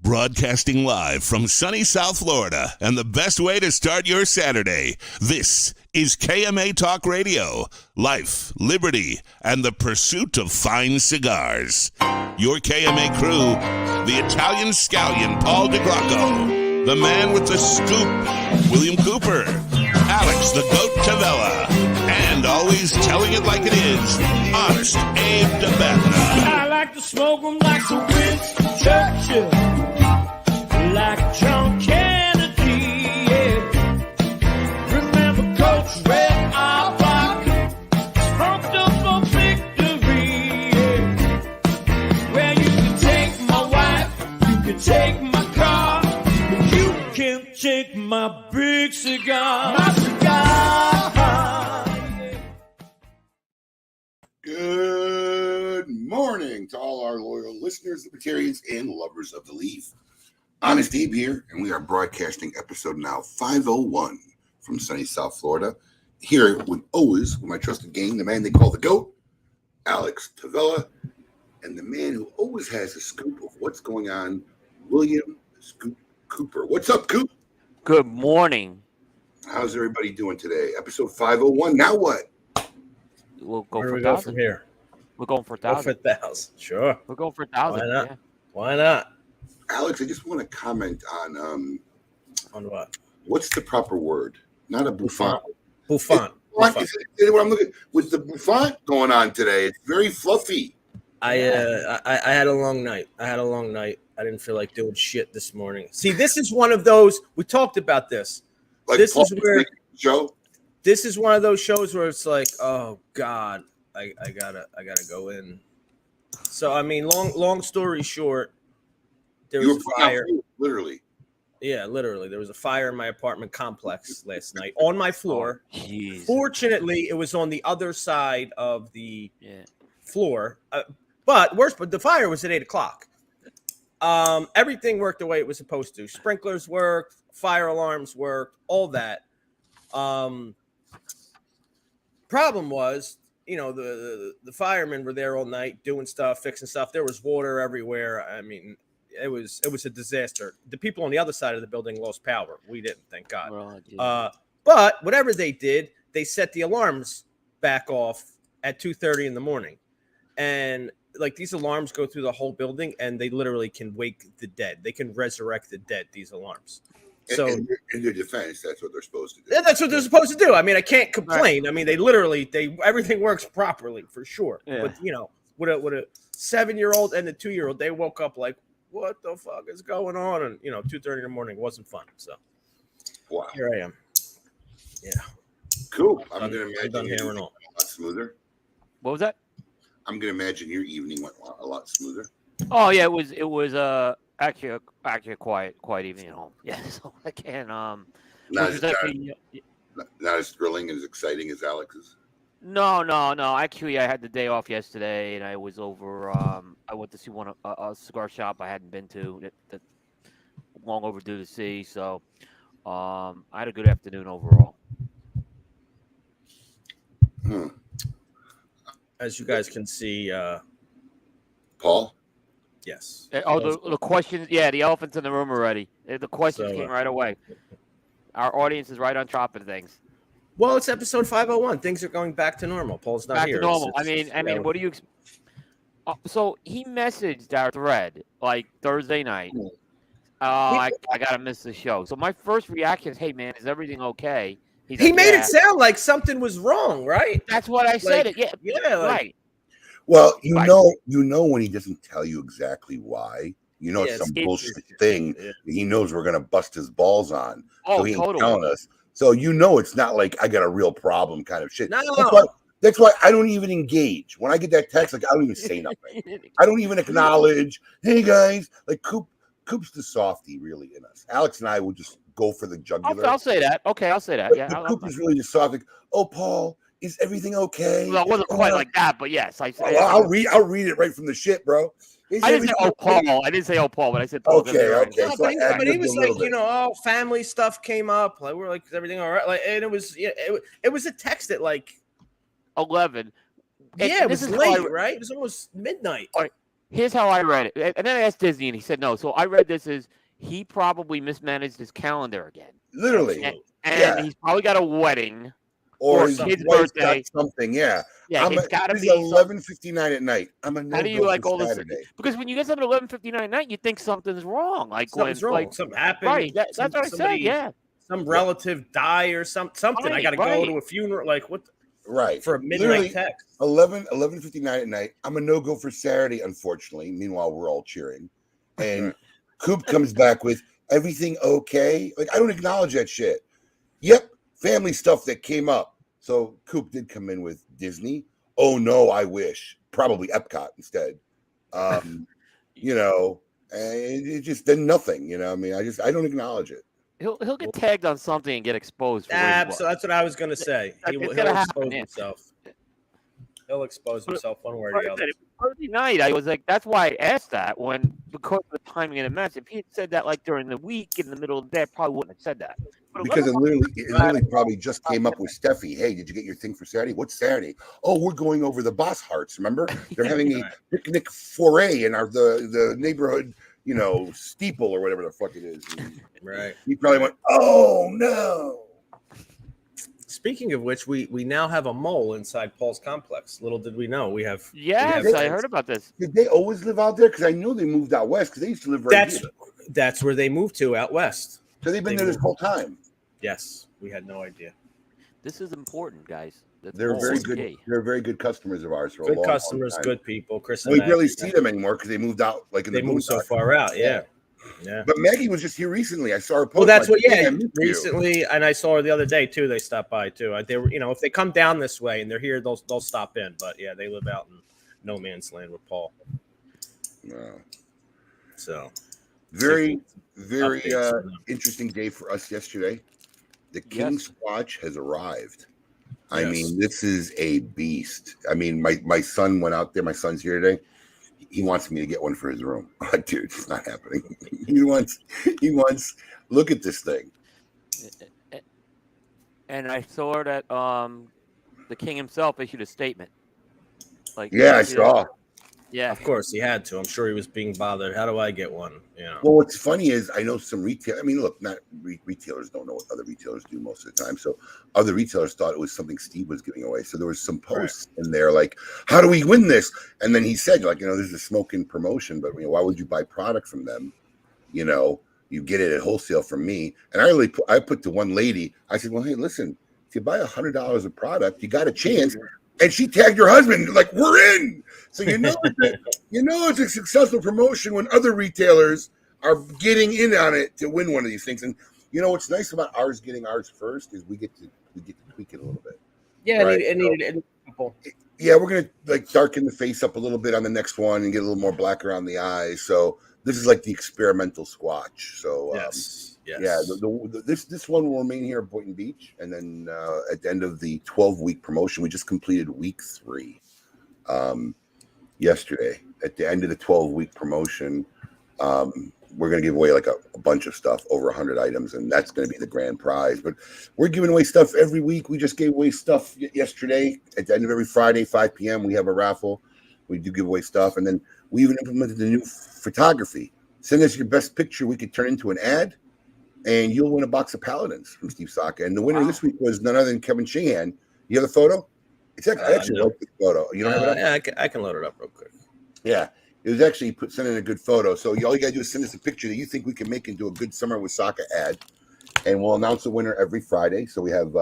Broadcasting live from sunny South Florida, and the best way to start your Saturday. This is KMA Talk Radio, life, liberty, and the pursuit of fine cigars. Your KMA crew, the Italian scallion Paul DeGracco, the man with the scoop, William Cooper, Alex the Goat Tavella, and always telling it like it is, honest Abe DeBatna. I like to smoke them like the Winston Churchill, like John Kennedy, yeah. Remember Coach Red Auerbach, smoked up for victory, yeah. Well, you can take my wife, you can take my car, but you can't take my big cigar. My cigar. Good morning to all our loyal listeners, libertarians, and lovers of the leaf. Honest Abe here, and we are broadcasting episode now 501 from sunny South Florida. Here, with always, with my trusted gang, the man they call the GOAT, Alex Tavella, and the man who always has a scoop of what's going on, William Scoop Cooper. What's up, Coop? Good morning. How's everybody doing today? Episode 501. Now what? We'll go Where for do we go 1,000. from here? We're going for Go 1,000. for 1,000. Sure. We're going for 1,000. Why not? Yeah. Why not? Alex, I just want to comment on On what? what's the proper word? Not a bouffant. Bouffant. Is what I'm looking with the bouffant going on today. It's very fluffy. I had a long night. I didn't feel like doing shit this morning. See, this is one of those. We talked about this. Like This Paul is where- Joe. This is one of those shows where it's like, oh God, I gotta go in. So I mean, long story short, there You was were a putting out fire. food, literally. Yeah, literally. There was a fire in my apartment complex last night on my floor. Jeez. Fortunately, it was on the other side of the Yeah. floor. But the fire was at 8:00. Everything worked the way it was supposed to. Sprinklers worked, fire alarms worked, all that. Problem was, the firemen were there all night doing stuff, fixing stuff. There was water everywhere. I mean, it was a disaster. The people on the other side of the building lost power. We didn't, thank God. Oh, geez. But whatever they did, they set the alarms back off at 2:30 in the morning, and like these alarms go through the whole building, and they literally can wake the dead. They can resurrect the dead. These alarms. So in your defense, that's what they're supposed to do. yeah, that's what they're supposed to do. I mean, I can't complain. I mean, everything works properly for sure. Yeah. But with a 7-year-old and a 2-year-old, they woke up like, what the fuck is going on? And 2:30 in the morning wasn't fun. So Wow. here I am. Yeah. Cool. I'm I'm going to imagine done your hammering evening all. went a lot smoother. What was that? I'm going to imagine your evening went a lot smoother. Oh yeah, it was actually a quiet evening at home. Yeah, so I can't Not which as, was actually not as thrilling and as exciting as Alex's. no. Actually, I had the day off yesterday, and I was over. I went to see a cigar shop I hadn't been to that long overdue to see. So, I had a good afternoon overall. As you guys can see, Paul? yes. Oh, the questions. Yeah, the elephant's in the room already. The questions So, came right away. Our audience is right on top of things. Well, it's episode 501. Things are going back to normal. Paul's not Back here. to normal. It's- I mean, what do you? So he messaged our thread like Thursday night. I gotta miss the show. So my first reaction is, "Hey man, is everything okay?" He's He like, made "Yeah." it sound like something was wrong, right? That's what I said. Like, Yeah, right. Well, Right. you know when he doesn't tell you exactly why. It's Yeah, some it's- bullshit thing Yeah. that he knows we're gonna bust his balls on. Oh, So he ain't totally. telling us. So it's not like I got a real problem kind of shit. No. That's why I don't even engage. When I get that text, like I don't even say nothing. I don't even acknowledge, hey guys, like Coop's the softie really in us. Alex and I will just go for the jugular. I'll say that. Okay, I'll say that. But Yeah. Coop is really the soft. Like, oh, Paul, is everything okay? Well, it wasn't quite like that, but yes, I said. Well, I'll read it right from the shit, bro. I didn't say oh Paul. I didn't say oh Paul, but I said Paul. Okay. No, So but I he was ad-libbed a like, little bit. family stuff came up. Like we're like, is everything all right? Like, and it was, it was a text at like, 11. it this was is late, how right? It was almost midnight. Here's how I read it, and then I asked Disney, and he said no. So I read this as he probably mismanaged his calendar again, Literally. and Yeah. he's probably got a wedding. Or his his wife's birthday. got Something, yeah. Yeah, it's got to It's be something. 11:59 at night. I'm a no How do you go like for all this? Saturday. Because when you get something at 11:59 at night, you think something's wrong. Like Something's when, wrong. like Something happened. right. That's what I said. Somebody- Yeah. Some relative die or something. I got to go Right. to a funeral. Like what? Right. For a midnight Literally, text. 11:59 at night. I'm a no go for Saturday, unfortunately. Meanwhile, we're all cheering. And Coop comes back with everything okay. Like, I don't acknowledge that shit. Yep. Family stuff that came up. So Coop did come in with Disney. Oh no, I wish. Probably Epcot instead. And it just did nothing. I mean, I don't acknowledge it. He'll get tagged on something and get exposed. For what he was. So that's what I was gonna say. It's He'll gonna happen, expose yeah. himself. He'll expose himself one way or the other. Thursday night, I was like, that's why I asked that because of the timing of the match. If he had said that like during the week in the middle of the day, I probably wouldn't have said that. But Because it literally probably just came up with Steffi. Hey, did you get your thing for Saturday? What's Saturday? Oh, we're going over the Boss Hearts. Remember? They're having a picnic foray in the neighborhood, steeple or whatever the fuck it is. And Right. he probably went, oh no. Speaking of which, we now have a mole inside Paul's complex. Little did we know we have. Yes, we have I heard about this. Did they always live out there? Because I know they moved out west because they used to live right here. That's where they moved to, out west. So they've been there this whole time. Yes, we had no idea. This is important, guys. They're very good. key. They're very good customers of ours for a Good long customers, time. good people. Chris, And we and barely Maggie, see them anymore because they moved out like in They the moved so boondocks. far out. Yeah. Yeah. But Maggie was just here recently. I saw her post. Well, that's like, what. "Hey, Yeah, I missed you." recently, and I saw her the other day too. They stopped by too. They were, if they come down this way and they're here, they'll stop in. But yeah, they live out in no man's land with Paul. No. So Very, some very updates on them. interesting day for us yesterday. The King Yes. Squatch has arrived. I Yes. mean, this is a beast. I mean, my son went out there. My son's here today. He wants me to get one for his room. I'm like, dude, it's not happening. he wants. Look at this thing. And I saw that the king himself issued a statement. Like, Yeah, I he doesn't- saw. Yeah. Of course, he had to. I'm sure he was being bothered. How do I get one? You know. Well, what's funny is I know some retail. I mean, look, not retailers don't know what other retailers do most of the time. So other retailers thought it was something Steve was giving away. So there was some posts in there like, "How do we win this?" And then he said, like, this is a smoking promotion, but why would you buy product from them? You get it at wholesale from me. And I put to one lady. I said, "Well, hey, listen, if you buy $100 of product, you got a chance." And she tagged her husband, like, "We're in." So it's a successful promotion when other retailers are getting in on it to win one of these things. And what's nice about ours getting ours first is we get to tweak it a little bit. Yeah, right, it needed a couple. Yeah, we're gonna like darken the face up a little bit on the next one and get a little more black around the eyes. So this is like the experimental Squatch. So Yes. yeah, this one will remain here at Boynton Beach, and then at the end of the 12-week promotion, we just completed week 3 yesterday. At the end of the 12-week promotion, we're going to give away like a bunch of stuff, over 100 items, and that's going to be the grand prize. But we're giving away stuff every week. We just gave away stuff yesterday. At the end of every Friday, 5 p.m., we have a raffle. We do give away stuff, and then we even implemented the new photography. Send us your best picture we could turn into an ad, and you'll win a box of Paladins from Steve Saka. And the winner this week was none other than Kevin Sheehan. You have a photo? It's actually, I actually like this photo. You don't have it up? Yeah, I can load it up real quick. Yeah. It was actually sending a good photo. So all you got to do is send us a picture that you think we can make into a good Summer with Saka ad. And we'll announce the winner every Friday. So we have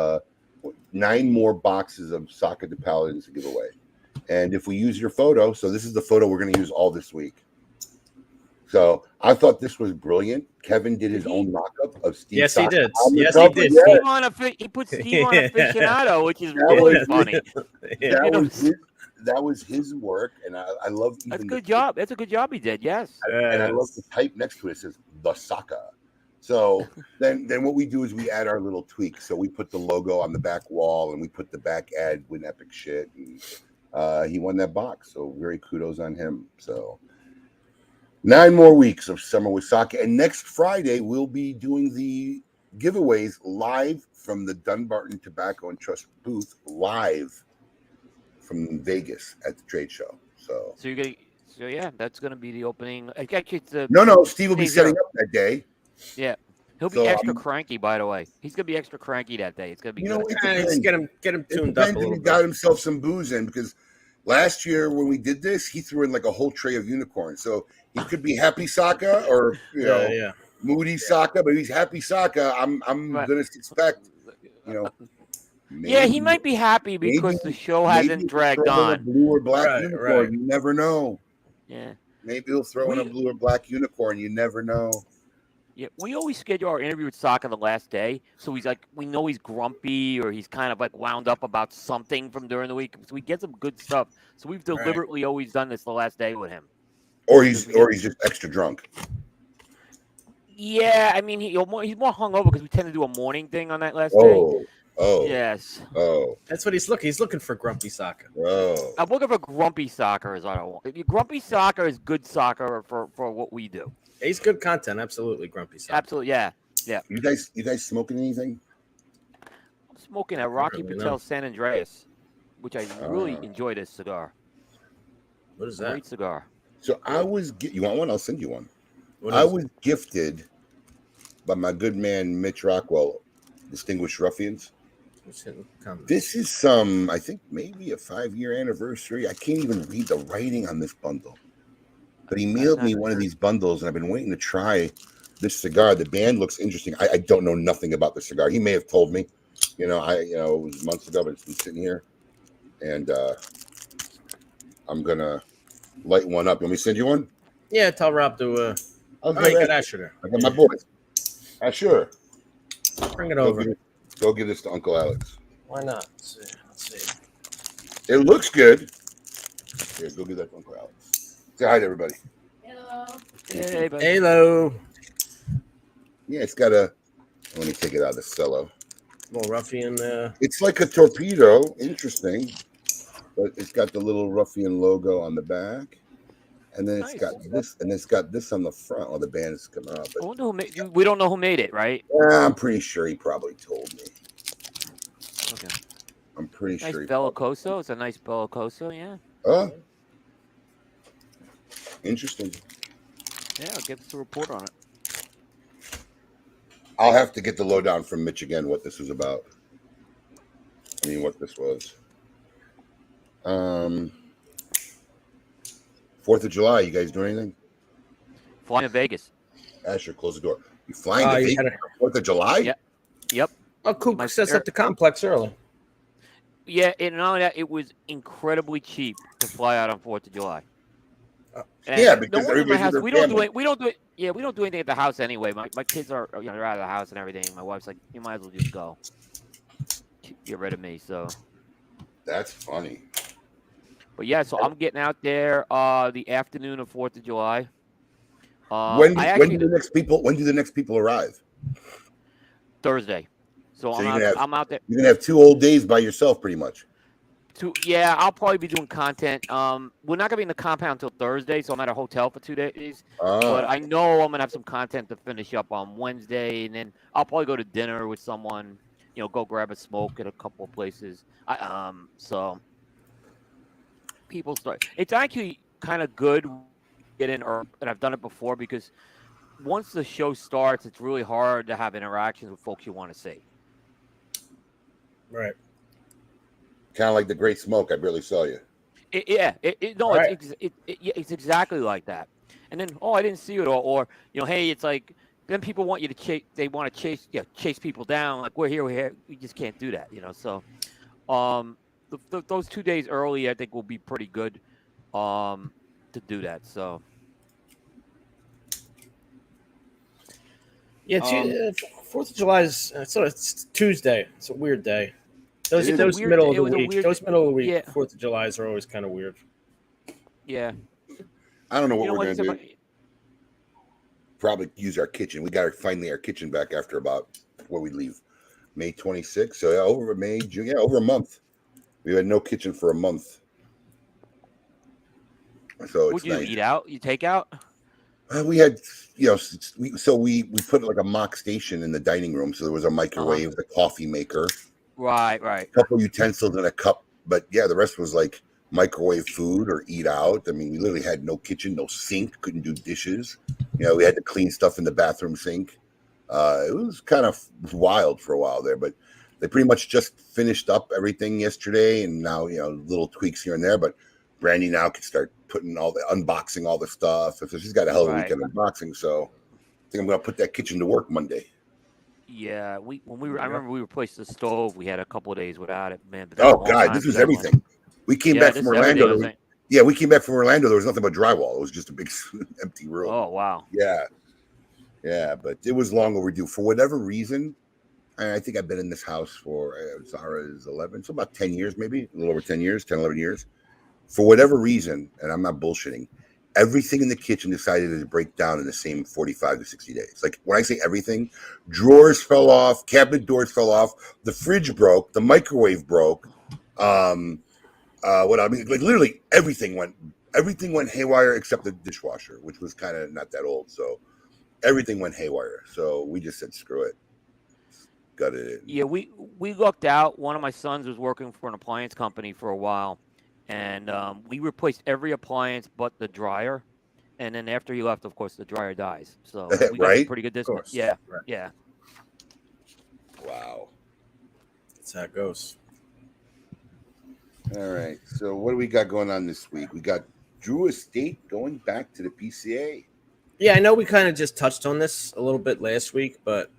9 more boxes of Saka to Paladins to give away. And if we use your photo, so this is the photo we're going to use all this week. So I thought this was brilliant. Kevin did his own mock-up of Steve. Yes, Saka he did. on the Yes, he cover. did. Yeah. He put Steve on aficionado, which is really funny. That was his work, and I love. That's a good job. That's a good job he did. Yes. And I love the type next to it. It says the Saka. So then what we do is we add our little tweak. So we put the logo on the back wall, and we put the back ad with epic shit. And he won that box. So very kudos on him. So 9 more weeks of Summer with Saka, and next Friday we'll be doing the giveaways live from the Dunbarton Tobacco and Trust booth, live from Vegas at the trade show. So you're gonna. So yeah, that's gonna be the opening. Actually, it's the. No, Steve will be setting up that day. Yeah, he'll be extra cranky. By the way, he's gonna be extra cranky that day. It's gonna be. Just get him tuned up a little He bit. got himself some booze in, because last year when we did this, he threw in like a whole tray of unicorns. So he could be happy Saka or moody Saka, but he's happy Saka. I'm gonna expect, maybe, yeah, he might be happy because the show hasn't dragged on. A blue or black unicorn, right. you never know. Yeah, maybe he'll throw in a blue or black unicorn. You never know. Yeah, we always schedule our interview with Saka the last day, so he's like, we know he's grumpy or he's kind of like wound up about something from during the week. So we get some good stuff. So we've deliberately always done this the last day with him. Or he's just extra drunk. Yeah, I mean he's more hungover because we tend to do a morning thing on that last day. Oh, yes. Oh, that's what he's looking. He's looking for grumpy Saka. Oh, I'm looking for grumpy soccer. Is what I want. Grumpy soccer is good soccer for what we do. He's good content. Absolutely, grumpy Saka. Absolutely, yeah. You guys smoking anything? I'm smoking a Rocky Patel San Andreas, which I really enjoy. This cigar. What is that? Great cigar. So you want one? I'll send you one. I was gifted by my good man Mitch Rockwell, Distinguished Ruffians. This is I think maybe a 5-year anniversary. I can't even read the writing on this bundle. But he mailed me one of these bundles, and I've been waiting to try this cigar. The band looks interesting. I don't know nothing about the cigar. He may have told me. It was months ago, but it's been sitting here. And I'm going to light one up. You want me to send you one? Yeah, tell Rob to... you got Asher there. I got my boys. Asher. Bring it over. Go give this to Uncle Alex. Why not? Let's see. It looks good. Here, go give that to Uncle Alex. Say hi to everybody. Hello. Hey, buddy. Halo. Yeah, it's got a. Let me take it out of the cello. Little ruffian. It's like a torpedo. Interesting, but it's got the little ruffian logo on the back, and then it's Nice. got this, and it's got this on the front. Well, the band is coming out, I but wonder who made. We don't know who made it, right? I'm pretty sure he probably told me. Okay. I'm pretty Nice sure. He bellicoso. It's a nice bellicoso. Yeah. Oh, interesting. Yeah. I'll give us a report on it. I'll have to get the lowdown from Mitch again. What this was about. I mean, what this was. 4th of July. You guys do anything? Flying to Vegas. Asher, close the door. You flying to Vegas on 4th of July? Yeah. Yep. Oh, cool. My Sets air- up the complex early. Yeah, and not only that, it was incredibly cheap to fly out on 4th of July. And Yeah, no because one in my everybody's house. with We their don't do family. it. We don't do it. Yeah, we don't do anything at the house anyway. My kids are, they're out of the house and everything. My wife's like, you might as well just go. Get rid of me. So, That's funny. but yeah, so I'm getting out there the afternoon of 4th of July. When do I actually the next people arrive? Thursday. So, So I'm you're out. gonna have- I'm out there. You're gonna have 2 old days by yourself, pretty much. Yeah, I'll probably be doing content. We're not gonna be in the compound until Thursday, so I'm at a hotel for 2 days. But I know I'm gonna have some content to finish up on Wednesday, and then I'll probably go to dinner with someone. Go grab a smoke at a couple of places. So people start. It's actually kind of good get in, and I've done it before because once the show starts, it's really hard to have interactions with folks you want to see. Right. Kind of like the Great Smoke. I barely saw you. Right. It's exactly like that. And then, I didn't see it, or hey, it's like then people want you to chase. They want to chase people down. Like we're here. We just can't do that. So, those 2 days early, I think will be pretty good, to do that. So. Yeah, 4th of July is it's Tuesday. It's a weird day. Those It is middle of it the was a week. weird- Those middle of the week. yeah. 4th of July's are always kind of weird. Yeah. I don't know what You know we're what? gonna do. Probably use our kitchen. We got finally our kitchen back after about where we leave, May 26th. So yeah, over May, June, over a month. We had no kitchen for a month. So it's Would you nice. eat out? You take out? We had, we put like a mock station in the dining room. So there was a microwave, the coffee maker, Right. a couple utensils, and a cup. But yeah, the rest was like microwave food or eat out. I mean, we literally had no kitchen, no sink, couldn't do dishes. We had to clean stuff in the bathroom sink. It was kind of wild for a while there, but they pretty much just finished up everything yesterday, and now little tweaks here and there. But Brandy now can start unboxing all the stuff. So she's got a hell of a weekend unboxing. So I think I'm gonna put that kitchen to work Monday. Yeah, I remember we replaced the stove. We had a couple of days without it, man. But Oh God, this was everything. We came back from Orlando. We came back from Orlando. There was nothing but drywall. It was just a big empty room. Oh wow. Yeah, but it was long overdue for whatever reason. I think I've been in this house for Zara is 11, so about 10 years, maybe a little over 10 years, 10, 11 years. For whatever reason, and I'm not bullshitting, everything in the kitchen decided to break down in the same 45 to 60 days. Like when I say everything, drawers fell off, cabinet doors fell off, the fridge broke, the microwave broke. Literally everything went haywire except the dishwasher, which was kind of not that old. So everything went haywire. So we just said, screw it. Gutted it. Yeah, we lucked out. One of my sons was working for an appliance company for a while, and we replaced every appliance but the dryer. And then after he left, of course, the dryer dies. So we got some pretty good discount. Yeah, right. Yeah. Wow. That's how it goes. All right. So what do we got going on this week? We got Drew Estate going back to the PCA. Yeah, I know we kind of just touched on this a little bit last week, but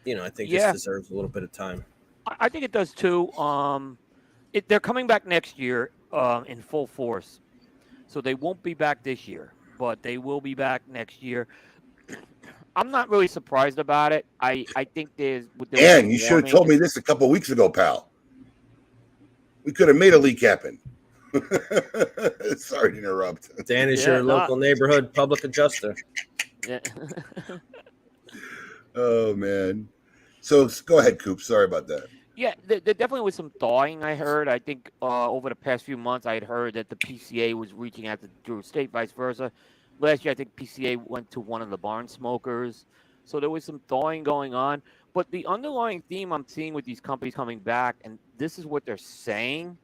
I think this deserves a little bit of time. I think it does too. They're coming back next year in full force, so they won't be back this year, but they will be back next year. I'm not really surprised about it. I think there's. And you should have told me this a couple of weeks ago, pal. We could have made a leak happen. Sorry to interrupt. Dan is Yeah, your local neighborhood public adjuster. Yeah. Oh man. So go ahead, Coop. Sorry about that. Yeah, there definitely was some thawing. I heard. I think over the past few months, I had heard that the PCA was reaching out to Drew State, vice versa. Last year, I think PCA went to one of the barn smokers, so there was some thawing going on. But the underlying theme I'm seeing with these companies coming back, and this is what they're saying,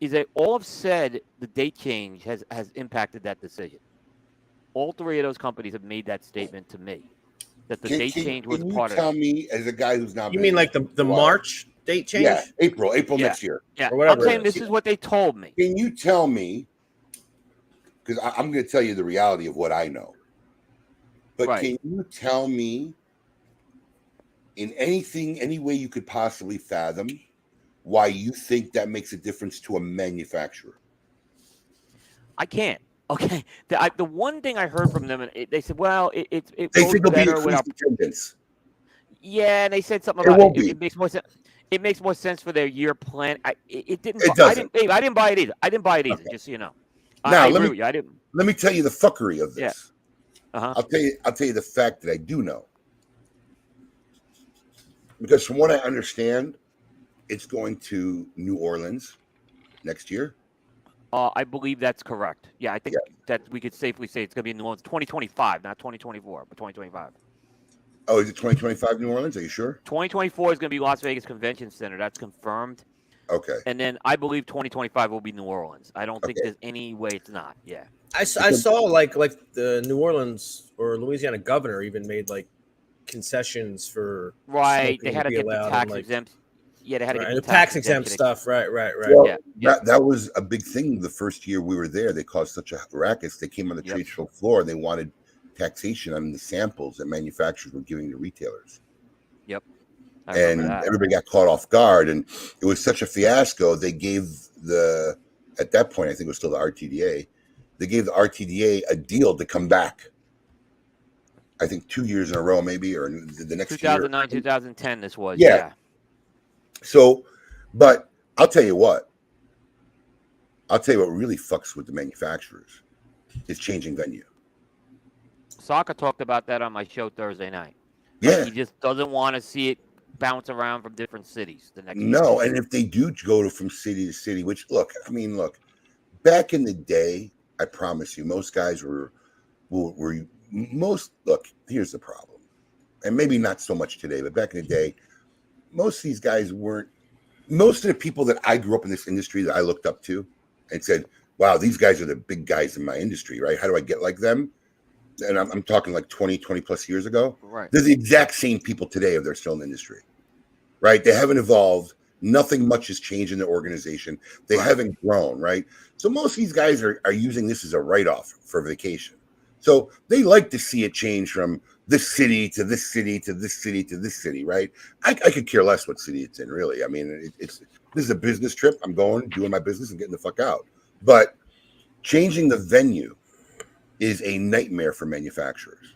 is that all have said the date change has impacted that decision. All three of those companies have made that statement to me, that the date change was part of it. Tell me, as a guy who's not You mean like the March date change? Yeah, April Yeah. next year. Yeah, Or whatever I'm saying it is. this is what they told me. Can you tell me? Because I'm going to tell you the reality of what I know. But Right. can you tell me, in any way you could possibly fathom, why you think that makes a difference to a manufacturer? I can't. Okay. The one thing I heard from them, and they said, well, it They goes think there'll be better without. increased attendance. Yeah, and they said something There about won't it. be. It makes more sense. It makes more sense for their year plan. It didn't. It I doesn't. didn't buy it either. I didn't buy it either. Okay. Just so you know. Now, I let agree me- with you. I didn't. Let me tell you the fuckery of this. Yeah. Uh huh. I'll tell you the fact that I do know. Because from what I understand, it's going to New Orleans next year. I believe that's correct. Yeah, I think that we could safely say it's going to be in New Orleans 2025, not 2024, but 2025. Oh, is it 2025 New Orleans? Are you sure? 2024 is going to be Las Vegas Convention Center. That's confirmed. Okay. And then I believe 2025 will be New Orleans. I don't think Okay. there's any way it's not. Yeah. I saw like the New Orleans or Louisiana governor even made like concessions for Right. smoking They had to be get the allowed tax and, like, exempt. Yeah, they had to right, get the the tax exempt exemption. stuff. Right. Well, Yeah. that was a big thing the first year we were there. They caused such a ruckus. They came on the Yep. trade show floor and they wanted taxation on the samples that manufacturers were giving to retailers. I remember And that. everybody got caught off guard. And it was such a fiasco. They gave at that point, I think it was still the RTDA, they gave the RTDA a deal to come back. I think 2 years in a row, maybe, or the next 2009, year. 2010, this was. Yeah. Yeah. So, but I'll tell you what. I'll tell you what really fucks with the manufacturers is changing venue. Sokka talked about that on my show Thursday night. Yeah. He just doesn't want to see it bounce around from different cities the next No, and if they do go from city to city, which look, back in the day, I promise you, most guys were most look. Here's the problem, and maybe not so much today, but back in the day, most of these guys weren't. Most of the people that I grew up in this industry that I looked up to and said, "Wow, these guys are the big guys in my industry, right? How do I get like them?" And I'm talking like 20 plus years ago. Right. They're the exact same people today if they're still in the industry, right? They haven't evolved. Nothing much has changed in their organization. They haven't grown, right? So most of these guys are using this as a write-off for vacation. So they like to see it change from this city to this city to this city to this city, right? I could care less what city it's in, really. I mean, this is a business trip. I'm going, doing my business, and getting the fuck out. But changing the venue is a nightmare for manufacturers.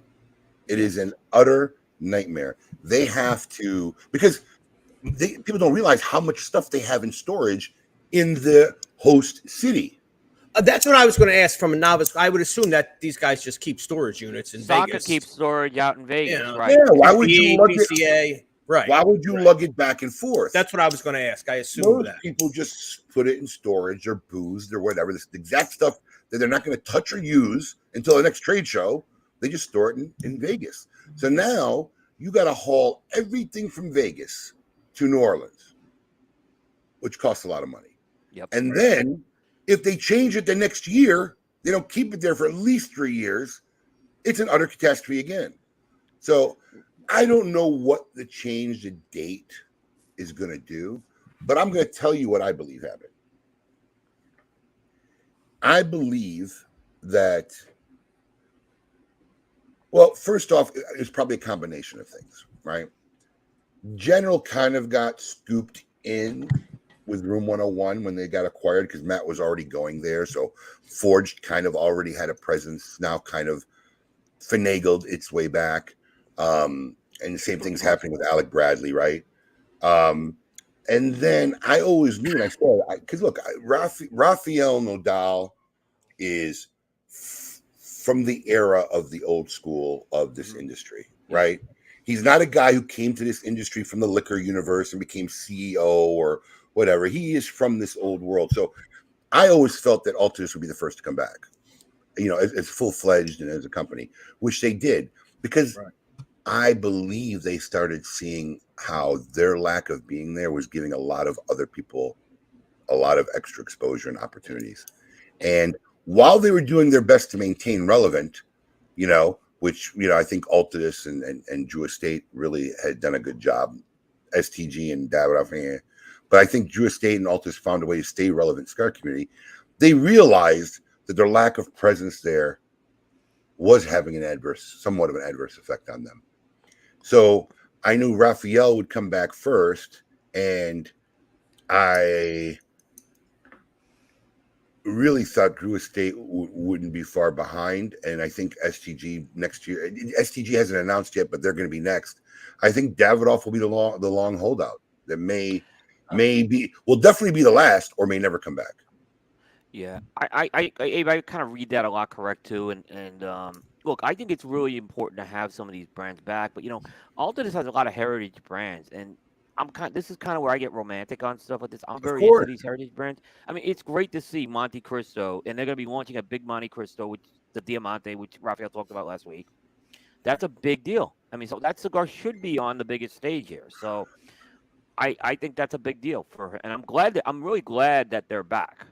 It is an utter nightmare. They have to, because people don't realize how much stuff they have in storage in the host city. That's what I was going to ask from a novice. I would assume that these guys just keep storage units in Sokka Vegas. keeps storage out in Vegas, Yeah. right? Yeah, why would you lug PCA, it? right? Why would you lug it back and forth? That's what I was going to ask. I assume Most that. people just put it in storage or booze or whatever. This exact stuff that they're not going to touch or use until the next trade show. They just store it in Vegas. So now you got to haul everything from Vegas to New Orleans, which costs a lot of money. Yep. And then if they change it the next year, they don't keep it there for at least 3 years. It's an utter catastrophe again. So I don't know what the change the date is going to do, but I'm going to tell you what I believe happened. I believe that, well, first off, it's probably a combination of things, right? General kind of got scooped in with Room 101 when they got acquired because Matt was already going there. So Forged kind of already had a presence, now kind of finagled its way back. And the same thing's happening with Alec Bradley, right? And then I always knew, and I said, because look, Rafael Nadal is from the era of the old school of this industry, right? He's not a guy who came to this industry from the liquor universe and became CEO or whatever. He is from this old world. So I always felt that Altus would be the first to come back, as full-fledged and as a company, which they did, because I believe they started seeing how their lack of being there was giving a lot of other people a lot of extra exposure and opportunities. And while they were doing their best to maintain relevant, which, I think Altus and Drew Estate really had done a good job, STG and Davidoff. But I think Drew Estate and Altus found a way to stay relevant in cigar community. They realized that their lack of presence there was having somewhat of an adverse effect on them. So I knew Raphael would come back first, and I really thought Drew Estate wouldn't be far behind. And I think STG next year, STG hasn't announced yet, but they're going to be next. I think Davidoff will be the long holdout that will definitely be the last, or may never come back. Yeah, I kind of read that a lot correct too, and look, I think it's really important to have some of these brands back, but Altus has a lot of heritage brands, and this is kind of where I get romantic on stuff like this. I'm very into these heritage brands. I mean, it's great to see Monte Cristo, and they're going to be launching a big Monte Cristo, which the Diamante, which Rafael talked about last week. That's a big deal. I mean, so that cigar should be on the biggest stage here. So I think that's a big deal for her, and I'm really glad that they're back.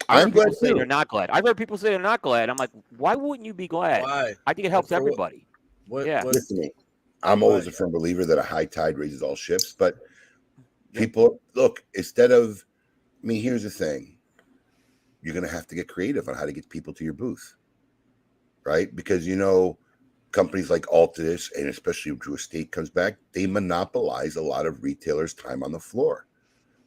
I'm glad people say they're not glad. I've heard people say they're not glad. I'm like, why wouldn't you be glad? Why? I think it helps everybody. Listen to me. I'm always a firm believer that a high tide raises all ships. But people, look, here's the thing. You're going to have to get creative on how to get people to your booth, right? Because, companies like Altus, and especially if Drew Estate comes back, they monopolize a lot of retailers' time on the floor.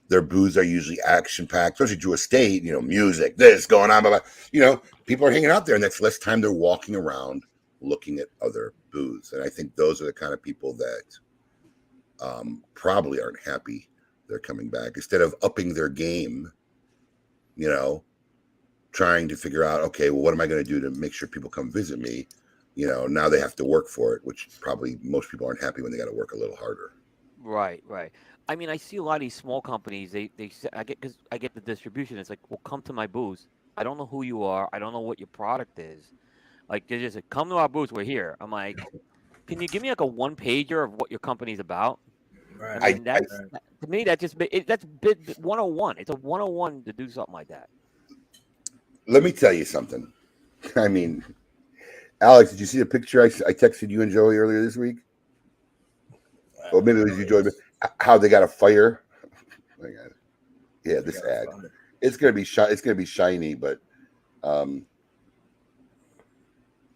Their booths are usually action-packed, especially Drew Estate, music, this going on, blah, blah. People are hanging out there, and that's less time they're walking around looking at other booths. And I think those are the kind of people that probably aren't happy they're coming back. Instead of upping their game, trying to figure out, okay, well, what am I going to do to make sure people come visit me? Now they have to work for it, which probably most people aren't happy when they got to work a little harder. Right. I mean, I see a lot of these small companies. I get the distribution. It's like, well, come to my booth. I don't know who you are. I don't know what your product is. Like, they just say, come to our booth. We're here. I'm like, can you give me like a one pager of what your company's about? Right. I mean, to me, that's 101. It's a 101 to do something like that. Let me tell you something. I mean, Alex, did you see the picture I texted you and Joey earlier this week? Well, maybe it was you, Joey. How they got a fire? Yeah, this ad. It's gonna be It's gonna be shiny, but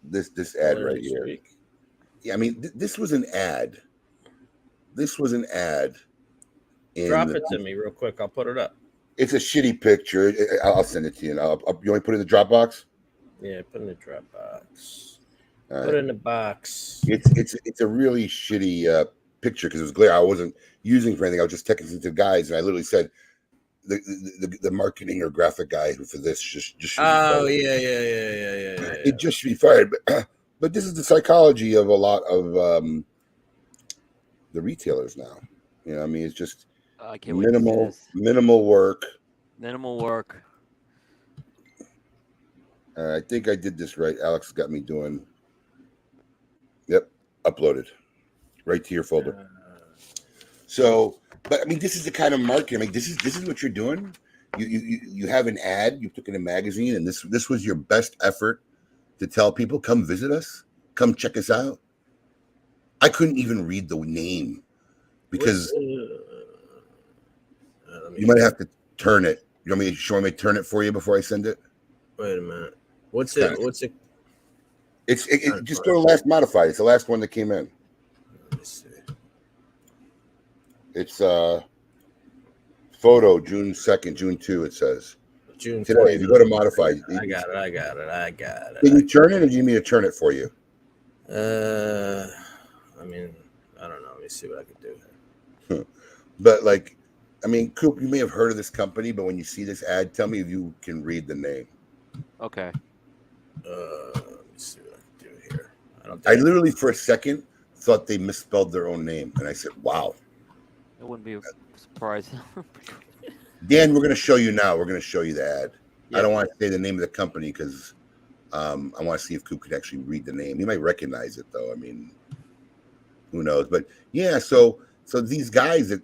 this ad right here. Yeah, I mean, this was an ad. Drop it to me real quick. I'll put it up. It's a shitty picture. I'll send it to you. You want to put it in the Dropbox? Yeah, put it in the Dropbox. Put it in the box. It's a really shitty picture because it was glare. I wasn't using for anything. I was just texting to guys, and I literally said the marketing or graphic guy for this just yeah. It just should be fired. But this is the psychology of a lot of the retailers now. I mean, it's just minimal work. Minimal work. I think I did this right. Alex got me doing. Yep, uploaded right to your folder. So, but I mean, this is the kind of marketing. I mean, this is what you're doing. You have an ad. You took in a magazine, and this was your best effort to tell people, come visit us, come check us out. I couldn't even read the name because you might have to turn it. You want me to turn it for you before I send it? Wait a minute. What's it? It's just go to last modified. It's the last one that came in. Let me see. It's photo June 2nd, June 2. It says June today. 4th. If you go to modified, I got it. Can you turn it, or do you need me to turn it for you? I mean, I don't know. Let me see what I can do here. But like, I mean, Coop, you may have heard of this company, but when you see this ad, tell me if you can read the name. Okay. Let me see what I can do here. I literally, for a second, thought they misspelled their own name, and I said, "Wow." It wouldn't be a surprise. Dan, we're going to show you now. We're going to show you the ad. Yeah. I don't want to say the name of the company because I want to see if Coop could actually read the name. He might recognize it, though. I mean, who knows? But yeah, so these guys that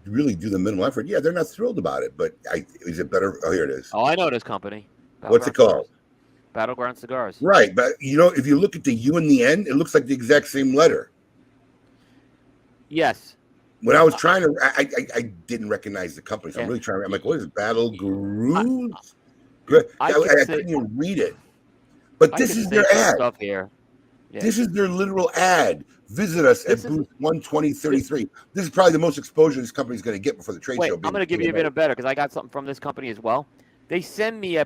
really do the minimal effort, yeah, they're not thrilled about it. But is it better? Oh, here it is. Oh, I know this company. What's it called? Battleground Cigars. Right, but if you look at the U in the end, it looks like the exact same letter. Yes. When I was trying to, I didn't recognize the company, so I'm really trying. I'm like, what is it? Battle Grooves? I couldn't even read it. But this is their ad. Stuff here. Yeah. This is their literal ad. Visit us at booth 12033. This is probably the most exposure this company's going to get before the trade show. I'm going to give you a bit of better because I got something from this company as well. They send me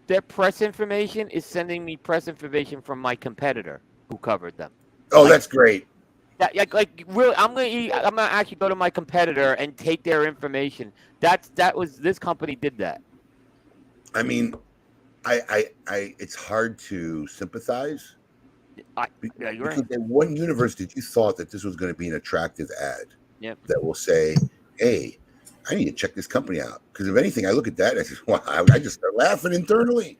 their press information is sending me press information from my competitor who covered them. Oh, that's great. Like really, I'm gonna actually go to my competitor and take their information. This company did that. I mean, I it's hard to sympathize. Because in one universe, did you thought that this was going to be an attractive ad? Yep. That will say, "Hey, I need to check this company out." Because if anything, I look at that and I say, "Wow!" I just start laughing internally.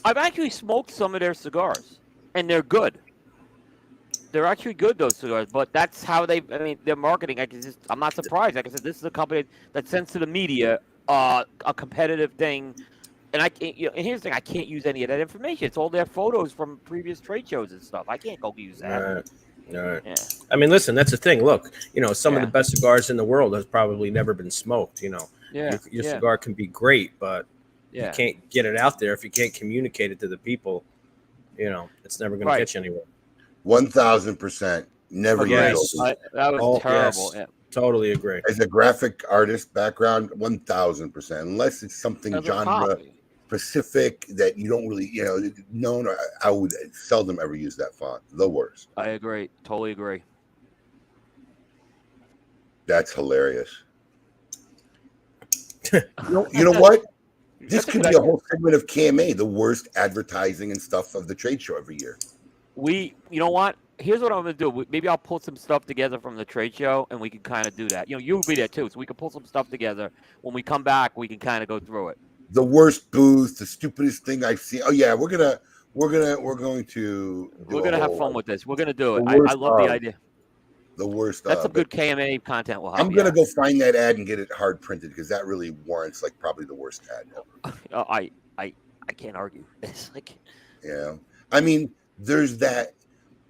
I've actually smoked some of their cigars, and they're good. They're actually good, those cigars, but that's how their marketing. I'm not surprised. Like I said, this is a company that sends to the media a competitive thing, and I can't. And here's the thing: I can't use any of that information. It's all their photos from previous trade shows and stuff. I can't go use that. All right. Yeah. I mean, listen, that's the thing. Look, some of the best cigars in the world has probably never been smoked. Your cigar can be great, but you can't get it out there if you can't communicate it to the people. It's never going to get you anywhere. 1000%. Never use that was terrible. Yes, yeah. Totally agree. As a graphic artist background, 1000%. Unless it's something genre specific that you don't really, known. I would seldom ever use that font. The worst. I agree. Totally agree. That's hilarious. You know what? This could be a whole segment of KMA, the worst advertising and stuff of the trade show every year. You know what? Here's what I'm going to do. Maybe I'll pull some stuff together from the trade show, and we can kind of do that. You'll be there too, so we can pull some stuff together. When we come back, we can kind of go through it. The worst booth, the stupidest thing I've seen. Oh yeah, we're going to have fun with this. We're going to do it. I love the idea. The worst. That's some good KMA content we'll have. I'm going to go find that ad and get it hard printed because that really warrants probably the worst ad ever. I can't argue. It's I mean, there's that.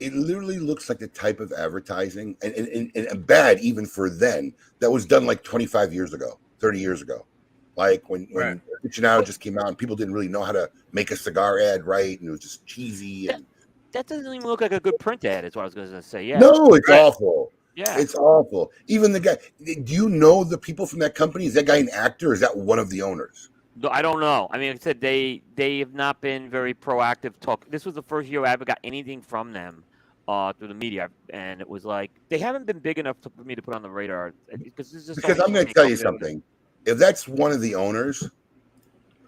It literally looks like the type of advertising and bad even for then that was done 25 years ago, 30 years ago. Like when Kitchen just came out and people didn't really know how to make a cigar ad right, and it was just cheesy. That doesn't even look like a good print ad, is what I was going to say. Yeah. No, it's awful. Yeah. It's awful. Even the guy, do you know the people from that company? Is that guy an actor or is that one of the owners? No, I don't know. I mean, like I said, they have not been very proactive. This was the first year I ever got anything from them through the media, and it was like they haven't been big enough for me to put on the radar. Because I'm going to tell you something. If that's one of the owners,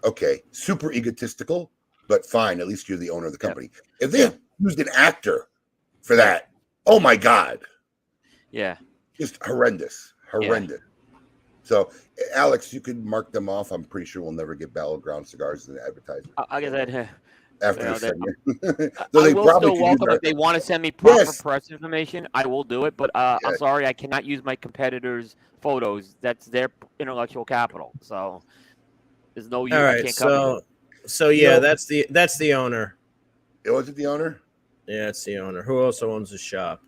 okay, super egotistical, but fine. At least you're the owner of the company. Yeah. If they used an actor for that, oh my God. Yeah. Just horrendous. Yeah. So, Alex, you could mark them off. I'm pretty sure we'll never get Battleground Cigars in the advertisement. I get that. After the segment. I will still welcome if they want to send me proper press information. I will do it, but I'm sorry, I cannot use my competitors' photos. That's their intellectual capital. So there's no use. All right, so yeah, that's the owner. Was it the owner? Yeah, it's the owner. Who also owns the shop?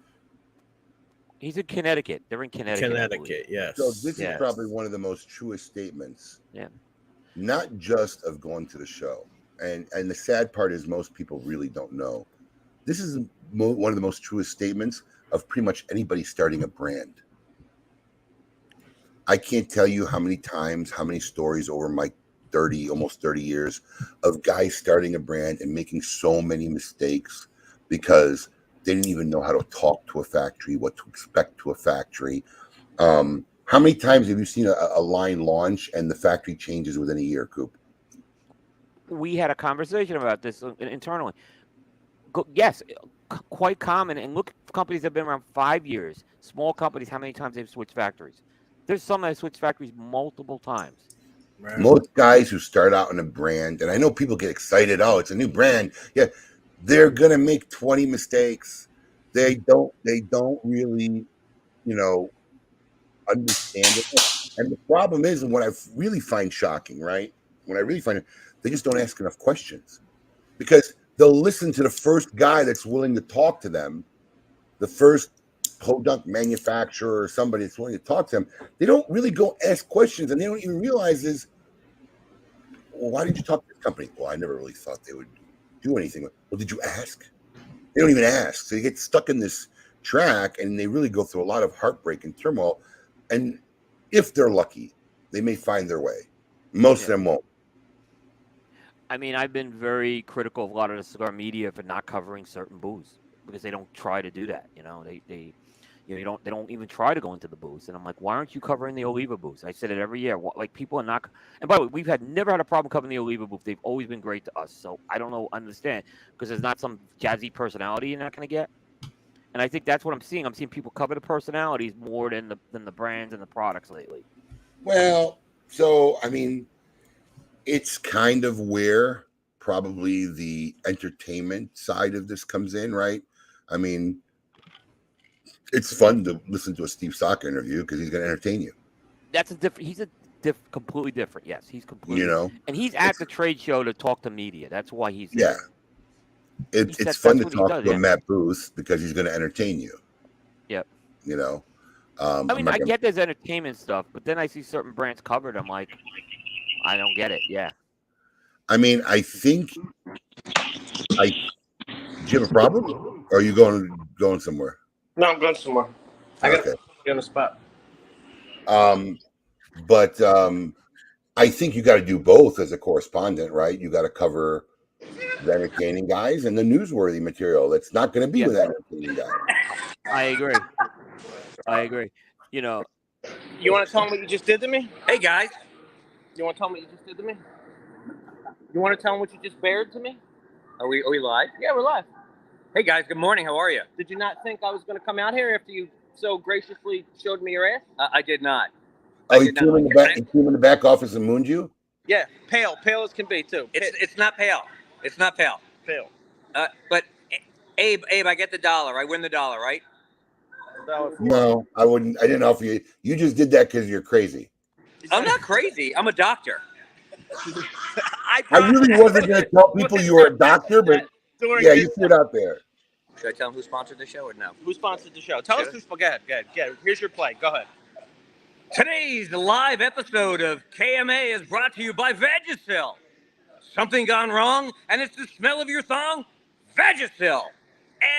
He's in Connecticut. They're in Connecticut. Connecticut, yes. So this is probably one of the most truest statements. Yeah. Not just of going to the show. And the sad part is most people really don't know. This is one of the most truest statements of pretty much anybody starting a brand. I can't tell you how many times, how many stories over my almost 30 years of guys starting a brand and making so many mistakes because they didn't even know how to talk to a factory, what to expect to a factory. How many times have you seen a line launch and the factory changes within a year, Coop? We had a conversation about this internally. Yes, quite common. And look, companies that have been around 5 years. Small companies, how many times they've switched factories? There's some that have switched factories multiple times. Right. Most guys who start out in a brand, and I know people get excited, oh, it's a new brand. Yeah, they're gonna make 20 mistakes. They don't really, understand it. And the problem is, and what I really find shocking, right? What I really find it, they just don't ask enough questions. Because they'll listen to the first guy that's willing to talk to them, the first podunk manufacturer or somebody that's willing to talk to them. They don't really go ask questions, and they don't even realize is, well, why did you talk to this company? Well, I never really thought they would do anything. Well, did you ask? They don't even ask. So they get stuck in this track, and they really go through a lot of heartbreak and turmoil. And if they're lucky, they may find their way. Most of them won't. I mean, I've been very critical of a lot of the cigar media for not covering certain booths because they don't try to do that. They don't even try to go into the booths. And I'm like, why aren't you covering the Oliva booths? I said it every year. Like, people are not. And by the way, we've never had a problem covering the Oliva booth. They've always been great to us. So I don't understand, because there's not some jazzy personality you're not going to get. And I think that's what I'm seeing. I'm seeing people cover the personalities more than the brands and the products lately. Well, so I mean, it's kind of where probably the entertainment side of this comes in, right? I mean, it's fun to listen to a Steve Saka interview because he's going to entertain you. That's a different. He's completely different. Yes, he's completely. And he's at the trade show to talk to media. That's why he's there. It's fun to talk to Matt Booth because he's going to entertain you. Yep. I mean, I get there's entertainment stuff, but then I see certain brands covered. I'm like, I don't get it. Yeah. I mean, I think do you have a problem? Or are you going somewhere? No, I'm going somewhere. I got to be on the spot. But I think you got to do both as a correspondent, right? You got to cover the entertaining guys and the newsworthy material that's not going to be with that entertaining guy. I agree. You want to tell them what you just did to me? Hey, guys. You want to tell them what you just did to me? You want to tell them what you just bared to me? Are we live? Yeah, we're live. Hey, guys. Good morning. How are you? Did you not think I was going to come out here after you so graciously showed me your ass? I did not. Oh, he came in the back office and mooned you? Yeah, pale as can be too. It's not pale. It's not pale. Pale. But Abe, I get the dollar. I win the dollar, right? No, I wouldn't. I didn't offer you. You just did that because you're crazy. I'm not crazy. I'm a doctor. I really wasn't going to tell people you were a doctor, but yeah, you threw it out there. Should I tell them who sponsored the show or no? Who sponsored the show? Tell us who's. Go ahead. Here's your play. Go ahead. Today's live episode of KMA is brought to you by Vagisil. Something gone wrong, and it's the smell of your thong? Vagisil.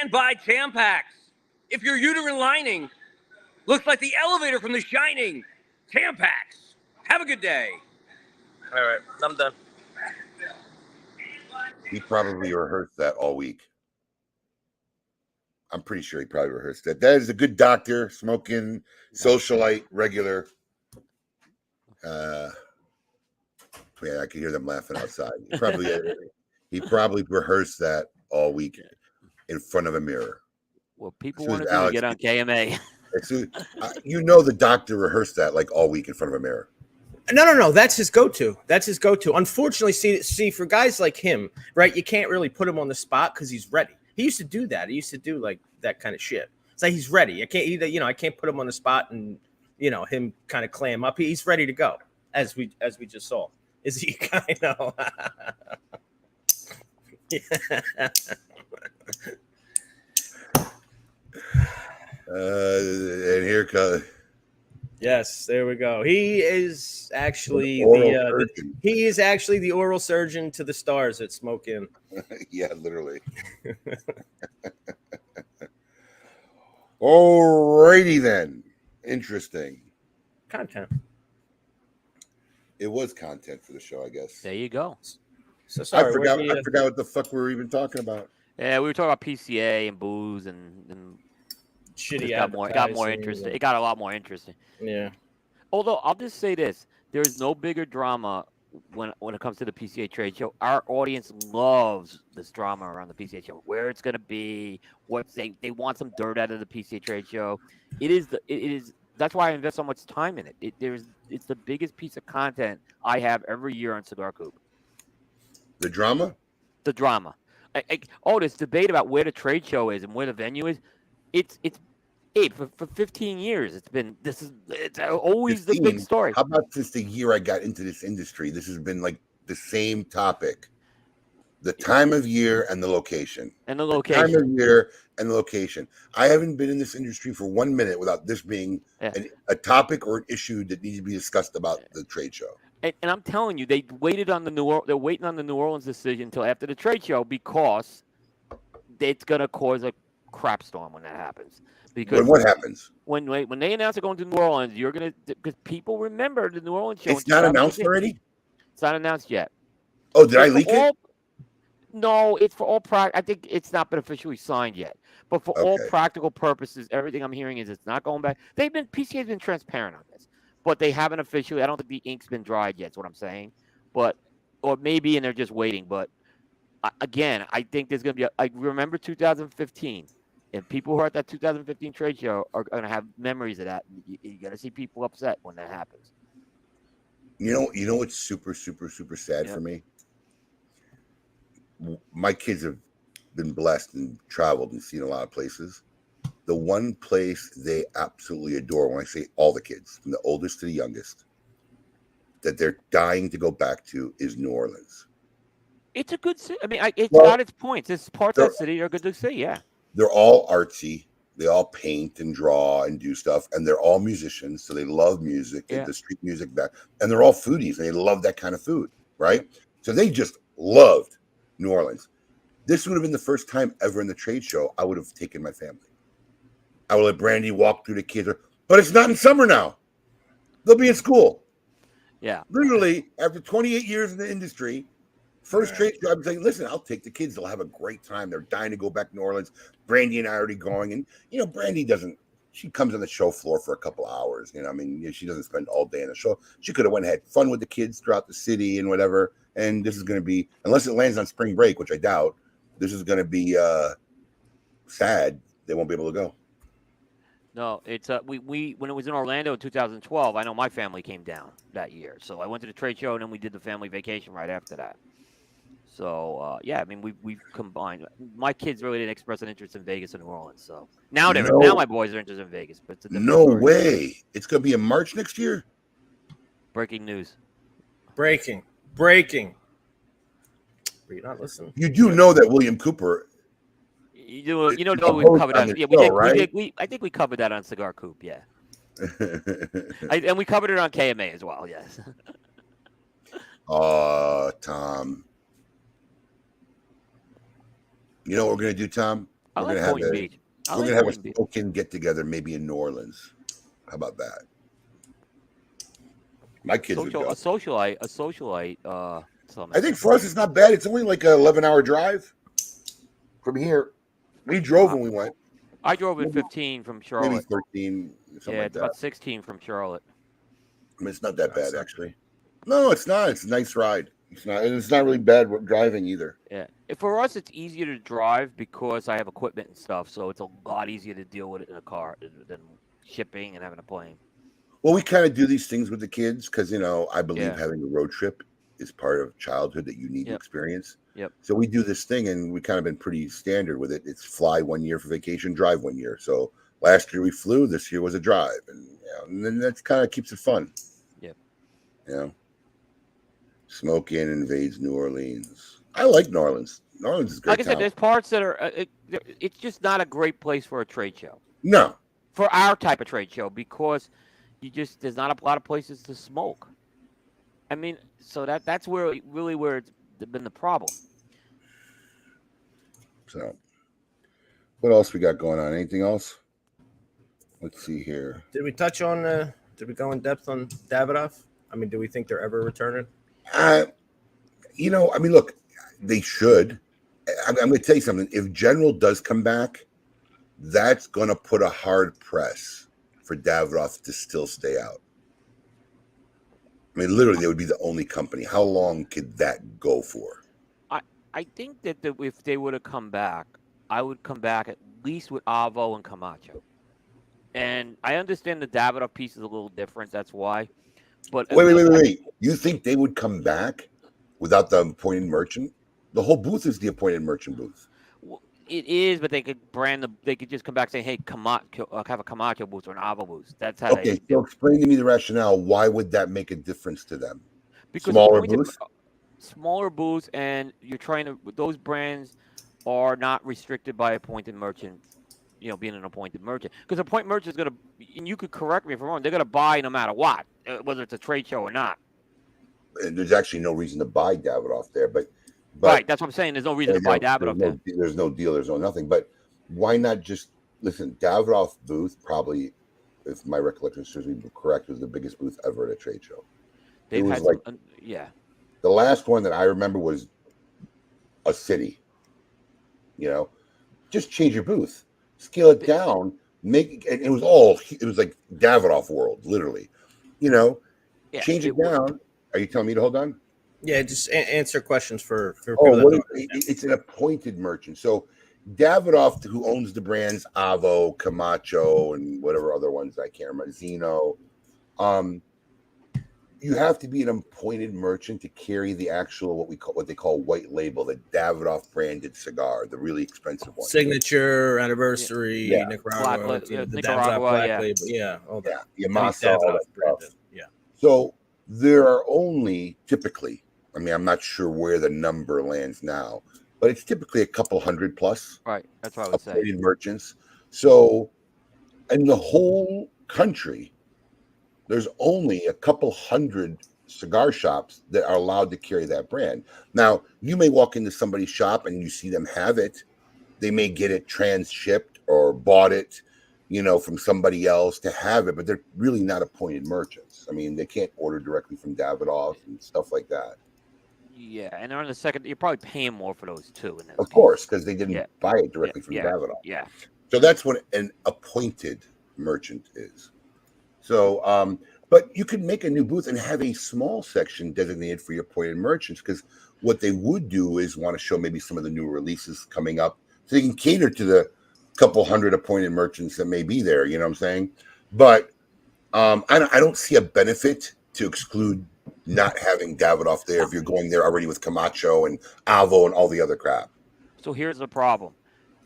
And by Tampax. If your uterine lining looks like the elevator from The Shining, Tampax. Have a good day. All right, I'm done. He probably rehearsed that all week. I'm pretty sure he probably rehearsed that. That is a good doctor, smoking, socialite, regular. Yeah, I can hear them laughing outside. He probably rehearsed that all week in front of a mirror. Well, people want to get on KMA. The doctor rehearsed that like all week in front of a mirror. No. That's his go-to. Unfortunately, see, for guys like him, right? You can't really put him on the spot because he's ready. He used to do that. He used to do like that kind of shit. It's like he's ready. I can't put him on the spot and him kind of clam up. He's ready to go, as we just saw. Is he kind of? And here comes. Yes, there we go. He is actually the oral surgeon to the stars that smoke in. Yeah, literally. Alrighty then. Interesting. Content. It was content for the show, I guess. There you go. So sorry, I forgot what the fuck we were even talking about. Yeah, we were talking about PCA and booze and shitty It got more interesting. It got a lot more interesting. Yeah. Although I'll just say this: there is no bigger drama when it comes to the PCA trade show. Our audience loves this drama around the PCA show, where it's going to be, what they want some dirt out of the PCA trade show. It is that's why I invest so much time in it. It's the biggest piece of content I have every year on Cigar Coop. The drama? The drama. This debate about where the trade show is and where the venue is. It's for 15 years. It's always 15, the big story. How about since the year I got into this industry? This has been like the same topic. The time of year and the location. And the location. Time of year and the location. I haven't been in this industry for 1 minute without this being a topic or an issue that needs to be discussed about the trade show. And I'm telling you, they're waiting on the New Orleans decision until after the trade show because it's gonna cause a crap storm when that happens. Because what happens? When they announce they're going to New Orleans, you're gonna, because people remember the New Orleans show. It's not announced already? It's not announced yet. Oh, did I leak it? No, it's for all I think it's not been officially signed yet. But for all practical purposes, everything I'm hearing is it's not going back. PCA's been transparent on this, but they haven't officially. I don't think the ink's been dried yet. Is what I'm saying. Or maybe, and they're just waiting. But again, I think there's going to be. I remember 2015. And people who are at that 2015 trade show are going to have memories of that. You're going to see people upset when that happens. You know what's super, super, super sad for me? My kids have been blessed and traveled and seen a lot of places. The one place they absolutely adore, when I say all the kids, from the oldest to the youngest, that they're dying to go back to is New Orleans. It's a good city. I mean, it's got its points. It's parts of that city are good to see, yeah. They're all artsy. They all paint and draw and do stuff. And they're all musicians. So they love music, the street music back. And they're all foodies. And they love that kind of food, right? So they just loved New Orleans. This would have been the first time ever in the trade show I would have taken my family. I would let Brandy walk through the kids. But it's not in summer now. They'll be in school. Yeah. Literally, after 28 years in the industry, first trade show, I'm saying, listen, I'll take the kids. They'll have a great time. They're dying to go back to New Orleans. Brandy and I are already going. And, Brandy she comes on the show floor for a couple hours. She doesn't spend all day on the show. She could have went and had fun with the kids throughout the city and whatever. And this is going to be, unless it lands on spring break, which I doubt, this is going to be sad. They won't be able to go. No, it's we when it was in Orlando in 2012, I know my family came down that year. So I went to the trade show and then we did the family vacation right after that. So we've combined. My kids really didn't express an interest in Vegas and New Orleans. So now my boys are interested in Vegas, but it's a different story. Way. It's gonna be in March next year. Breaking news. Breaking. Were you not listening? You do know that William Cooper. We covered that. Yeah, I think we covered that on Cigar Coop. Yeah. And we covered it on KMA as well. Yes. Tom. You know what we're gonna do, Tom? We're gonna have a smoking get together, maybe in New Orleans. How about that? My kids would go. A socialite. I think for us it's not bad. It's only like an 11-hour drive from here. We drove when we went. I drove in 15 from Charlotte. Maybe 13. It's about 16 from Charlotte. I mean, it's not that bad actually. No, it's not. It's a nice ride. It's not really bad driving either. Yeah. For us, it's easier to drive because I have equipment and stuff, so it's a lot easier to deal with it in a car than shipping and having a plane. Well, we kind of do these things with the kids because, I believe having a road trip is part of childhood that you need to experience. Yep. So we do this thing, and we kind of been pretty standard with it. It's fly 1 year for vacation, drive 1 year. So last year we flew. This year was a drive, and then that kind of keeps it fun. Yep. Smoking invades New Orleans. I like New Orleans. New Orleans is great. Like I said, there's parts that are. It's just not a great place for a trade show. No. For our type of trade show, because there's not a lot of places to smoke. I mean, so that's where it's been the problem. So, what else we got going on? Anything else? Let's see here. Did we touch on? Did we go in depth on Davidoff? I mean, do we think they're ever returning? Look, they should. I'm going to tell you something. If General does come back, that's going to put a hard press for Davidoff to still stay out. I mean, literally, they would be the only company. How long could that go for? I think that if they would have come back, I would come back at least with Avo and Camacho. And I understand the Davidoff piece is a little different. That's why. But Wait. You think they would come back without the appointed merchant? The whole booth is the appointed merchant booth. Well, it is, but they could They could just come back saying, "Hey, Camacho, have a Camacho booth or an Avo booth." That's how Okay, they so do. explain to me the rationale. Why would that make a difference to them? Because smaller booths, and you're trying to. Those brands are not restricted by appointed merchant. Being an appointed merchant, because appointed merchant is gonna, and you could correct me if I'm wrong. They're gonna buy no matter what, whether it's a trade show or not. And there's actually no reason to buy Davidoff there, but right. That's what I'm saying. There's no reason to buy Davidoff there. There's no deal. There's no nothing. But why not just listen? Davidoff booth probably, if my recollection serves me correct, was the biggest booth ever at a trade show. They've had yeah. The last one that I remember was a city. Just change your booth, scale it down, it was like Davidoff world, literally. Change it down. Are you telling me to hold on? Yeah, just answer questions for it's an appointed merchant. So Davidoff, who owns the brands Avo, Camacho, and whatever other ones I can't remember, Zeno, you have to be an appointed merchant to carry the actual what they call white label, the Davidoff branded cigar, the really expensive one. Signature, anniversary, Nicaragua, the Davidoff black label, all that. Yamasa, all that stuff. Yeah. So there are only typically, I mean, I'm not sure where the number lands now, but it's typically a couple hundred plus. Right. That's what I would say. Appointed merchants. So in the whole country, there's only a couple hundred cigar shops that are allowed to carry that brand. Now, you may walk into somebody's shop and you see them have it. They may get it trans-shipped or bought it, from somebody else to have it, but they're really not appointed merchants. I mean, they can't order directly from Davidoff and stuff like that. Yeah, and on the second, you're probably paying more for those too. Of course, because they didn't buy it directly from Davidoff. Yeah. So that's what an appointed merchant is. So, but you could make a new booth and have a small section designated for your appointed merchants, because what they would do is want to show maybe some of the new releases coming up, so they can cater to the couple hundred appointed merchants that may be there. You know what I'm saying? But I don't see a benefit to exclude not having Davidoff there if you're going there already with Camacho and Avo and all the other crap. So here's the problem.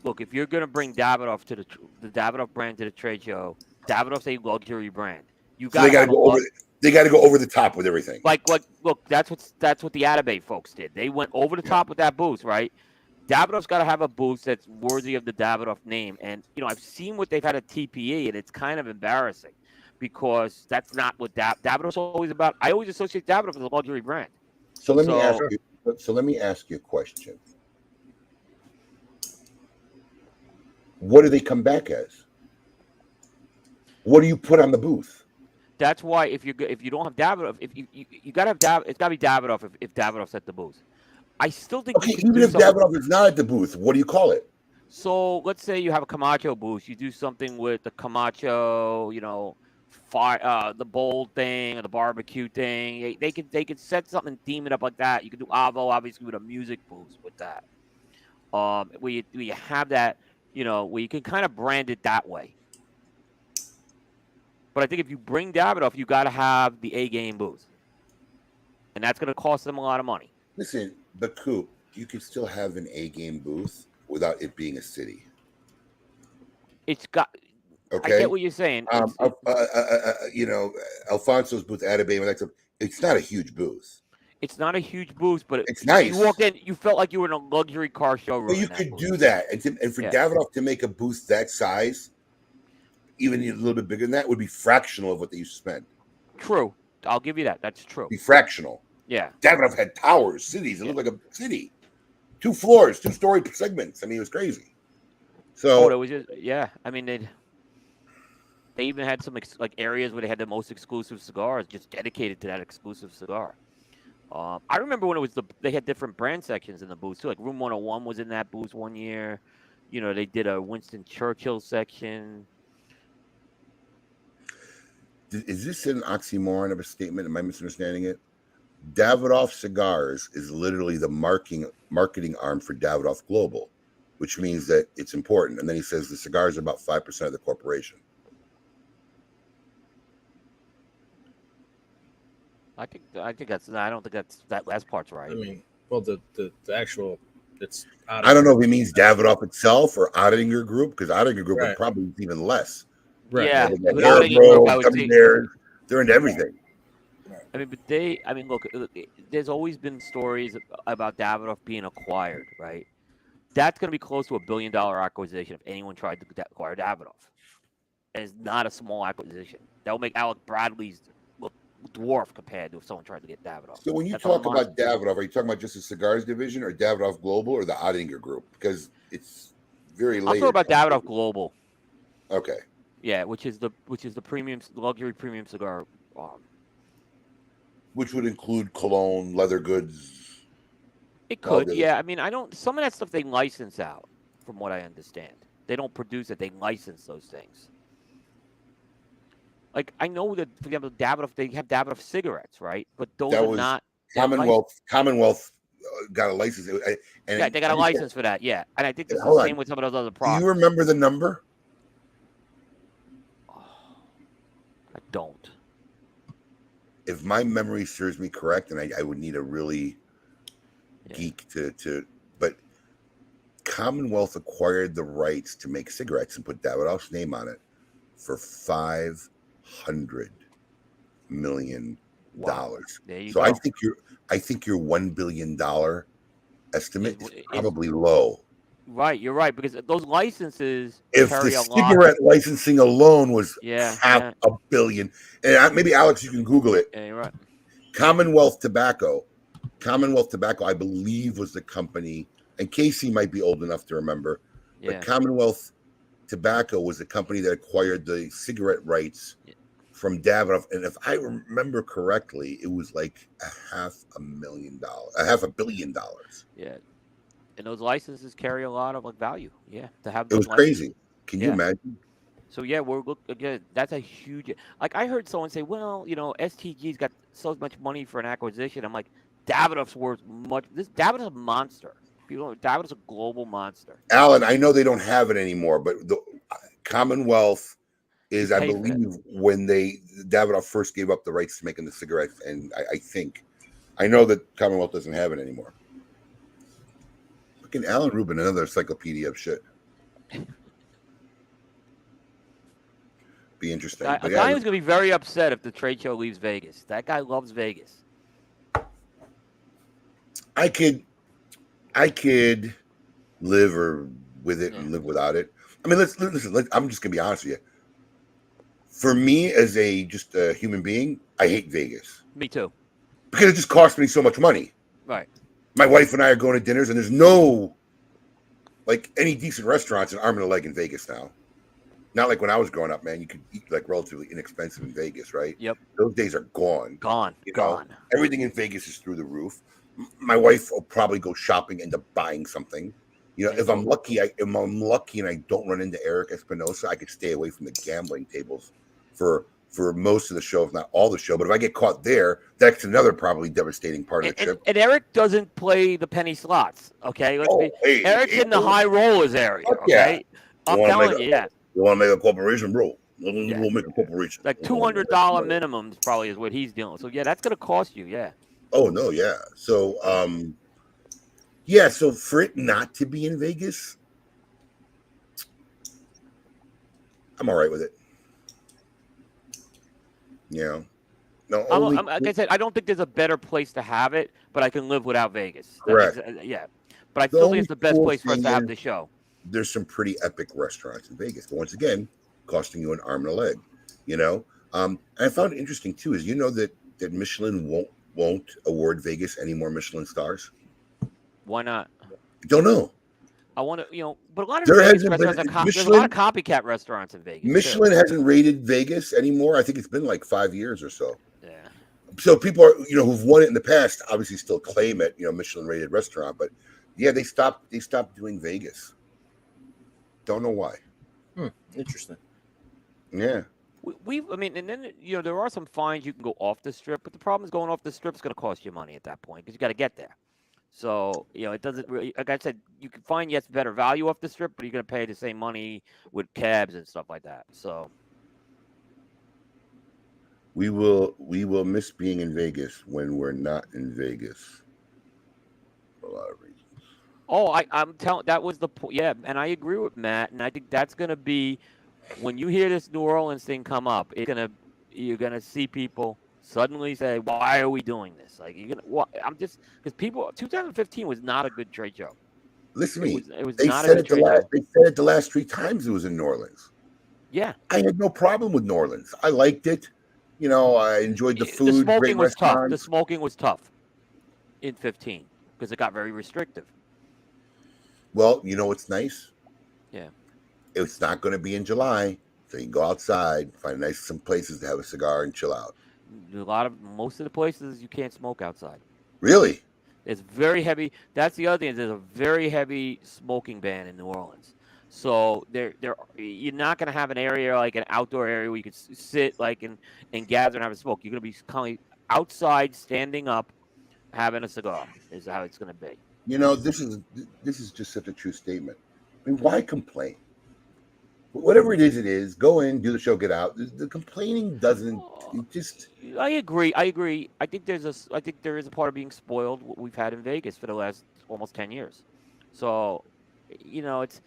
Look, if you're going to bring Davidoff to the Davidoff brand to the trade show, Davidoff's a luxury brand. They got to go over the top with everything. Look, that's what the Atabay folks did. They went over the top with that booth, right? Davidoff's got to have a booth that's worthy of the Davidoff name. And I've seen what they've had at TPE, and it's kind of embarrassing, because that's not what Davidoff's always about. I always associate Davidoff with a luxury brand. So let me ask you a question. What do they come back as? What do you put on the booth? That's why if you don't have Davidoff, if you gotta have it's gotta be Davidoff if Davidoff's at the booth. I still think even if Davidoff is not at the booth, what do you call it? So let's say you have a Camacho booth, you do something with the Camacho, the bold thing or the barbecue thing. They could set something and theme it up like that. You could do Avo obviously with a music booth with that. Where you have that, where you can kind of brand it that way. But I think if you bring Davidoff, you got to have the A game booth, and that's going to cost them a lot of money. Listen, but Coop, you can still have an A game booth without it being a city. It's got. Okay. I get what you're saying. Alfonso's booth, Atabay, it's not a huge booth. It's not a huge booth, but it's nice. You walked in, you felt like you were in a luxury car showroom. Well, you could do that, and for Davidoff to make a booth that size, even a little bit bigger than that, would be fractional of what they used to spend. True. I'll give you that. That's true. Be fractional. Yeah. Davidoff had towers, cities. It looked like a city. 2 floors, 2-story segments. I mean, it was crazy. So it was just, I mean, they even had some areas where they had the most exclusive cigars just dedicated to that exclusive cigar. I remember when they had different brand sections in the booth too. Like Room 101 was in that booth one year. You know, they did a Winston Churchill section. Is this an oxymoron of a statement? Am I misunderstanding it? Davidoff Cigars is literally the marketing arm for Davidoff Global, which means that it's important. And then he says the cigars are about 5% of the corporation. I think that's. I don't think that last part's right. I mean, well, the actual it's. I don't know if he means Davidoff itself or Oettinger Group, because Oettinger Group Right. is probably even less. Right. Yeah, They got with Haribo, Oettinger Group, I would gummy say- bears. They're into everything. I mean, but they. I mean, look. There's always been stories about Davidoff being acquired, right? That's going to be close to $1 billion acquisition if anyone tried to acquire Davidoff. And it's not a small acquisition. That will make Alec Bradley's look dwarf compared to if someone tried to get Davidoff. So when you That's talk all about Davidoff, are you talking about just the cigars division or Davidoff Global or the Oettinger Group? Because it's very I'm layered. talking about Davidoff Global. Okay. Yeah, which is the premium luxury premium cigar. Which would include cologne, leather goods. It All could, the- yeah. I mean, I don't. Some of that stuff they license out, from what I understand. They don't produce it; they license those things. Like I know that, for example, Davidoff, they have Davidoff cigarettes, right? But those That are was not Commonwealth got a license. And Yeah, they got a license for that. Yeah, and I think it's Hold the on. same with some of those other Do products. you remember the number? I don't. If my memory serves me correct, and I would need a really Yeah. geek but Commonwealth acquired the rights to make cigarettes and put Davidoff's name on it for $500 million. There you So go. I think your $1 billion estimate is It's- probably low. Right, you're right, because those licenses If carry the a lot. cigarette licensing alone was Yeah, half a billion, and maybe Alex, you can Google it. Yeah, you're right. Commonwealth Tobacco, I believe, was the company, and Casey might be old enough to remember, Yeah, but Commonwealth Tobacco was the company that acquired the cigarette rights from Davidoff, and if I remember correctly, it was like $500 million. yeah. And those licenses carry a lot of value. Yeah, to have It those was licenses. crazy. Can you Yeah. imagine? So yeah, again. That's a huge. Like I heard someone say, well, STG's got so much money for an acquisition. I'm like, Davidoff's worth much. Davidoff's a monster. Davidoff's a global monster. Alan, I know they don't have it anymore, but the Commonwealth is, I Pay for it. believe, when Davidoff first gave up the rights to making the cigarettes, and I know that Commonwealth doesn't have it anymore. Fucking Alan Rubin, another encyclopedia of shit. Be interesting. A But guy yeah, who's gonna be very upset if the trade show leaves Vegas. That guy loves Vegas. I could live with it and live without it. I mean, listen. I'm just gonna be honest with you. For me, as just a human being, I hate Vegas Me too. because it just costs me so much money. Right. My wife and I are going to dinners, and there's no any decent restaurants an arm and a leg in Vegas now. Not like when I was growing up, man. You could eat relatively inexpensive in Vegas, right? Yep. Those days are gone. Gone. You know, Gone. everything in Vegas is through the roof. My wife will probably go shopping, end up buying something. If I'm lucky, and I don't run into Eric Espinosa, I could stay away from the gambling tables for most of the show, if not all the show. But if I get caught there, that's another probably devastating part of the trip. And Eric doesn't play the penny slots. Okay. Hey, Eric's in the high rollers area. Fuck yeah. Okay. I'm telling you, yeah. You want to make a corporation, bro? We'll make a corporation. Like $200 minimums probably is what he's dealing. So yeah, that's gonna cost you. Yeah. Oh no, yeah. So so for it not to be in Vegas, I'm all right with it. No. Like I said, I don't think there's a better place to have it, but I can live without Vegas. Correct. Yeah. But I still think it's the best place for us to have thing the show. There's some pretty epic restaurants in Vegas, but once again, costing you an arm and a leg. And I found it interesting too is that Michelin won't award Vegas any more Michelin stars. Why not? Don't know. I want to, but a lot of There Vegas hasn't restaurants been- there's a lot of copycat restaurants in Vegas. Michelin hasn't rated Vegas anymore. I think it's been like 5 years or so. Yeah. So people are, who've won it in the past, obviously still claim it, Michelin rated restaurant. But yeah, they stopped doing Vegas. Don't know why. Interesting. Yeah. I mean, and then there are some fines you can go off the strip, but the problem is going off the strip is going to cost you money at that point because you got to get there. So it doesn't really. Like I said, you can find better value off the strip, but you're going to pay the same money with cabs and stuff like that. So We will miss being in Vegas when we're not in Vegas for a lot of reasons. Oh, I'm telling that was the point. Yeah, and I agree with Matt, and I think that's going to be when you hear this New Orleans thing come up. You're gonna see people suddenly say, "Why are we doing this?" Like you're gonna. Well, I'm just because 2015 was not a good trade show. Listen to me. It was They not a said good it the trade last. show. They said it the last 3 times it was in New Orleans. Yeah, I had no problem with New Orleans. I liked it. I enjoyed the food. The smoking great was tough. The restaurants. smoking was tough in 15 because it got very restrictive. Well, what's nice? Yeah. It's not going to be in July, so you can go outside, find some places to have a cigar and chill out. Most of the places you can't smoke outside. Really? It's very heavy. That's the other thing. There's a very heavy smoking ban in New Orleans. So you're not going to have an area like an outdoor area where you could sit and gather and have a smoke. You're going to be kind of outside, standing up, having a cigar. Is how it's going to be. This is just such a true statement. I mean, why complain? Whatever it is. Go in, do the show, get out. The complaining doesn't. It just. I agree. I think there is a part of being spoiled what we've had in Vegas for the last almost 10 years. So, it's.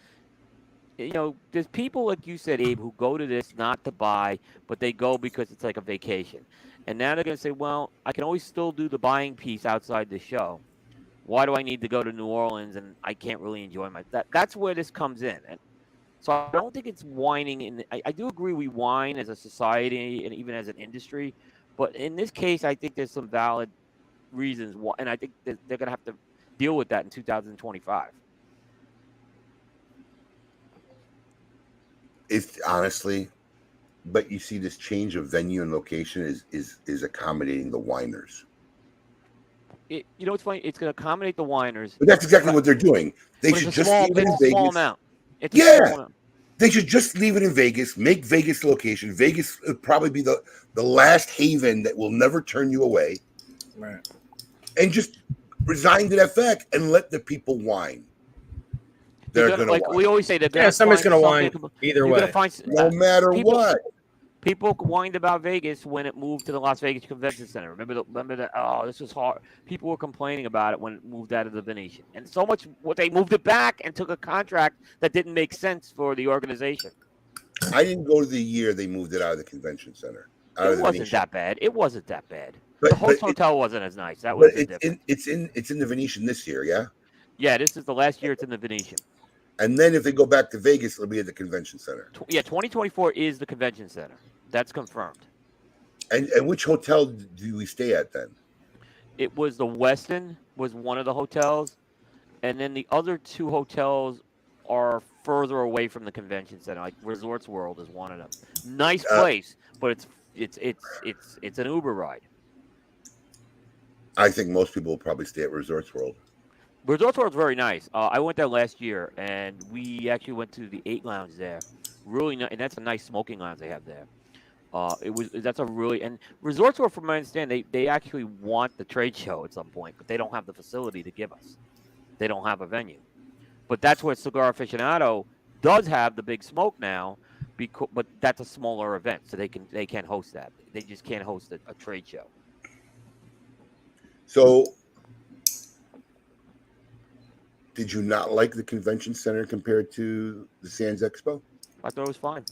There's people like you said, Abe, who go to this not to buy, but they go because it's like a vacation. And now they're going to say, well, I can always still do the buying piece outside the show. Why do I need to go to New Orleans and I can't really enjoy that's where this comes in. And so I don't think it's whining. I do agree we whine as a society and even as an industry. But in this case, I think there's some valid reasons why. And I think they're going to have to deal with that in 2025. It's honestly, but you see, this change of venue and location is accommodating the whiners. What's funny? It's going to accommodate the whiners. But that's exactly what they're doing. They should just leave it in Vegas. Small amount. Yeah, they should just leave it in Vegas. Make Vegas the location. Vegas would probably be the last haven that will never turn you away. Right. And just resign to that fact and let the people whine. They're going to whine. We always say that. Somebody's going to whine either way. No matter what. People whined about Vegas when it moved to the Las Vegas Convention Center. Remember that? Oh, this was hard. People were complaining about it when it moved out of the Venetian, and so much what they moved it back and took a contract that didn't make sense for the organization. I didn't go to the year they moved it out of the Convention Center. It wasn't that bad. It wasn't that bad. But, the hotel wasn't as nice. That was different. It's in the Venetian this year, yeah. Yeah, this is the last year it's in the Venetian. And then if they go back to Vegas, it'll be at the Convention Center. 2024 is the Convention Center. That's confirmed. And which hotel do we stay at then? It was the Westin was one of the hotels, and then the other 2 hotels are further away from the Convention Center. Like Resorts World is one of them. Nice place, but it's an Uber ride. I think most people will probably stay at Resorts World. Resorts World's very nice. I went there last year, and we actually went to the 8 Lounge there. Really nice, and that's a nice smoking lounge they have there. And Resorts World, from my understanding, they actually want the trade show at some point, but they don't have the facility to give us. They don't have a venue. But that's where Cigar Aficionado does have the big smoke now, but that's a smaller event, so they can't host that. They just can't host a trade show. So, did you not like the Convention Center compared to the Sands Expo? I thought it was fine.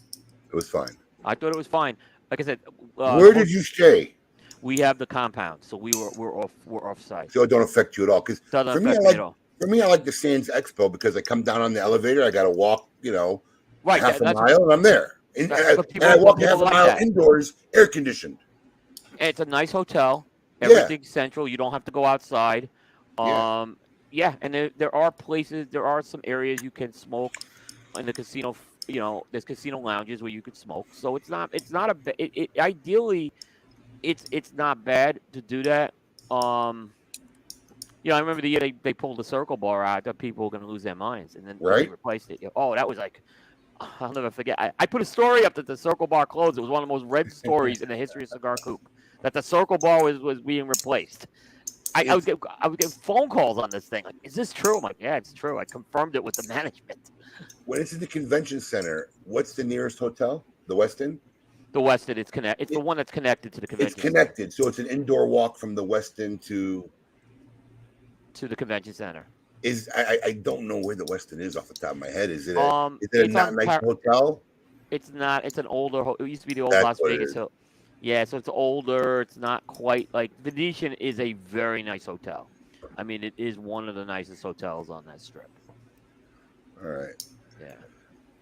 It was fine. I thought it was fine. Like I said, where did you stay? We have the compound, so we're off site. So it don't affect you at all. Because for me, I like the Sands Expo because I come down on the elevator, I got to walk, right, half a mile, and I'm there. And I walk half a mile indoors, air conditioned. And it's a nice hotel. Everything's central. You don't have to go outside. And there are some areas you can smoke in the casino. There's casino lounges where you could smoke. So ideally, it's not bad to do that. I remember the year they pulled the Circle Bar out. I thought people were going to lose their minds, and then Right. they replaced it. Oh, that was like, I'll never forget. I put a story up that the Circle Bar closed. It was one of the most read stories in the history of Cigar Coop, that the Circle Bar was being replaced. I would get phone calls on this thing. Like, is this true? I'm like, yeah, it's true. I confirmed it with the management. When it's in the convention center, what's the nearest hotel? The Westin? The Westin, it's the one that's connected to the convention. It's connected, so it's an indoor walk from the Westin to the convention center. I don't know where the Westin is off the top of my head. Is it it's not nice hotel? It's not. It's an older. It used to be the old That's Las what it Vegas. is. So, yeah, so it's older. It's not quite like Venetian is a very nice hotel. I mean, it is one of the nicest hotels on that strip. All right. Yeah.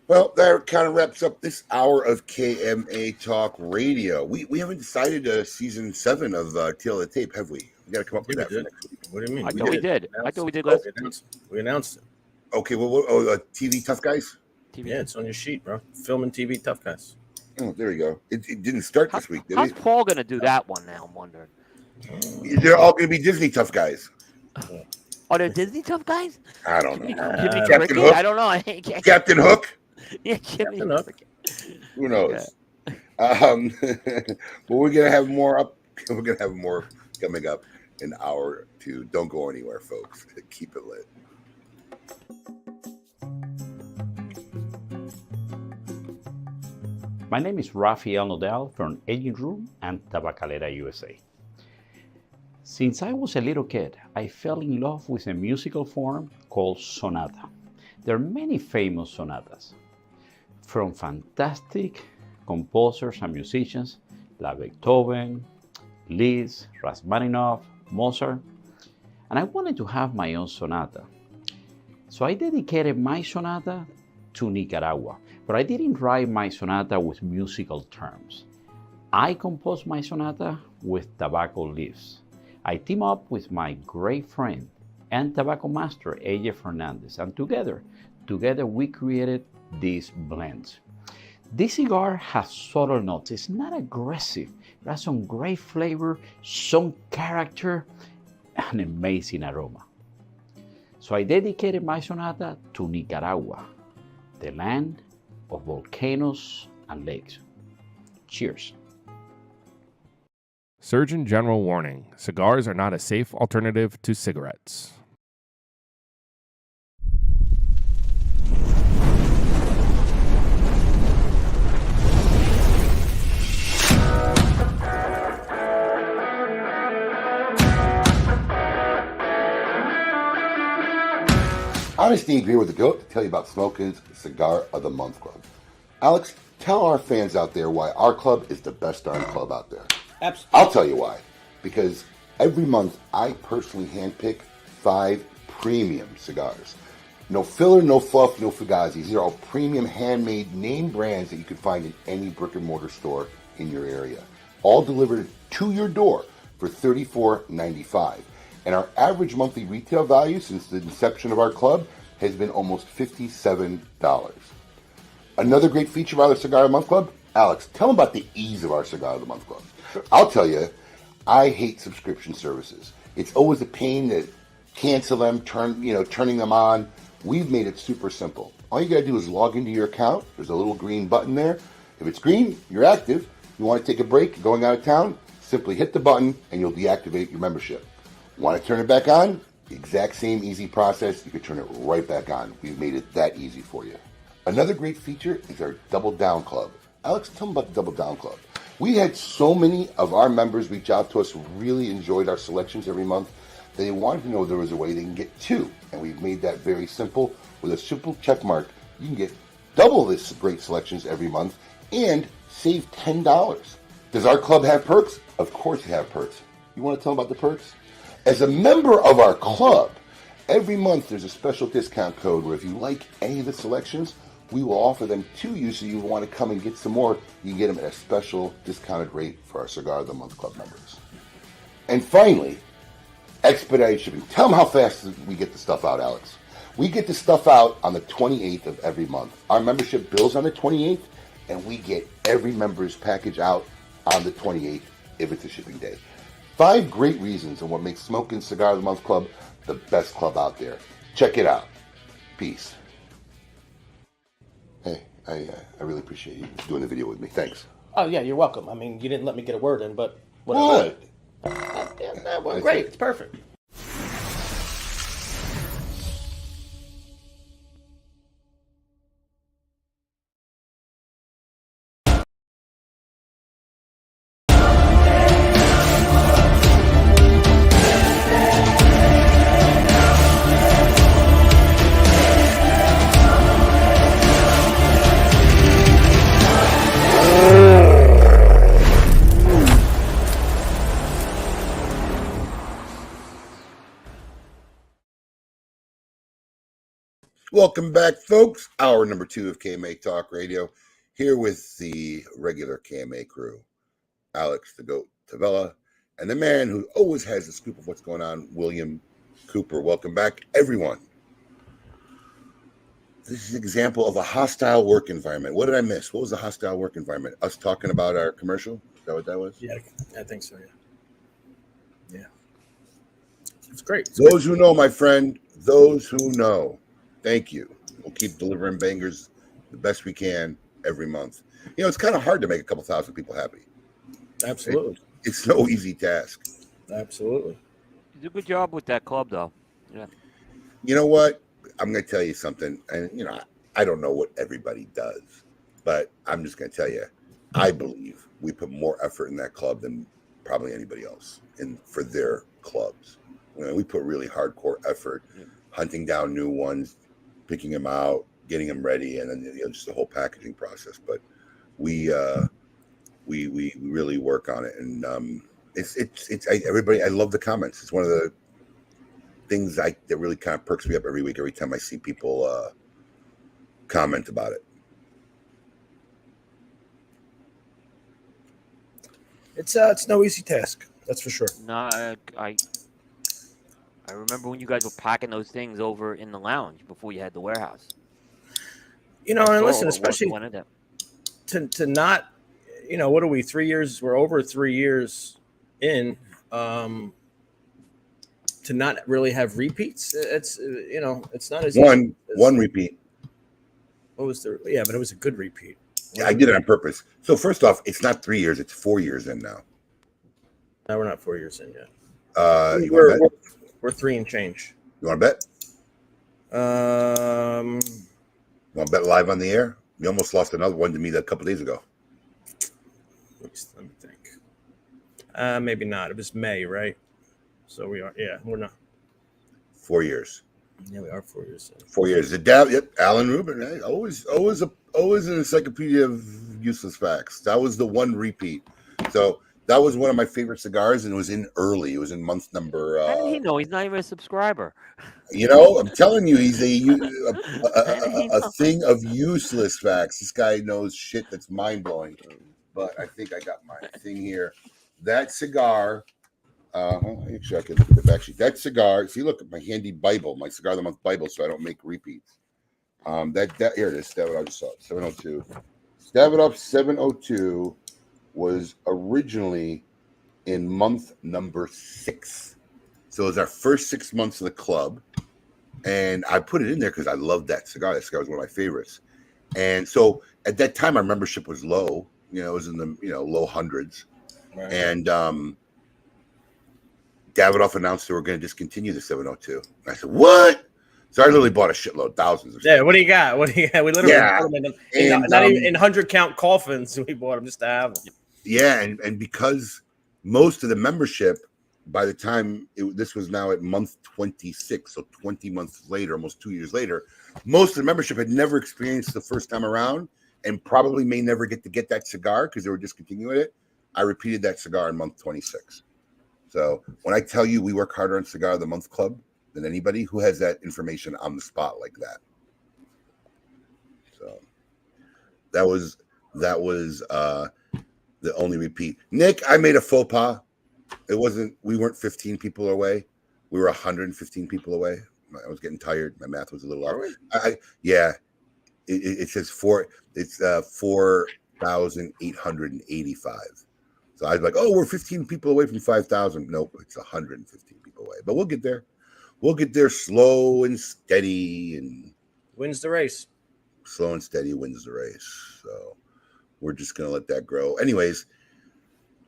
Well, that kind of wraps up this hour of KMA Talk Radio. We haven't decided season 7 of Tail of the Tape, have we? We got to come up with that for next week. What do you mean? I thought we did. announced I thought we did it. last. We announced it. Okay, well, TV Tough Guys? TV. Yeah, it's on your sheet, bro. Film and TV tough guys. Oh, there you go. It didn't start this week, did How's it? Paul going to do that one now? I'm wondering. They're all going to be Disney Tough Guys. Are there Disney tough guys? I don't know. Jimmy Captain Cricket? Hook? I don't know. Captain Hook? Yeah, Jimmy Captain Hook. Cricket. Who knows? But we're gonna have more up. We're gonna have more coming up in an hour or two. Don't go anywhere, folks. Keep it lit. My name is Rafael Nodal from Aging Room and Tabacalera USA. Since I was a little kid, I fell in love with a musical form called sonata. There are many famous sonatas, from fantastic composers and musicians like Beethoven, Liszt, Rachmaninoff, Mozart, and I wanted to have my own sonata. So I dedicated my sonata to Nicaragua, but I didn't write my sonata with musical terms. I composed my sonata with tobacco leaves. I teamed up with my great friend and tobacco master, AJ Fernandez, and together we created this blend. This cigar has subtle notes. It's not aggressive. It has some great flavor, some character, and amazing aroma. So I dedicated my sonata to Nicaragua, the land of volcanoes and lakes. Cheers. Surgeon General warning: cigars are not a safe alternative to cigarettes. Honesty and Green with the Goat to tell you about Smokin's Cigar of the Month Club. Alex, tell our fans out there why our club is the best darn club out there. Absolutely. I'll tell you why. Because every month I personally handpick 5 premium cigars. No filler, no fluff, no fugazis. These are all premium handmade name brands that you can find in any brick and mortar store in your area. All delivered to your door for $34.95. And our average monthly retail value since the inception of our club has been almost $57. Another great feature of our Cigar of the Month Club, Alex, tell them about the ease of our Cigar of the Month Club. I'll tell you, I hate subscription services. It's always a pain to cancel them, turning them on. We've made it super simple. All you gotta do is log into your account. There's a little green button there. If it's green, you're active. You want to take a break, going out of town, simply hit the button and you'll deactivate your membership. Want to turn it back on? The exact same easy process. You can turn it right back on. We've made it that easy for you. Another great feature is our Double Down Club. Alex, tell them about the Double Down Club. We had so many of our members reach out to us who really enjoyed our selections every month. They wanted to know there was a way they can get 2. And we've made that very simple. With a simple check mark, you can get double this great selections every month and save $10. Does our club have perks? Of course you have perks. You want to tell them about the perks? As a member of our club, every month there's a special discount code where if you like any of the selections, we will offer them to you, so you want to come and get some more, you can get them at a special discounted rate for our Cigar of the Month Club members. And finally, expedited shipping. Tell them how fast we get the stuff out, Alex. We get the stuff out on the 28th of every month. Our membership bills on the 28th, and we get every member's package out on the 28th if it's a shipping day. 5 great reasons on what makes Smokin' Cigar of the Month Club the best club out there. Check it out. Peace. Hey, I really appreciate you doing the video with me. Thanks. Oh yeah, you're welcome. I mean, you didn't let me get a word in, but What? that went great. It's perfect. Welcome back, folks. Hour number 2 of KMA Talk Radio, here with the regular KMA crew, Alex the Goat Tavella, and the man who always has the scoop of what's going on, William Cooper. Welcome back, everyone. This is an example of a hostile work environment. What did I miss? What was the hostile work environment? Us talking about our commercial? Is that what that was? Yeah, I think so. Yeah. It's great. Those who know, my friend, those who know. Thank you. We'll keep delivering bangers the best we can every month. You know, it's kind of hard to make a couple thousand people happy. Absolutely. It's no easy task. Absolutely. You do a good job with that club, though. Yeah. You know what? I'm going to tell you something. And, you know, I don't know what everybody does, but I'm just going to tell you, I believe we put more effort in that club than probably anybody else for their clubs. You know, we put really hardcore effort hunting down new ones, picking them out, getting them ready, and then just the whole packaging process. But we really work on it, and everybody. I love the comments. It's one of the things that really kind of perks me up every week. Every time I see people comment about it, it's no easy task. That's for sure. No, I remember when you guys were packing those things over in the lounge before you had the warehouse. You know, and listen, What especially went into to not, you know, what are we? 3 years? We're over 3 years in. To not really have repeats, it's you know, it's not as one repeat. What was the? Yeah, but it was a good repeat. Yeah, I did it on purpose. So first off, it's not 3 years; it's 4 years in now. No, we're not 4 years in yet. We're 3 and change. You want to bet? Um, You want to bet live on the air? You almost lost another one to me a couple days ago. let me think. Maybe not. It was May, right? So we are. Yeah, we're not. 4 years. Yeah, we are 4 years in. 4 years. Yep, Alan Rubin. Right? Always an encyclopedia of useless facts. That was the one repeat. So that was one of my favorite cigars, and it was in early. It was in month number. How did he know? He's not even a subscriber. You know, I'm telling you, he's a thing of useless facts. This guy knows shit that's mind blowing. But I think I got my thing here. That cigar. Actually, I can look at the back sheet. That cigar. See, look at my handy Bible, my cigar of the month Bible, so I don't make repeats. That here it is. Davidoff, I just saw it. 702. Davidoff 702 was originally in month number 6. So it was our first 6 months of the club. And I put it in there because I loved that cigar. That cigar was one of my favorites. And so at that time, our membership was low. You know, it was in the low hundreds. Right. And Davidoff announced they were going to discontinue the 702. And I said, what? So I literally bought a shitload, thousands of Yeah, what do you got? We literally bought them not even in 100-count coffins. We bought them just to have them. Yeah, and because most of the membership, by the time this was now at month 26, so 20 months later, almost 2 years later, most of the membership had never experienced the first time around and probably may never get that cigar because they were discontinuing it. I repeated that cigar in month 26. So when I tell you we work harder on Cigar of the Month Club than anybody, who has that information on the spot like that? So that was the only repeat. Nick, I made a faux pas. We weren't 15 people away. We were 115 people away. I was getting tired. My math was a little off. Yeah. It says 4,885. So I was like, oh, we're 15 people away from 5,000. Nope, it's 115 people away. But we'll get there. We'll get there slow and steady, and Wins the race. slow and steady wins the race. So we're just going to let that grow. Anyways,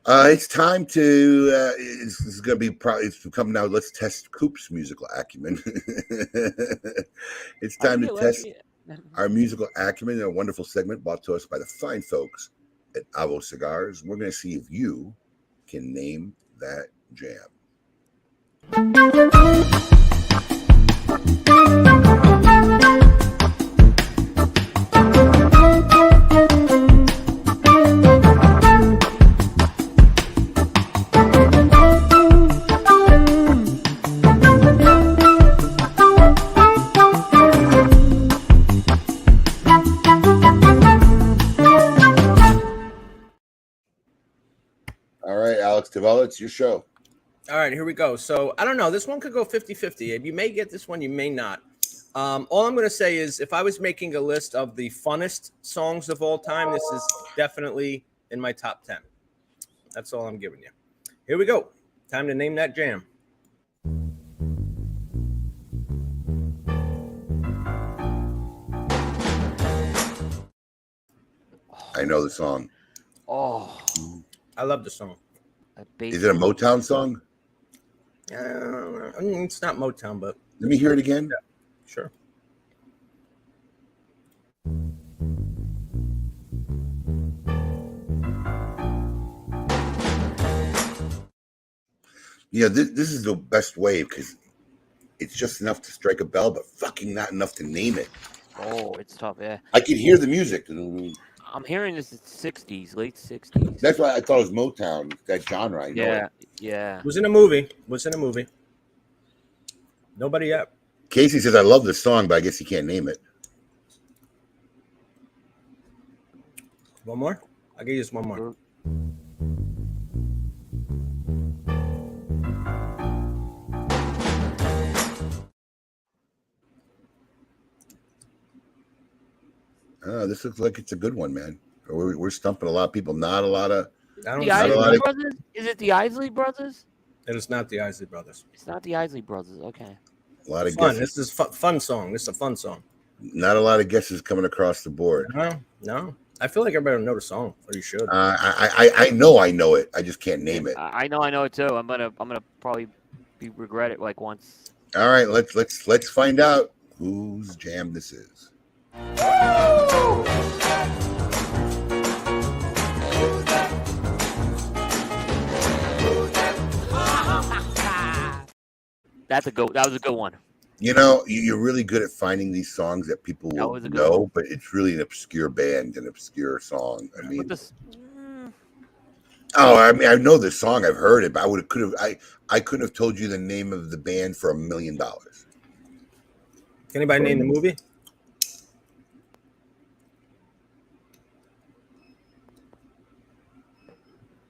it's time to, this is going to be probably, it's coming now. Let's test Coop's musical acumen. It's time to test our musical acumen in a wonderful segment brought to us by the fine folks at Avo Cigars. We're going to see if you can name that jam. All right, Alex Tavella, it's your show. All right, here we go. So I don't know. This one could go 50-50. You may get this one, you may not. All I'm going to say is if I was making a list of the funnest songs of all time, this is definitely in my top 10. That's all I'm giving you. Here we go. Time to name that jam. I know the song. Oh, I love the song. Is it a Motown song? I mean, it's not Motown, but Let me hear it again. sure. Yeah, this is the best way because it's just enough to strike a bell, but fucking not enough to name it. oh, it's tough. Yeah, I could hear the music. I'm hearing this in '60s, late '60s. That's why I thought it was Motown, that genre. I know it. Yeah. Was in a movie. Nobody yet. Casey says, I love this song, but I guess he can't name it. One more? I'll give you just one more. This looks like it's a good one, man. We're stumping a lot of people. Not a lot of. I don't The see Isley Isley it. Brothers? Is it the Isley Brothers? It is not the Isley Brothers. It's not the Isley Brothers. Okay. A lot of Fun. guesses. This is fun song. This is a fun song. Not a lot of guesses coming across the board. No. I feel like everybody know the song, or you should. I know it. I just can't name it. I know it too. I'm gonna probably regret it like once. All right, let's find out whose jam this is. That was a good one. You know, you're really good at finding these songs that people That will was a good know, one. but it's really an obscure band, an obscure song. I mean, I mean, I know this song, I've heard it, but I couldn't have told you the name of the band for $1 million. Can anybody name the movie?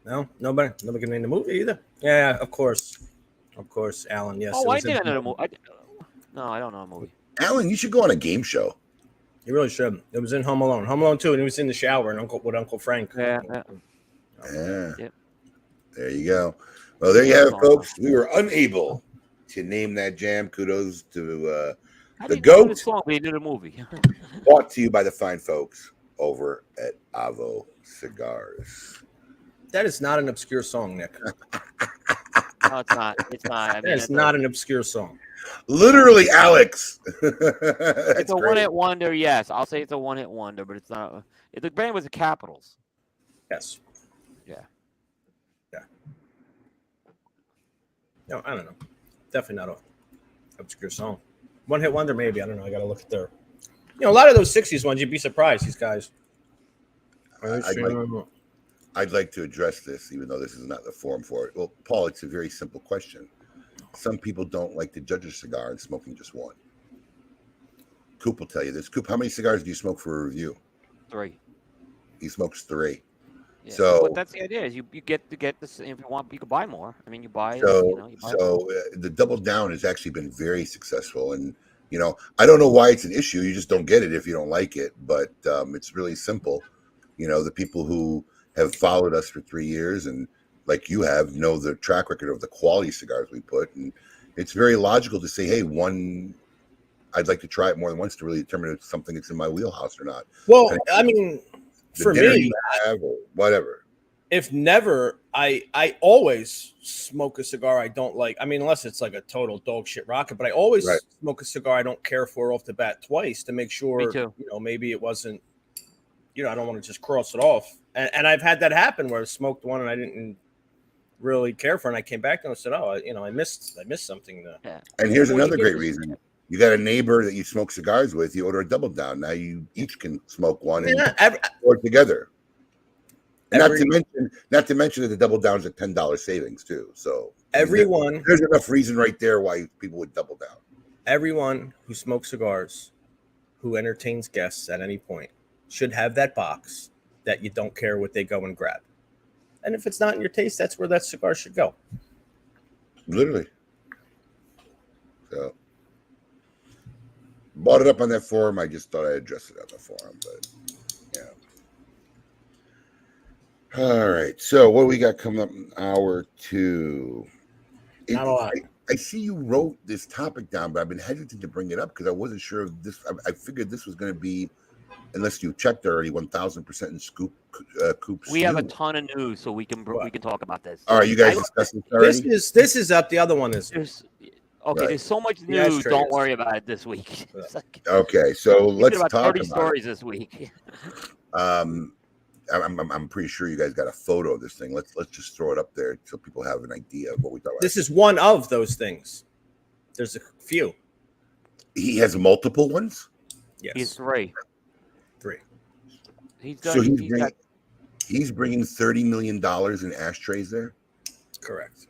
No, nobody can name the movie either. Yeah, of course, Alan. Yes. Oh, I think I know the movie. No, I don't know the movie. Alan, you should go on a game show. You really should. It was in Home Alone 2, and he was in the shower with Uncle Frank. Yeah. Yeah. Yep. There you go. Well, there you have it, folks. We were unable to name that jam. Kudos to How the do you know GOAT. the song when you did a movie? Brought to you by the fine folks over at Avo Cigars. That is not an obscure song, Nick. No, it's not. It's not. I mean, That is not an obscure song. Literally, Alex. It's a one-hit wonder. Yes, I'll say it's a one-hit wonder, but it's not. The band was the Capitals. Yes. Yeah. No, I don't know. Definitely not an obscure song. One hit wonder, maybe. I don't know. I got to look at their. A lot of those 60s ones, you'd be surprised, these guys. I'd like to address this, even though this is not the forum for it. Well, Paul, it's a very simple question. Some people don't like to judge a cigar and smoking just one. Coop will tell you this. Coop, how many cigars do you smoke for a review? 3. He smokes 3. Yeah. So, but that's the idea. Is you get this. If you want, you can buy more. I mean, you buy. The double down has actually been very successful, and I don't know why it's an issue. You just don't get it if you don't like it. But it's really simple. The people who have followed us for 3 years and like you have know the track record of the quality cigars we put, and it's very logical to say, hey, I'd like to try it more than once to really determine if it's something that's in my wheelhouse or not. Well, I mean, The for dinner me, you have or whatever. if never, I always smoke a cigar I don't like. I mean, unless it's like a total dog shit rocket, but I always Right. smoke a cigar I don't care for off the bat twice to make sure, Me too. maybe it wasn't, I don't want to just cross it off. And I've had that happen where I smoked one and I didn't really care for it. And I came back and I said, oh, I missed something. Yeah. And here's Well, you another get great this- reason. You got a neighbor that you smoke cigars with, you order a double down. Now you each can smoke one and work together. And not to mention that the double down is a $10 savings too. So everyone, there's enough reason right there why people would double down. everyone who smokes cigars, who entertains guests at any point, should have that box that you don't care what they go and grab. And if it's not in your taste, that's where that cigar should go. Literally. So bought it up on that forum. I just thought I'd address it on the forum, but yeah. All right. So what do we got coming up in hour 2? Not a lot. I see you wrote this topic down, but I've been hesitant to bring it up because I wasn't sure if this. I figured this was going to be, unless you checked already, 1,000% in scoop. Coops. We have a ton of news, so we can talk about this. All right, you guys discussed this already. This is up. The other one is. Okay, Right. There's so much The news. ashtrays. Don't worry about it this week. It's like, Okay, so let's about talk 30 about stories this week. I'm pretty sure you guys got a photo of this thing. Let's just throw it up there so people have an idea of what we thought about. This is one of those things. There's a few. He has multiple ones. Yes. He's three. He's done. So got, he's bringing $30 million in ashtrays there. Correct.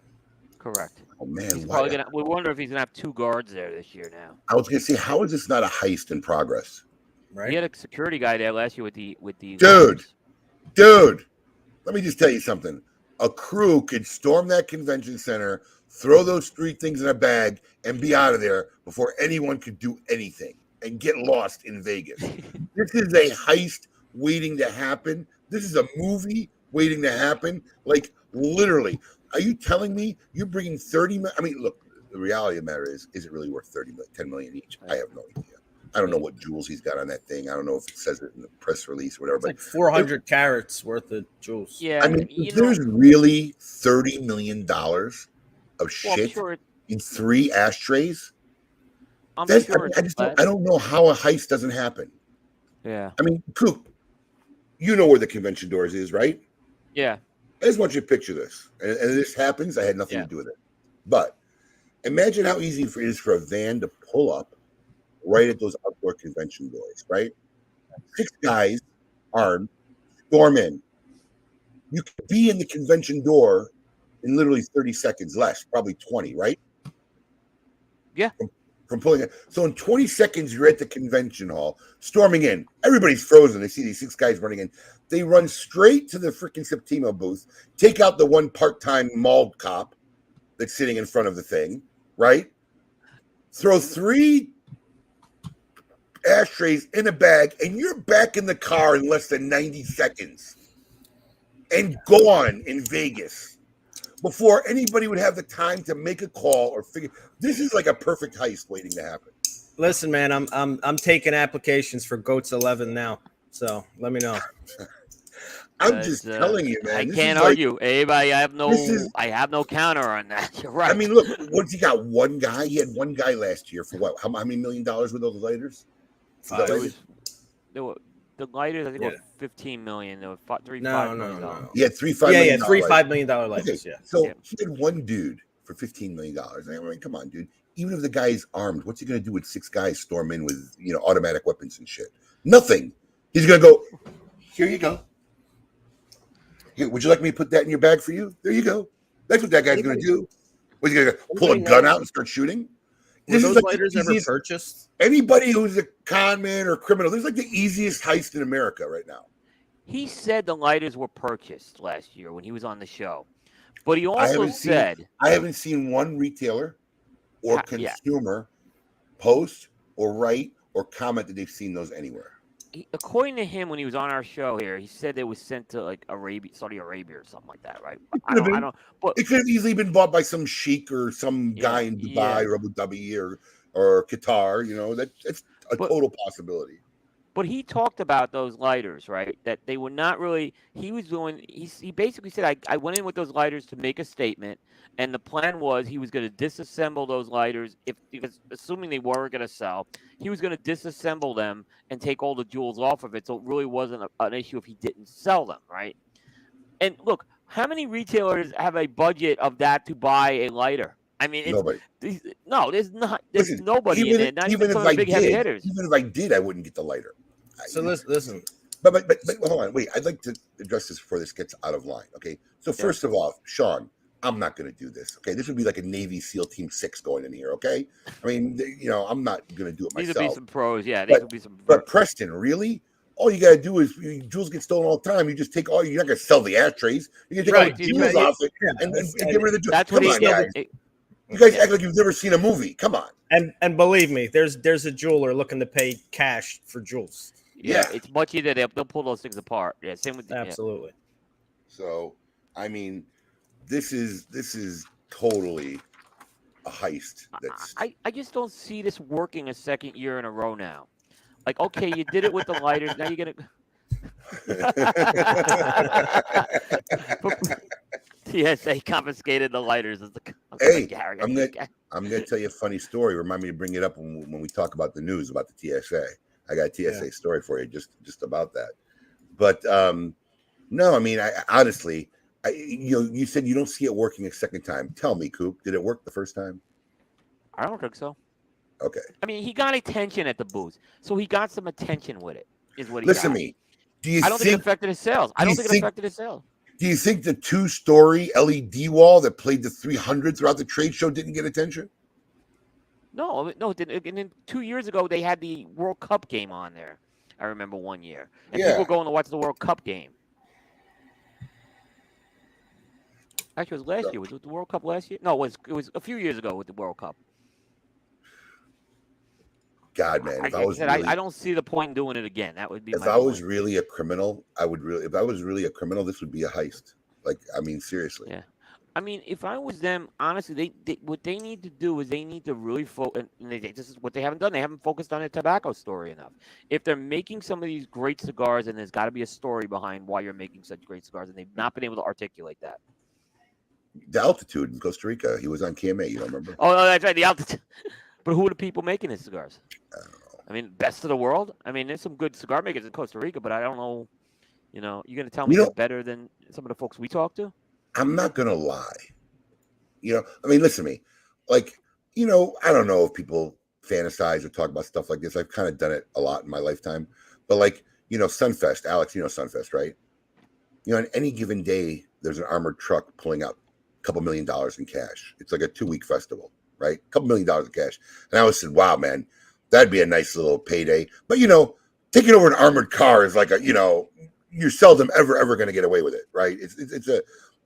correct. Oh man, He's why- probably gonna. We wonder if he's gonna have 2 guards there this year now. I was gonna say, how is this not a heist in progress, Right. He had a security guy there last year with the dude? Dude, let me just tell you something. A crew could storm that convention center, throw those 3 things in a bag, and be out of there before anyone could do anything and get lost in Vegas. This is a heist waiting to happen. This is a movie waiting to happen. Like, literally. Are you telling me you're bringing 30 million? I mean, look, the reality of the matter is it really worth 10 million each? I have no idea. I don't know what jewels he's got on that thing. I don't know if it says it in the press release or whatever. It's But like 400 carats worth of jewels. Yeah, I mean, if there's really $30 million of shit in 3 ashtrays. I'm That's, sure. I don't know how a heist doesn't happen. Yeah. I mean, Coop, you know where the convention doors is, right? Yeah. I just want you to picture this. And this happens. I had nothing to do with it. But imagine how easy it is for a van to pull up right at those outdoor convention doors, right? 6 guys armed storm in. You could be in the convention door in literally 30 seconds less, probably 20, right? Yeah. From pulling it. So in 20 seconds, you're at the convention hall, storming in. Everybody's frozen. They see these 6 guys running in. They run straight to the freaking Septimo booth, take out the one part-time mall cop that's sitting in front of the thing, right? Throw 3 ashtrays in a bag, and you're back in the car in less than 90 seconds and gone in Vegas before anybody would have the time to make a call or figure. This is like a perfect heist waiting to happen. Listen, man, I'm taking applications for Goats 11 now. So let me know. I'm just telling you, man. I this can't is like- argue. Abe, I have no counter on that. You're right. I mean, look, what's he got? One guy? He had one guy last year for what? How many $1 million with those lighters? The lighters, I think, were 15 million. There were $3 No. He had $3 million. $5 million lighters. Okay, Yeah. so he had one dude for $15 million. I mean, come on, dude. Even if the guy's armed, what's he going to do with 6 guys storm in with automatic weapons and shit? Nothing. He's going to go. Here you go. Here, would you like me to put that in your bag for you? There you go. That's what that guy's going to do. Was he going to pull a gun out and start shooting? Were those like lighters ever purchased? Anybody who's a con man or criminal, this is like the easiest heist in America right now. He said the lighters were purchased last year when he was on the show, but he also said I haven't seen one retailer or consumer post or write or comment that they've seen those anywhere. according to him, when he was on our show here, he said it was sent to like Saudi Arabia or something like that, right? It could have been. But It could have easily been bought by some sheik or some guy in Dubai yeah. or Abu Dhabi or Qatar. You know, that's a total possibility. But he talked about those lighters, right? That they were not really. He was doing. He basically said, I went in with those lighters to make a statement, and the plan was he was going to disassemble those lighters because assuming they were going to sell, he was going to disassemble them and take all the jewels off of it. So it really wasn't an issue if he didn't sell them, right? And look, how many retailers have a budget of that to buy a lighter? I mean, Nobody. There's not. There's Listen, nobody in it. Not even some of the big heavy hitters. Even if I did, I wouldn't get the lighter. So listen. But hold on, wait. I'd like to address this before this gets out of line. Okay. So first of all, Sean, I'm not going to do this. Okay, this would be like a Navy SEAL Team 6 going in here. Okay, I mean, I'm not going to do it myself. These would be some pros, yeah. These would be some. But Preston, really? All you got to do is jewels get stolen all the time. You just take all. You're not going to sell the ashtrays. You can take all the jewels off it and get rid of the jewels. That's what Come on, guys. You guys act like you've never seen a movie. Come on. And believe me, there's a jeweler looking to pay cash for jewels. Yeah, it's much easier. They'll pull those things apart. Yeah, same with absolutely. So, I mean, this is totally a heist. I just don't see this working a second year in a row now. Like, okay, you did it with the lighters. Now you're gonna. TSA confiscated the lighters. Hey, I'm gonna tell you a funny story. Remind me to bring it up when we talk about the news about the TSA. I got a TSA story for you, just about that. But no, I mean, I honestly, you said you don't see it working a second time. Tell me, Coop, did it work the first time? I don't think so. Okay. I mean, he got attention at the booth, so he got some attention with it. Is what he Listen got. to me. Do you? I don't think it affected his sales. I don't think it affected his sales. Do you think the 2-story LED wall that played the 300 throughout the trade show didn't get attention? No, it didn't. And then 2 years ago, they had the World Cup game on there. I remember one year. And people were going to watch the World Cup game. Actually, it was last year. Was it the World Cup last year? No, it was a few years ago with the World Cup. God, man. I don't see the point in doing it again. That would be if I was really a criminal, if I was really a criminal, this would be a heist. Like, I mean, seriously. Yeah. I mean, if I was them, honestly, what they need to do is they need to really focus. And this is what they haven't done. They haven't focused on a tobacco story enough. If they're making some of these great cigars, and there's got to be a story behind why you're making such great cigars, and they've not been able to articulate that. The altitude in Costa Rica. He was on KMA. You don't remember? Oh, no, that's right. The altitude. But who are the people making his cigars? I don't know. I mean, best of the world. I mean, there's some good cigar makers in Costa Rica, but I don't know. You're going to tell me they're better than some of the folks we talk to? I'm not going to lie. I mean, listen to me. Like, I don't know if people fantasize or talk about stuff like this. I've kind of done it a lot in my lifetime. But like, Sunfest, Alex, Sunfest, right? On any given day, there's an armored truck pulling out a couple $1 million in cash. It's like a 2-week festival, right? A couple $1 million in cash. And I always said, wow, man, that'd be a nice little payday. But, taking over an armored car is like you're seldom ever going to get away with it, right?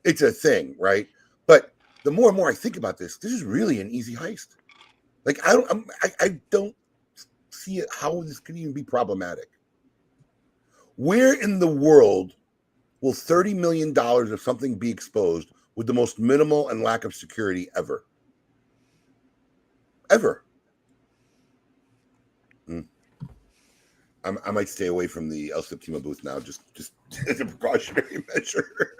It's a thing, right? But the more and more I think about this is really an easy heist. Like, I don't see it, how this could even be problematic. Where in the world will $30 million of something be exposed with the most minimal and lack of security ever? Ever. I might stay away from the El Septimo booth now, just as a precautionary measure.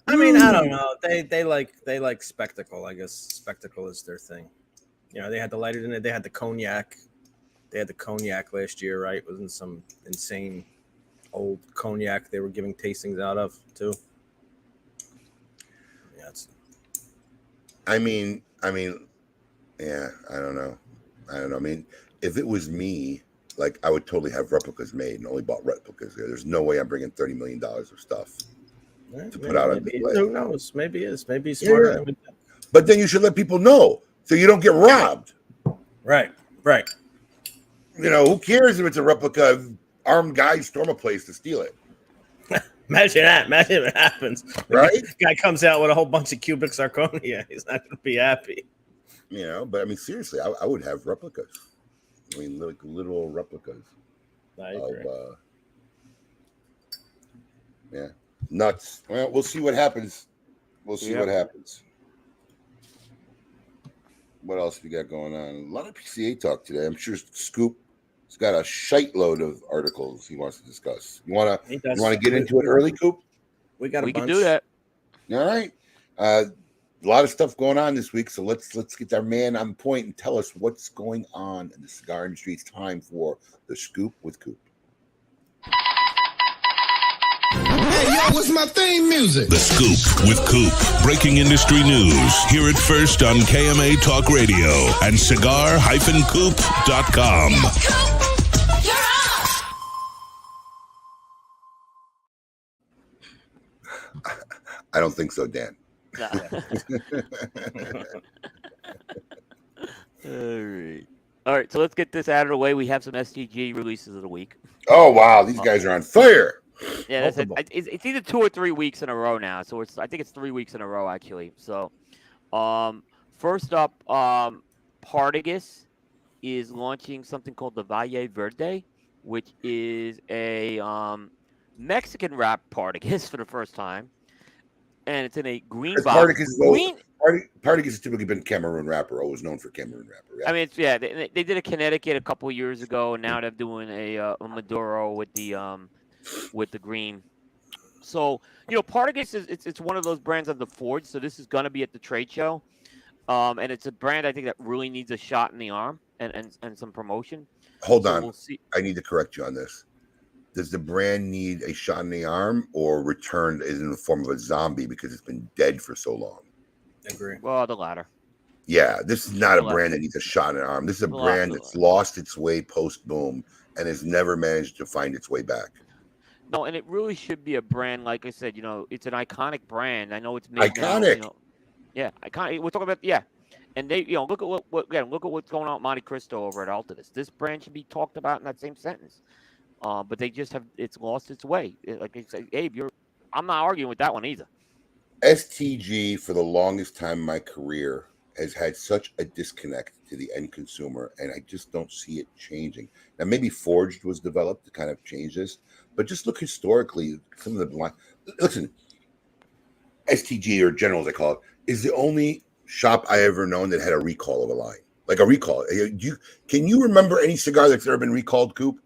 I mean, I don't know. They like spectacle. I guess spectacle is their thing. They had the lighter in it. They had the cognac. They had the cognac last year, right? It wasn't some insane old cognac they were giving tastings out of too. Yeah, I mean, yeah, I don't know. I mean, if it was me, like, I would totally have replicas made and only bought replicas. There's no way I'm bringing $30 million of stuff to put out on display. Who knows? Maybe it is. Maybe he's smarter. Yeah. But then you should let people know so you don't get robbed. Right. Who cares if it's a replica of armed guys storm a place to steal it? Imagine that. Imagine if it happens. Right? Guy comes out with a whole bunch of cubic zirconia. He's not going to be happy. But I mean, seriously, I would have replicas. I mean, like literal replicas I of agree. yeah, nuts. Well, we'll see what happens. We'll see what happens. What else we got going on? A lot of PCA talk today. I'm sure Scoop has got a shite load of articles he wants to discuss. You wanna get into it early, Coop? We got a We bunch. can do that. All right. A lot of stuff going on this week, so let's get our man on point and tell us what's going on in the cigar industry. It's time for the Scoop with Coop. Hey, yo, what's my theme music? The Scoop with Coop. Breaking industry news. Hear it first on KMA Talk Radio and cigar-coop.com. I don't think so, Dan. No. All right. So let's get this out of the way. We have some STG releases of the week. Oh, wow. These guys are on fire. Yeah, that's it. It's either 2 or 3 weeks in a row now. So I think it's 3 weeks in a row actually. So, first up, Partagas is launching something called the Valle Verde, which is a Mexican wrap Partagas for the first time, and it's in a green box. Partagas has typically been Cameroon wrapper, always known for Cameroon wrapper. Yeah. I mean, they did a Connecticut a couple of years ago, and now they're doing a Maduro with the green. So, Partagas it's one of those brands of the Forge. So this is going to be at the trade show. And it's a brand I think that really needs a shot in the arm and some promotion. Hold on. We'll see. I need to correct you on this. Does the brand need a shot in the arm or returned as in the form of a zombie because it's been dead for so long? I agree. Well, the latter. Yeah, this is not a brand that needs a shot in the arm. This is a brand that's lost its way post-boom and has never managed to find its way back. No, and it really should be a brand, like I said, it's an iconic brand. I know it's made iconic. Now, yeah, iconic. We're talking about and they, look at look at what's going on at Monte Cristo over at Altadis. This brand should be talked about in that same sentence. But they just it's lost its way. Like I said, Abe, I'm not arguing with that one either. STG for the longest time in my career has had such a disconnect to the end consumer, and I just don't see it changing. Now, maybe Forged was developed to kind of change this, but just look historically. Some of the listen, STG or General, as I call it, is the only shop I ever known that had a recall of a line, like a recall. Can you remember any cigar that's ever been recalled, Coop?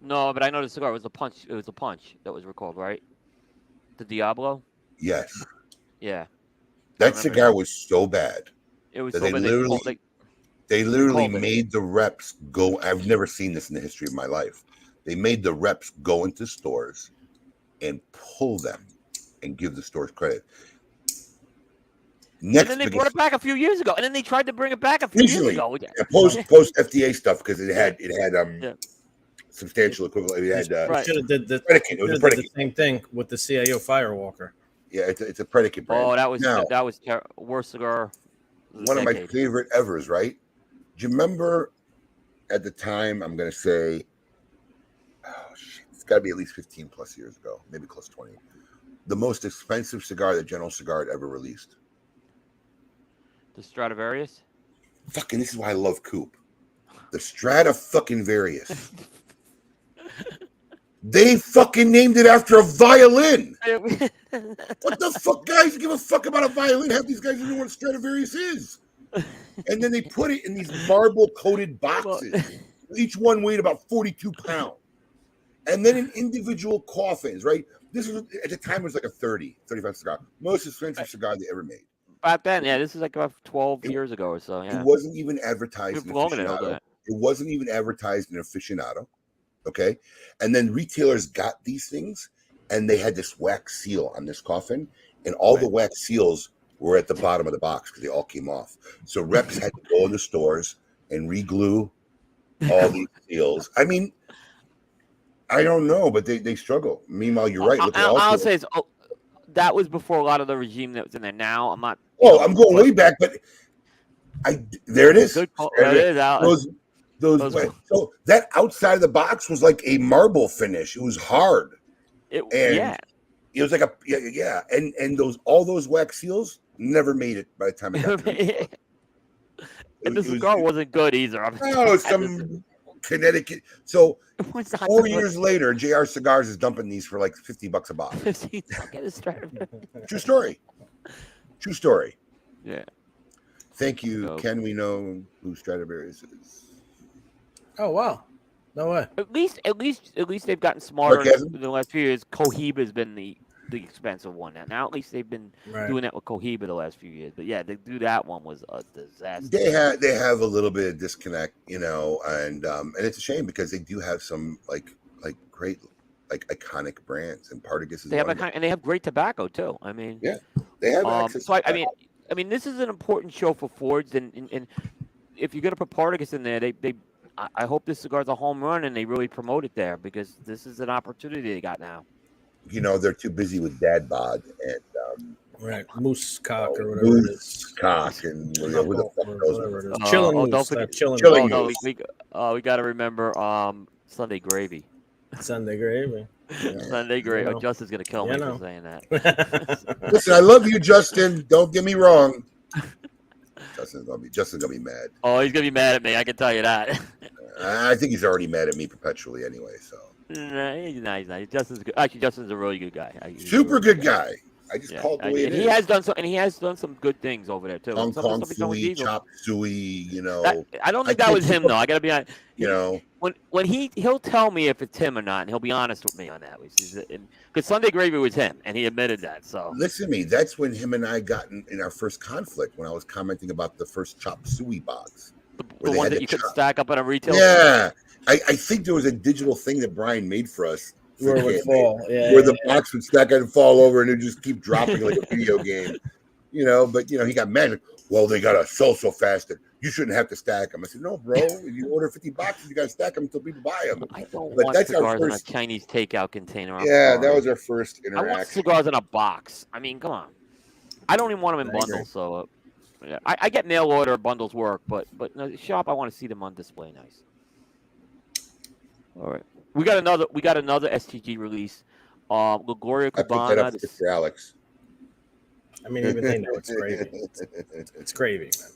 No, but I know the cigar was a punch. It was a punch that was recalled, right? The Diablo. Yes. Yeah. That cigar was so bad. It was that so they bad. They literally made the reps go. I've never seen this in the history of my life. They made the reps go into stores and pull them and give the stores credit. And then they brought it back a few years ago, and then they tried to bring it back a few years ago. Post FDA stuff because it had substantial equivalent. It had should have did the predicate. It was a predicate. The same thing with the CIO Firewalker. Yeah, it's a predicate brand. Oh, that was worst cigar. One of my favorite evers, right? Do you remember at the time? I'm going to say, oh shit, it's got to be at least 15 plus years ago, maybe close to 20. The most expensive cigar that General Cigar had ever released. The Stradivarius. Fucking, this is why I love Coop. The Stradivarius. They fucking named it after a violin. What the fuck, guys? Give a fuck about a violin. Half these guys don't know what a Stradivarius is. And then they put it in these marble-coated boxes. Each one weighed about 42 pounds. And then in individual coffins, right? This was, at the time, it was like a 35 cigar. Most expensive cigar they ever made. Back then, yeah, this is like about 12 years ago or so. Yeah. It wasn't even advertised in Aficionado. It wasn't even advertised in Aficionado. Okay. And then retailers got these things and they had this wax seal on this coffin, and all the wax seals were at the bottom of the box because they all came off. So reps had to go in the stores and re-glue all these seals. I mean, I don't know, but they struggle. Meanwhile, you're right. I'll say that was before a lot of the regime that was in there. Now I'm not. Oh, I'm going way back, but there it is. Good call. There it is, Alex. So that outside of the box was like a marble finish. It was hard. It was like and all those wax seals never made it by the time it got and the cigar wasn't good either. No, some Connecticut. So It was not 4 good. years later, JR Cigars is dumping these for like $50 a box. 15 get a Stradivarius. True story. True story. Yeah. Thank you. So- Can we know who Stradivarius is? Oh wow, no way. At least they've gotten smarter Sarcasm? in the last few years. Cohiba's been the expensive one now. At least they've been Right. doing that with Cohiba the last few years. But yeah, to do that one was a disaster. They have a little bit of disconnect, and it's a shame because they do have some like great iconic brands, and Partagas is They have one of them. and they have great tobacco too. I mean, Yeah, they have access. so to I mean, this is an important show for Fords, and if you're gonna put Partagas in there, I hope this cigar's a home run and they really promote it there because this is an opportunity they got now. they're too busy with Dad Bod and Right, moose cock or whatever it is. Moose Cock and who the fuck knows Whatever it is. Oh, Chilling oh, moose. don't forget- Chilling Chilling no, moose. we got to remember Sunday Gravy. Sunday gravy. Sunday Gravy. You Oh, know. Justin's gonna kill me You for know. saying that. Listen, I love you, Justin. Don't get me wrong. Justin's gonna be mad. Oh, he's gonna be mad at me. I can tell you that. I think he's already mad at me perpetually anyway. So Nah, he's nice. Justin's good. Actually, Justin's a really good guy. He's a super really good guy. I just Yeah, called the way it and is. he has done some good things over there too. Hong Some- Kong something with Suey, Diesel. Chop Suey, I don't think I that was can't him keep though. I gotta be honest. When he'll tell me if it's him or not, and he'll be honest with me on that. Because Sunday Gravy was him, and he admitted that. So Listen to me. That's when him and I got in our first conflict when I was commenting about the first Chop Suey box. the Where they one had that the you could chop. stack up on a retail. Yeah, I think there was a digital thing that Brian made for us. Where it would fall. Yeah. Where the box would stack and fall over and it would just keep dropping like a video game. But he got mad. Well, they got to sell so fast that you shouldn't have to stack them. I said, no, bro. If you order 50 boxes, you got to stack them until people buy them. I don't But want that's our cigars in a first- Chinese takeout container. I'm Yeah, sorry. that was our first I want interaction. cigars in a box. I mean, come on. I don't even want them in I agree. bundles. So yeah, I get mail order bundles work, but in the shop I want to see them on display nice. All right, we got another STG release. Lagoria I picked that Cubana. up for Alex. I mean, even they know it's gravy. It's gravy, man.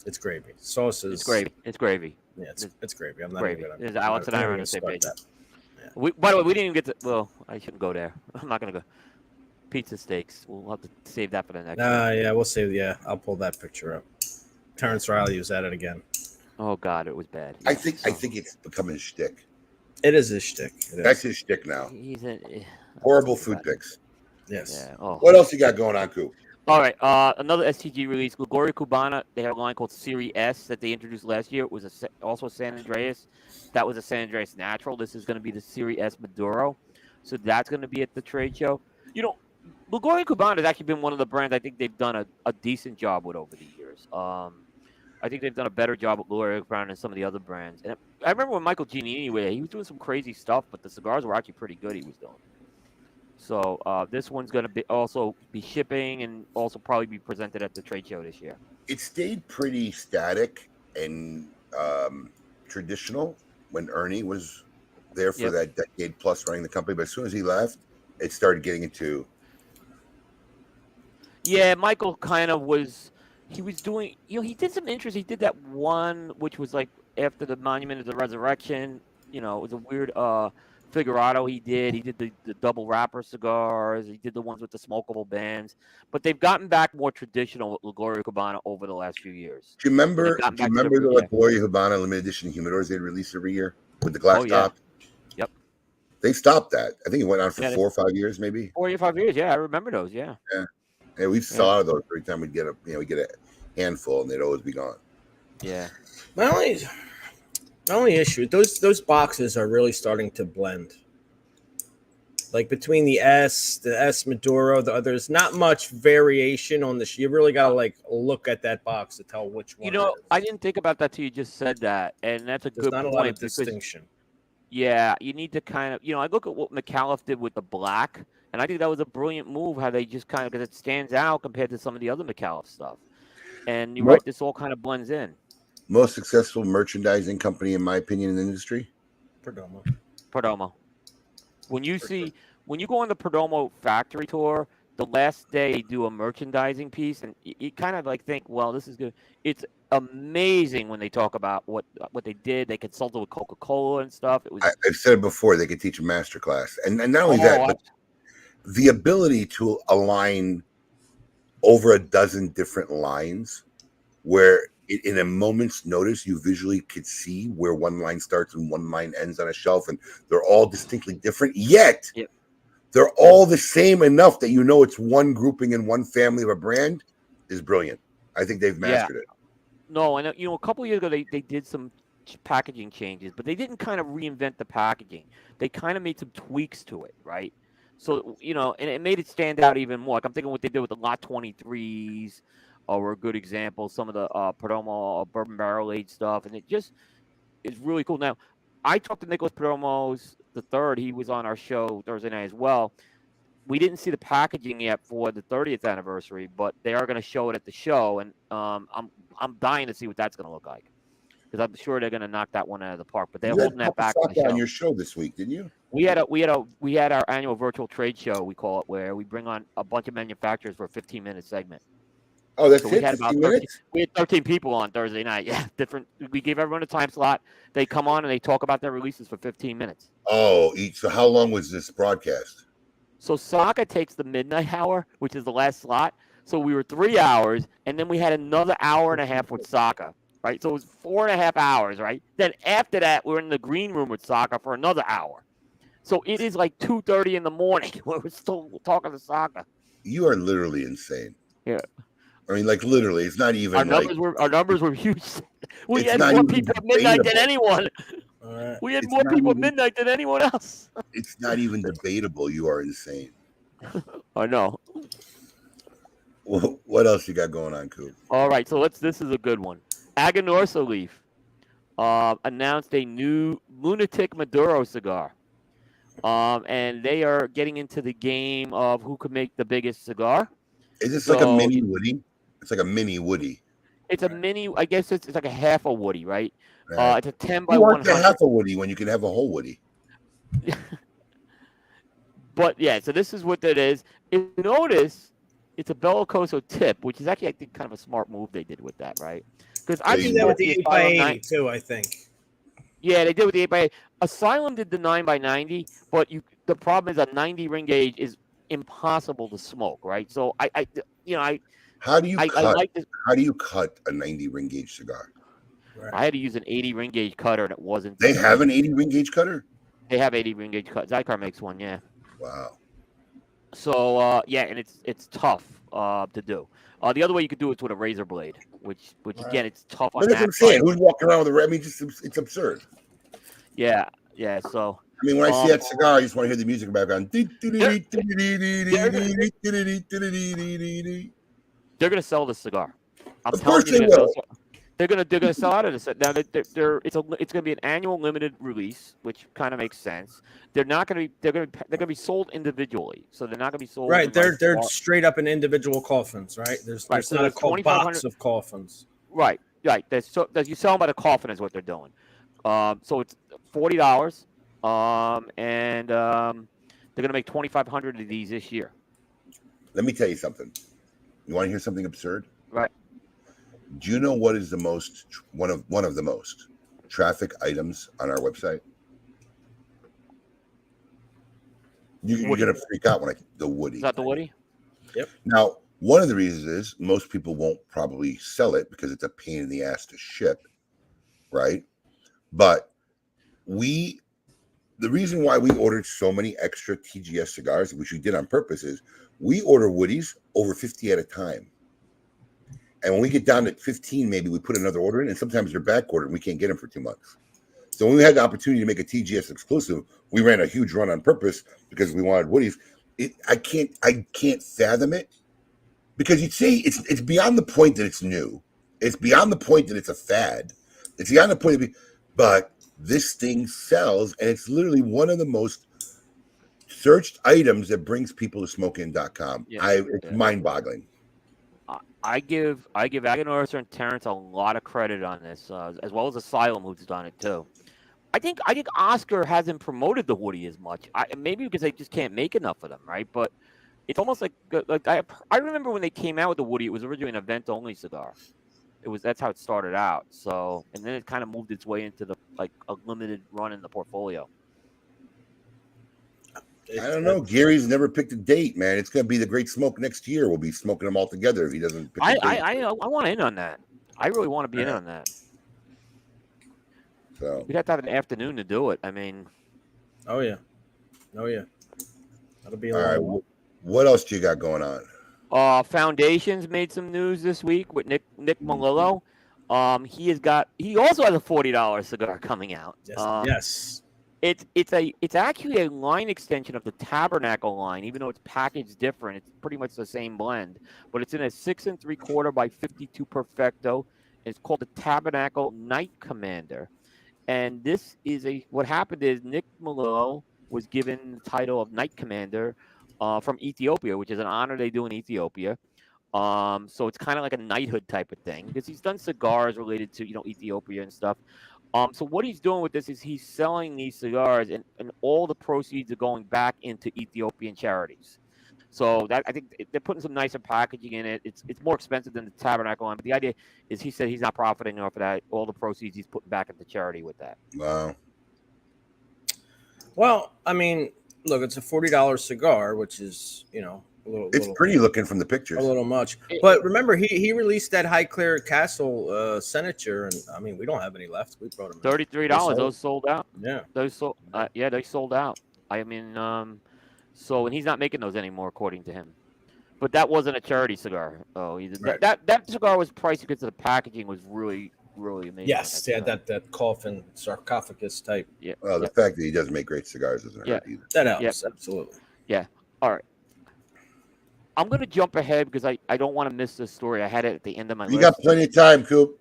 It's gravy. Sauces. It's gravy. It's gravy. Yeah, it's gravy. I'm not Gravy. even There's gonna. Alex and I I'm are not on gonna the same start page. that. By the way, we didn't even get to. Well, I shouldn't go there. I'm not gonna go. Pizza steaks. We'll have to save that for the next. one. Yeah, we'll see. Yeah, I'll pull that picture up. Terrence Riley was at it again. Oh God, it was bad. I think it's becoming shtick. It is his shtick. It is. That's his shtick now. He's a Horrible food pics. Yes. Yeah. Oh. What else you got going on, Coop? All right, another STG release, Lagoria Cubana. They have a line called Series S that they introduced last year. It was also a San Andreas. That was a San Andreas Natural. This is going to be the Series S Maduro. So that's going to be at the trade show. Lagoria Cubana has actually been one of the brands I think they've done a decent job with over the years. I think they've done a better job with Lagoria Cubana than some of the other brands. And I remember when Michael Giannini was there, he was doing some crazy stuff, but the cigars were actually pretty good he was doing. So this one's going to also be shipping and also probably be presented at the trade show this year. It stayed pretty static and traditional when Ernie was there for that decade plus running the company. But as soon as he left, it started getting into. Yeah, Michael kind of was. He was doing. He did some interest. He did that one which was like after the Monument of the Resurrection. It was a weird Figurado he did the double wrapper cigars. He did the ones with the smokable bands. But they've gotten back more traditional with Lagoria Cubana over the last few years. Do you remember? They've gotten Do you back to remember their- the Gloria Habana limited edition humidors they'd release every year with the glass Oh, yeah. top? Yep. They stopped that. I think it went on for Yeah, 4 or 5 years, maybe. 4 or 5 years. Yeah, I remember those. Yeah. Yeah, we'd sell out of those every time we'd get a handful, and they'd always be gone. Yeah. My only issue, those boxes are really starting to blend. Like between the S Maduro, there's not much variation on this. You really gotta look at that box to tell which one. it is. I didn't think about that till you just said that, and that's a There's good not a point. lot of because- distinction. Yeah, you need to kind of, I look at what McAuliffe did with the black, and I think that was a brilliant move. How they just kind of, because it stands out compared to some of the other McAuliffe stuff. And you're right, this all kind of blends in. Most successful merchandising company, in my opinion, in the industry. Perdomo. Perdomo. When you go on the Perdomo factory tour, the last day they do a merchandising piece, and you kind of like think, well, this is good. It's amazing when they talk about what they did. They consulted with Coca-Cola and stuff. It was I've said it before. They could teach a master class, and not only that, but the ability to align over a dozen different lines, where in a moment's notice you visually could see where one line starts and one line ends on a shelf, and they're all distinctly different. Yet Yep. they're all the same enough that you know it's one grouping and one family of a brand is brilliant. I think they've mastered it. No, and a couple of years ago they did some packaging changes, but they didn't kind of reinvent the packaging. They kind of made some tweaks to it, right? So and it made it stand out even more. Like I'm thinking what they did with the Lot 23s were a good example. Some of the Perdomo bourbon barrel aged stuff, and it just is really cool. Now, I talked to Nicholas Perdomo's the third. He was on our show Thursday night as well. We didn't see the packaging yet for the 30th anniversary, but they are going to show it at the show, and I'm dying to see what that's going to look like, because I'm sure they're going to knock that one out of the park. But they're holding that back on the show. On your show this week, didn't you? We had our annual virtual trade show, we call it, where we bring on a bunch of manufacturers for a 15-minute segment. Oh, that's So it. we had about 15 13, minutes? we had 13 people on Thursday night. Yeah, different. We gave everyone a time slot. They come on and they talk about their releases for 15 minutes. Oh, so how long was this broadcast? So Saka takes the midnight hour, which is the last slot. So we were 3 hours, and then we had another hour and a half with Saka, right? So it was 4.5 hours, right? Then after that, we're in the green room with Saka for another hour. So it is like 2:30 in the morning where we're still talking to Saka. You are literally insane. Yeah. I mean, like literally, it's not even Our numbers were huge. We It's had not more even people at midnight than debatable. anyone. We had more people at midnight than anyone else. It's not even debatable. You are insane. I know. Well, what else you got going on, Coop? All right, so this is a good one. Aganorsa Leaf announced a new Lunatic Maduro cigar. And they are getting into the game of who could make the biggest cigar. Is this like a mini Woody? It's like a mini Woody. It's a mini. I guess it's like a half a Woody, right? Right. It's a 10 by You want 100. half a Woody when you can have a whole Woody. But yeah, so this is what that is. If you notice, it's a Bellicoso tip, which is actually, I think, kind of a smart move they did with that, right? Because I They think did that with the 8x80 too, I think. Yeah, they did with the 8x8. Asylum did the 9x90, but the problem is a 90 ring gauge is impossible to smoke, right? So How do you cut? I like this. How do you cut a 90 ring gauge cigar? Right. I had to use an 80 ring gauge cutter, and it wasn't. They have an 80 ring gauge cutter? They have 80 ring gauge cut. Zycar makes one, yeah. Wow. So yeah, and it's tough to do. The other way you could do it is with a razor blade, which again, it's tough on But that's what I'm that saying. side. Who's walking around with a? I mean, it's absurd. Yeah. So I mean, when I see that cigar, I just want to hear the music in the background. they're gonna sell this cigar. I'm Of telling course you, they they're will. gonna sell out of this. Now it's gonna be an annual limited release, which kind of makes sense. They're gonna be sold individually, so they're not gonna be sold. Right, in, like, they're straight up in individual coffins, right? There's so not a there's box 2,500 of coffins. Right. You sell them by the coffin is what they're doing. So it's $40, and they're gonna make 2,500 of these this year. Let me tell you something. You want to hear something absurd? Right. Do you know what is the most one of the most traffic items on our website? You're gonna freak out when the Woody. Is that the Woody? Yep. Now, one of the reasons is most people won't probably sell it because it's a pain in the ass to ship, right? But the reason why we ordered so many extra TGS cigars, which we did on purpose, is we order Woodies over 50 at a time. And when we get down to 15, maybe we put another order in, and sometimes they're back ordered and we can't get them for 2 months. So when we had the opportunity to make a TGS exclusive, we ran a huge run on purpose because we wanted Woodies. I can't fathom it, because you'd say it's beyond the point that it's new. It's beyond the point that it's a fad. It's beyond the point but this thing sells, and it's literally one of the most searched items that brings people to smokein.com. It's mind-boggling. I give Aganorsa and Terrence a lot of credit on this, as well as Asylum, who's done it too. I think Oscar hasn't promoted the Woody as much. Maybe because they just can't make enough of them, right? But It's almost like I remember when they came out with the Woody. It was originally an event only cigar. That's how it started out. So and then it kind of moved its way into the like a limited run in the portfolio. I don't know. Gary's never picked a date, man. It's going to be the Great Smoke next year. We'll be smoking them all together if he doesn't pick a date. I want in on that. I really want to be in on that. So we'd have to have an afternoon to do it. I mean, oh yeah, that'll be all right. What else do you got going on? Foundations made some news this week with Nick Melillo. He also has a $40 cigar coming out. Yes. It's actually a line extension of the Tabernacle line, even though it's packaged different. It's pretty much the same blend, but it's in a 6 3/4 by 52 Perfecto. It's called the Tabernacle Night Commander. And this is what happened is Nick Melillo was given the title of Night Commander from Ethiopia, which is an honor they do in Ethiopia. So it's kind of like a knighthood type of thing because he's done cigars related to, Ethiopia and stuff. So what he's doing with this is he's selling these cigars and all the proceeds are going back into Ethiopian charities. So that I think they're putting some nicer packaging in it. It's more expensive than the Tabernacle line, but the idea is he said he's not profiting off of that. All the proceeds he's putting back into charity with that. Wow. Well, I mean, look, it's a $40 cigar, which is, it's pretty looking from the pictures. A little much. But remember, he released that Highclere Castle Senator, and I mean, we don't have any left. We brought them $33. Those sold out. Yeah. They sold out. I mean, and he's not making those anymore, according to him. But that wasn't a charity cigar. Oh, right. That cigar was pricey because the packaging was really, really amazing. Yes, that coffin sarcophagus type. Yeah. Well, the fact that he doesn't make great cigars doesn't hurt either. That helps, absolutely. Yeah. All right. I'm going to jump ahead because I don't want to miss this story. I had it at the end of my list. You got plenty of time, Coop.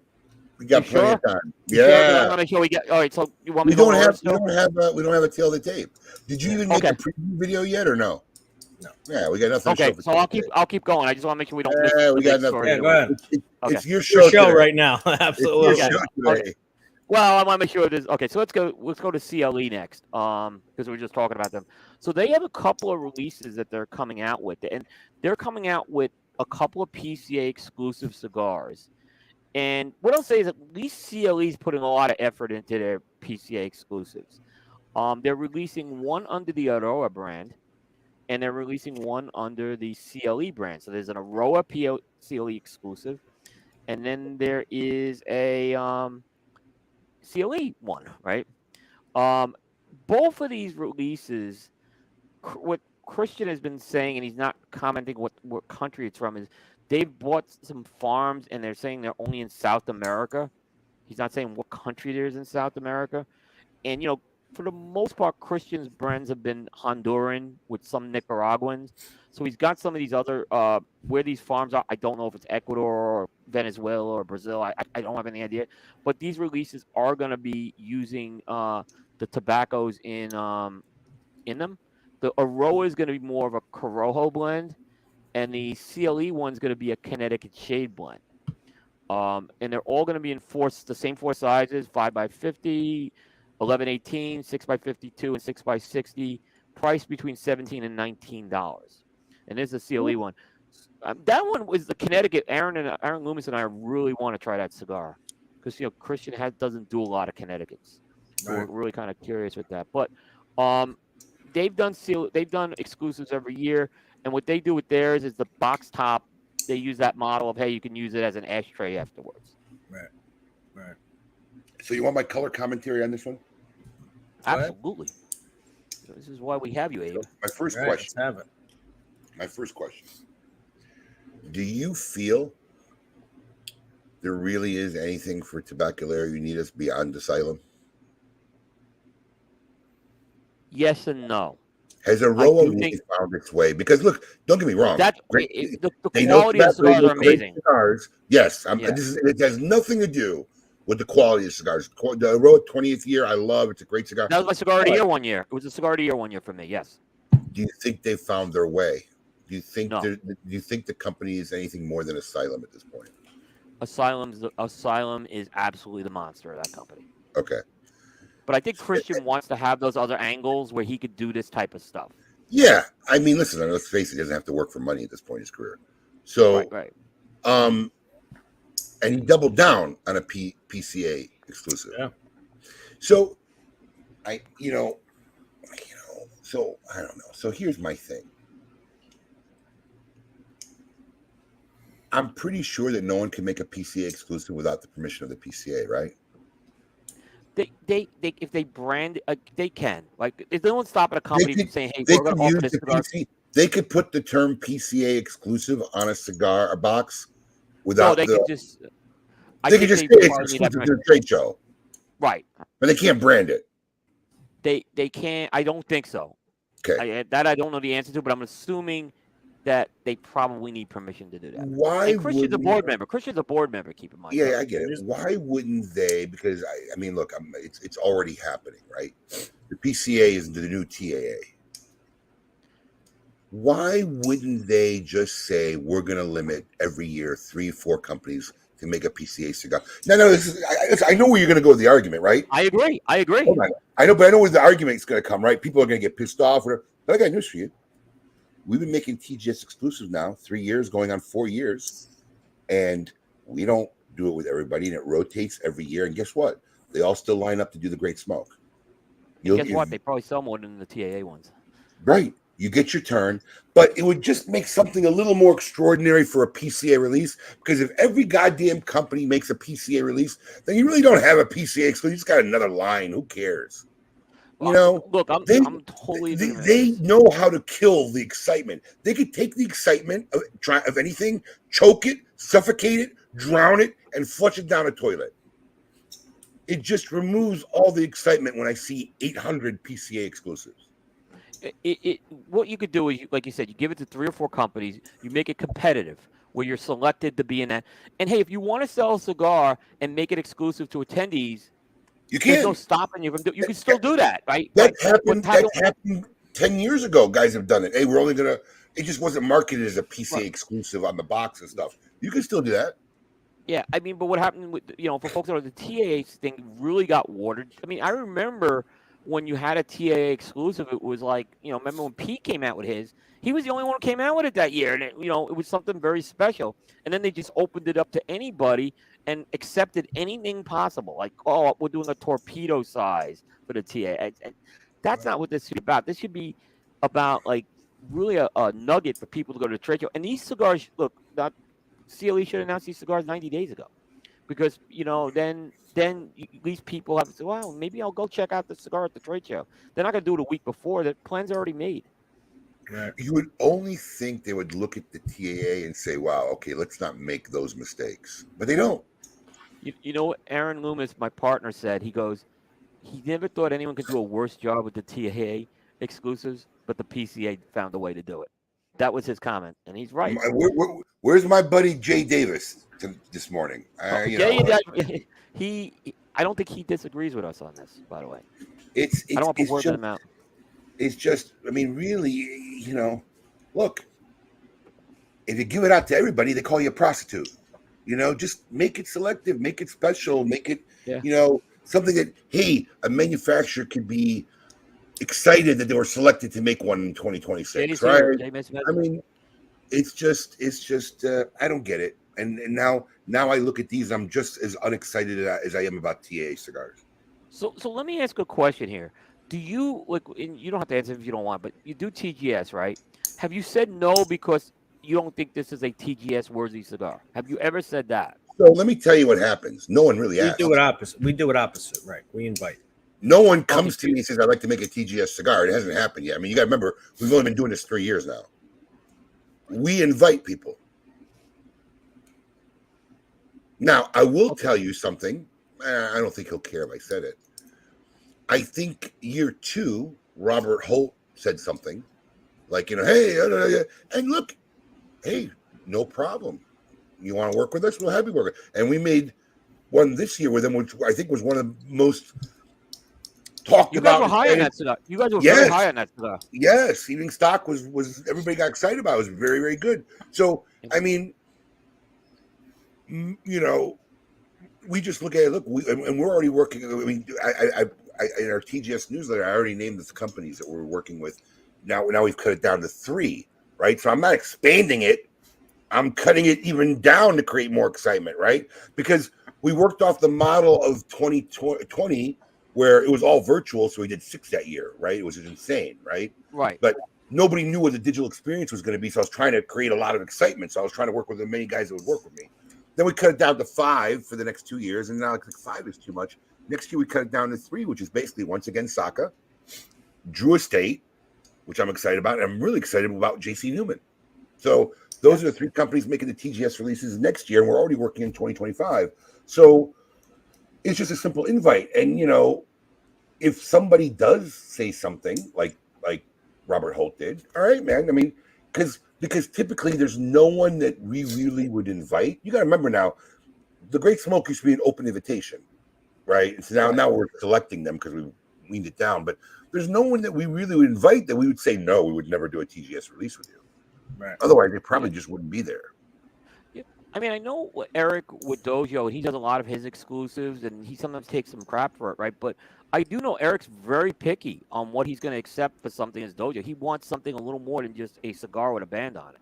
We got plenty of time. Yeah. I want to show we get. All right. So you want me we don't have a tail of the tape. Did you even make a preview video yet or no? No. Yeah, we got nothing. Okay, so I'll keep going. I just want to make sure we don't miss we got nothing. Yeah, go ahead. It's your show right now. Absolutely. It's your show today. Well, I want to make sure this. Okay, so let's go to CLE next, because we were just talking about them. So they have a couple of releases that they're coming out with, and they're coming out with a couple of PCA exclusive cigars. And what I'll say is at least CLE is putting a lot of effort into their PCA exclusives. They're releasing one under the Aroa brand, and they're releasing one under the CLE brand. So there's an Aroa CLE exclusive, and then there is a CLE one, right? Both of these releases, what Christian has been saying, and he's not commenting what country it's from, is they've bought some farms, and they're saying they're only in South America. He's not saying what country there is in South America. And, for the most part, Christian's brands have been Honduran with some Nicaraguans. So he's got some of these other, where these farms are. I don't know if it's Ecuador or Venezuela or Brazil. I don't have any idea. But these releases are going to be using the tobaccos in them. The Aroa is going to be more of a Corojo blend, and the CLE one's going to be a Connecticut shade blend. And they're all going to be in the same four sizes: 5x50, 11/18, 6x52, and 6x60. Priced between $17 and $19. And there's the CLE one. That one was the Connecticut. Aaron Loomis and I really want to try that cigar because Christian doesn't do a lot of Connecticut's. So we're really kind of curious with that. But they've done exclusives every year, and what they do with theirs is the box top. They use that model of, hey, you can use it as an ashtray afterwards. Right. So you want my color commentary on this one? Absolutely. This is why we have you, Abe. My first question. Let's have it. My first question. Do you feel there really is anything for Tabacalera Unidas beyond Asylum? Yes and no. Has Aroa really found its way? Because look, don't get me wrong. The quality of cigars are amazing. Cigars. Yes, it has nothing to do with the quality of cigars. The Aroa 20th year, I love. It's a great cigar. That was my cigar of the year one year. It was a cigar of the year one year for me. Yes. Do you think they found their way? Do you think the company is anything more than Asylum at this point? Asylum is absolutely the monster of that company. Okay. But I think Christian wants to have those other angles where he could do this type of stuff. Yeah, I mean, listen, let's face it, he doesn't have to work for money at this point in his career. So, Right. and he doubled down on a PCA exclusive. Yeah. So, so I don't know. So here's my thing. I'm pretty sure that no one can make a PCA exclusive without the permission of the PCA, right? They if they brand they can. Like if they don't stop at a company from saying, hey, They we're going could to offer use this the cigar. PC. They could put the term PCA exclusive on a cigar, a box, No, without they could just. They could just say it's exclusive to the trade show, right? but they can't brand it. They can't. I don't think so. Okay. I don't know the answer to, but I'm assuming that they probably need permission to do that. Why? And Christian's a board member. Christian's a board member. Keep in mind. Yeah, I get it. Why wouldn't they? Because I mean, look, it's already happening, right? The PCA is the new TAA. Why wouldn't they just say we're going to limit every year 3 or 4 companies to make a PCA cigar? No. I know where you're going to go with the argument, right? I agree. Hold on. I know where the argument's going to come, right? People are going to get pissed off. Whatever. But I got news for you. We've been making TGS exclusives now 3 years, going on 4 years, and we don't do it with everybody, and it rotates every year. And guess what? They all still line up to do the Great Smoke. Guess what? They probably sell more than the TAA ones. Right. You get your turn, but it would just make something a little more extraordinary for a PCA release, because if every goddamn company makes a PCA release, then you really don't have a PCA exclusive. You just got another line. Who cares? You know, look, I'm totally. They know how to kill the excitement. They could take the excitement of anything, choke it, suffocate it, drown it, and flush it down a toilet. It just removes all the excitement when I see 800 PCA exclusives. What you could do is, like you said, you give it to 3 or 4 companies. You make it competitive, where you're selected to be in that. And hey, if you want to sell a cigar and make it exclusive to attendees, you can. There's no stopping you from do. You can still do that, right? That happened 10 years ago. Guys have done it. Hey, we're only gonna. It just wasn't marketed as a PCA exclusive on the box and stuff. You can still do that. Yeah, I mean, but what happened with for folks that are the TAA thing really got watered. I mean, I remember when you had a TAA exclusive, it was like, remember when Pete came out with his? He was the only one who came out with it that year, and it was something very special. And then they just opened it up to anybody and accepted anything possible. Like, oh, we're doing a torpedo size for the TAA. That's not what this should be about. This should be about like really a nugget for people to go to the trade show. And these cigars, look, CLE should announce these cigars 90 days ago, because then these people have to say, well, maybe I'll go check out the cigar at the trade show. They're not going to do it a week before. The plan's already made. You would only think they would look at the TAA and say, wow, okay, let's not make those mistakes. But they don't. You know what Aaron Loomis, my partner, said? He goes, he never thought anyone could do a worse job with the TAA exclusives, but the PCA found a way to do it. That was his comment, and he's right. Where's my buddy Jay Davis this morning? I don't think he disagrees with us on this, by the way. I don't want to put words in his mouth. It's just, I mean, really, look, if you give it out to everybody, they call you a prostitute. Just make it selective, make it special, make it, something that, hey, a manufacturer could be excited that they were selected to make one in 2026, right? I mean, it's just, I don't get it. And now I look at these, I'm just as unexcited as I am about TA cigars. So let me ask a question here. Do you, and you don't have to answer if you don't want, but you do TGS, right? Have you said no because you don't think this is a TGS worthy cigar? Have you ever said that? So let me tell you what happens. No one really asks. We do it opposite, right? We invite. No one comes to me and says, I'd like to make a TGS cigar. It hasn't happened yet. I mean, you got to remember, we've only been doing this 3 years now. We invite people. Now, I will tell you something. I don't think he'll care if I said it. I think year 2, Robert Holt said something like, hey, and look, hey, no problem. You want to work with us? We'll have you work. And we made one this year with him, which I think was one of the most talked about. You guys were high on that cigar. You guys were very high on that cigar. Yes, evening stock was everybody got excited about. It was very, very good. So, I mean, we just look at it. Look, and we're already working. I mean, I in our TGS newsletter, I already named the companies that we're working with now we've cut it down to 3, right? So I'm not expanding it. I'm cutting it even down to create more excitement, right? Because we worked off the model of 2020 where it was all virtual, so we did 6 that year, right? It was insane, right? Right. But nobody knew what the digital experience was going to be, so I was trying to create a lot of excitement. So I was trying to work with as many guys that would work with me. Then we cut it down to 5 for the next 2 years, and now like 5 is too much. Next year we cut it down to 3, which is basically once again Saka, Drew Estate, which I'm excited about, and I'm really excited about JC Newman. So those are the 3 companies making the TGS releases next year, and we're already working in 2025. So it's just a simple invite. And if somebody does say something like Robert Holt did, all right, man. I mean, because typically there's no one that we really would invite. You got to remember now, the Great Smoke used to be an open invitation, right? And so now we're selecting them because we weaned it down. But there's no one that we really would invite that we would say no, we would never do a TGS release with you. Right. Otherwise, they probably just wouldn't be there. Yeah. I mean, I know Eric with Dojo, he does a lot of his exclusives, and he sometimes takes some crap for it, right? But I do know Eric's very picky on what he's going to accept for something as Dojo. He wants something a little more than just a cigar with a band on it.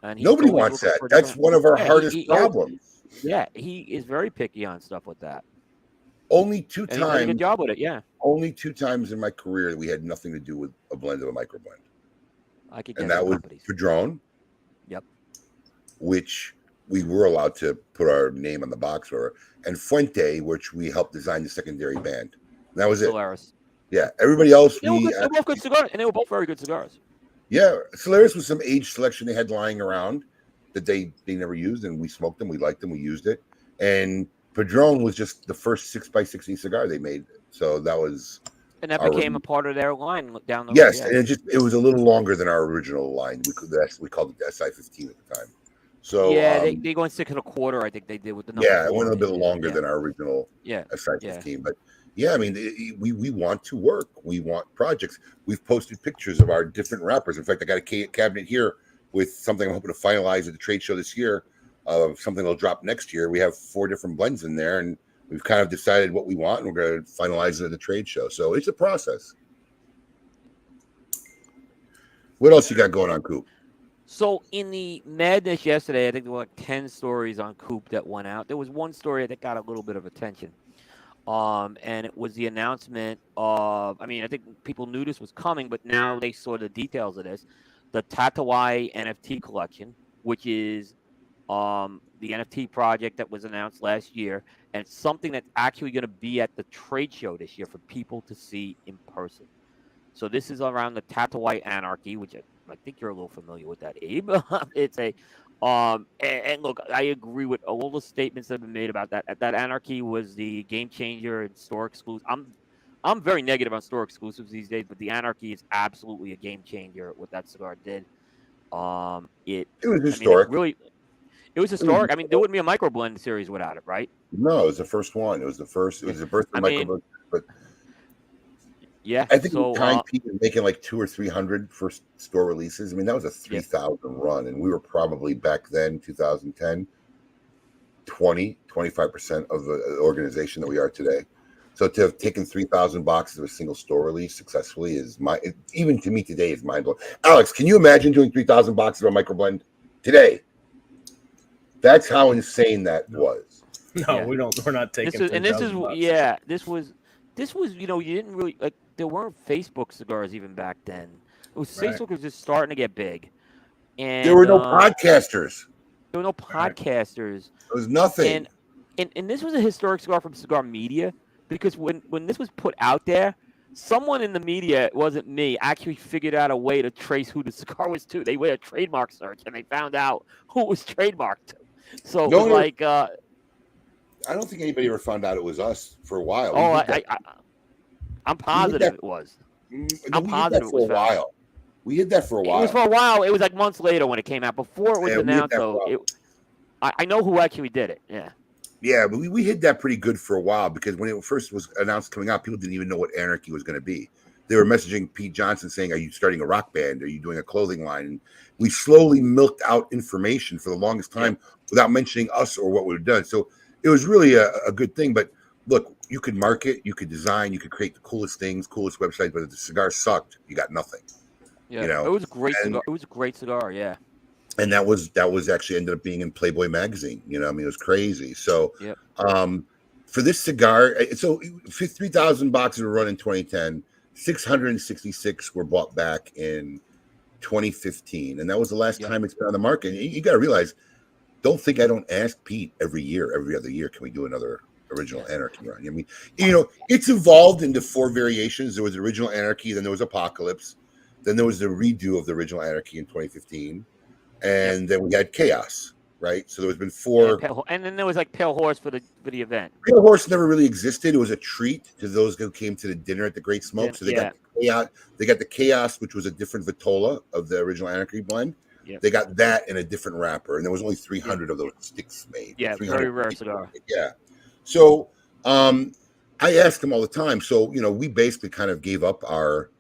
And Nobody wants that. That's one of our hardest problems. Yeah, he is very picky on stuff with that. Only 2 And he does a times. good job with it, yeah. Only 2 times in my career that we had nothing to do with a blend of a micro blend. I could And guess that the was companies. Padron. Yep. Which we were allowed to put our name on the box for, and Fuente, which we helped design the secondary band. And that was it. Solaris. Yeah. Everybody else, They were both good cigars, and they were both very good cigars. Yeah. Solaris was some age selection they had lying around that they never used, and we smoked them, we liked them, we used it. And Padron was just the first 6x60 cigar they made. So that was. And that became a part of their line down the road. Yes, Yeah. and it was a little longer than our original line. We called it the SI-15 at the time. So yeah, they go in 6 1/4. I think they did with the number. Yeah, it 4. went a little bit longer than our original SI-15. But yeah, I mean, we want to work. We want projects. We've posted pictures of our different wrappers. In fact, I got a cabinet here with something I'm hoping to finalize at the trade show this year. Something that'll drop next year. We have 4 different blends in there, and we've kind of decided what we want, and we're going to finalize it at the trade show. So it's a process. What else you got going on, Coop? So in the madness yesterday, I think there were like 10 stories on Coop that went out. There was one story that got a little bit of attention. And it was the announcement of, I mean, I think people knew this was coming, but now they saw the details of this. The Tatawai NFT collection, which is the NFT project that was announced last year, and it's something that's actually going to be at the trade show this year for people to see in person. So this is around the Tatawai Anarchy, which I think you're a little familiar with that, Abe. It's a and look, I agree with all the statements that have been made about that. That Anarchy was the game changer in store exclusive. I'm very negative on store exclusives these days, but the Anarchy is absolutely a game changer. What that cigar did, it was historic. It was historic. I mean, there wouldn't be a microblend series without it, right? No, it was the first one. It was the birth of microblend. But yeah, I think so, at the time people were making like 200 or 300 first store releases. I mean, that was a 3,000 run, and we were probably back then, 2010, 25% of the organization that we are today. So to have taken 3,000 boxes of a single store release successfully even to me today is mind blowing. Alex, can you imagine doing 3,000 boxes of a microblend today? That's how insane that was. No, we're not taking. This was you didn't really like. There weren't Facebook cigars even back then. It was Facebook was just starting to get big, and there were no podcasters. There were no podcasters. There was nothing. And this was a historic cigar from Cigar Media, because when this was put out there, someone in the media, it wasn't me, actually figured out a way to trace who the cigar was to. They did a trademark search, and they found out who it was trademarked to. So it was like... I don't think anybody ever found out it was us for a while. Oh, I'm positive it was. I'm positive it was for a while. We hid that for a while. It was for a while. It was like months later when it came out. Before it was announced, though, I know who actually did it. Yeah. Yeah, but we hid that pretty good for a while, because when it first was announced coming out, people didn't even know what Anarchy was going to be. They were messaging Pete Johnson saying, "Are you starting a rock band? Are you doing a clothing line?" And we slowly milked out information for the longest time without mentioning us or what we've done. So it was really a good thing. But look, you could market, you could design, you could create the coolest things, coolest websites, but if the cigar sucked, you got nothing. Yeah, You know, it was a great and- cigar. It was a great cigar. Yeah. and that was actually ended up being in Playboy magazine. You know, I mean, it was crazy. So, Yep. for this cigar, so 3,000 boxes were run in 2010. 666 were bought back in 2015, and that was the last Yep. time it's been on the market. And you got to realize, don't think I don't ask Pete every other year, can we do another Original Anarchy run? I mean, you know, it's evolved into 4 variations. There was Original Anarchy, then there was Apocalypse, then there was the redo of the Original Anarchy in 2015, and then we had Chaos, right? So there's been 4. And then there was like Pale Horse for the event. Pale Horse never really existed. It was a treat to those who came to the dinner at the Great Smoke. So they got the Chaos. They got the Chaos, which was a different Vitola of the Original Anarchy blend. Yep. They got that in a different wrapper, and there was only 300 of those sticks made. Yeah, 300 very rare cigar. Yeah. So I ask them all the time. So, you know, we basically kind of gave up our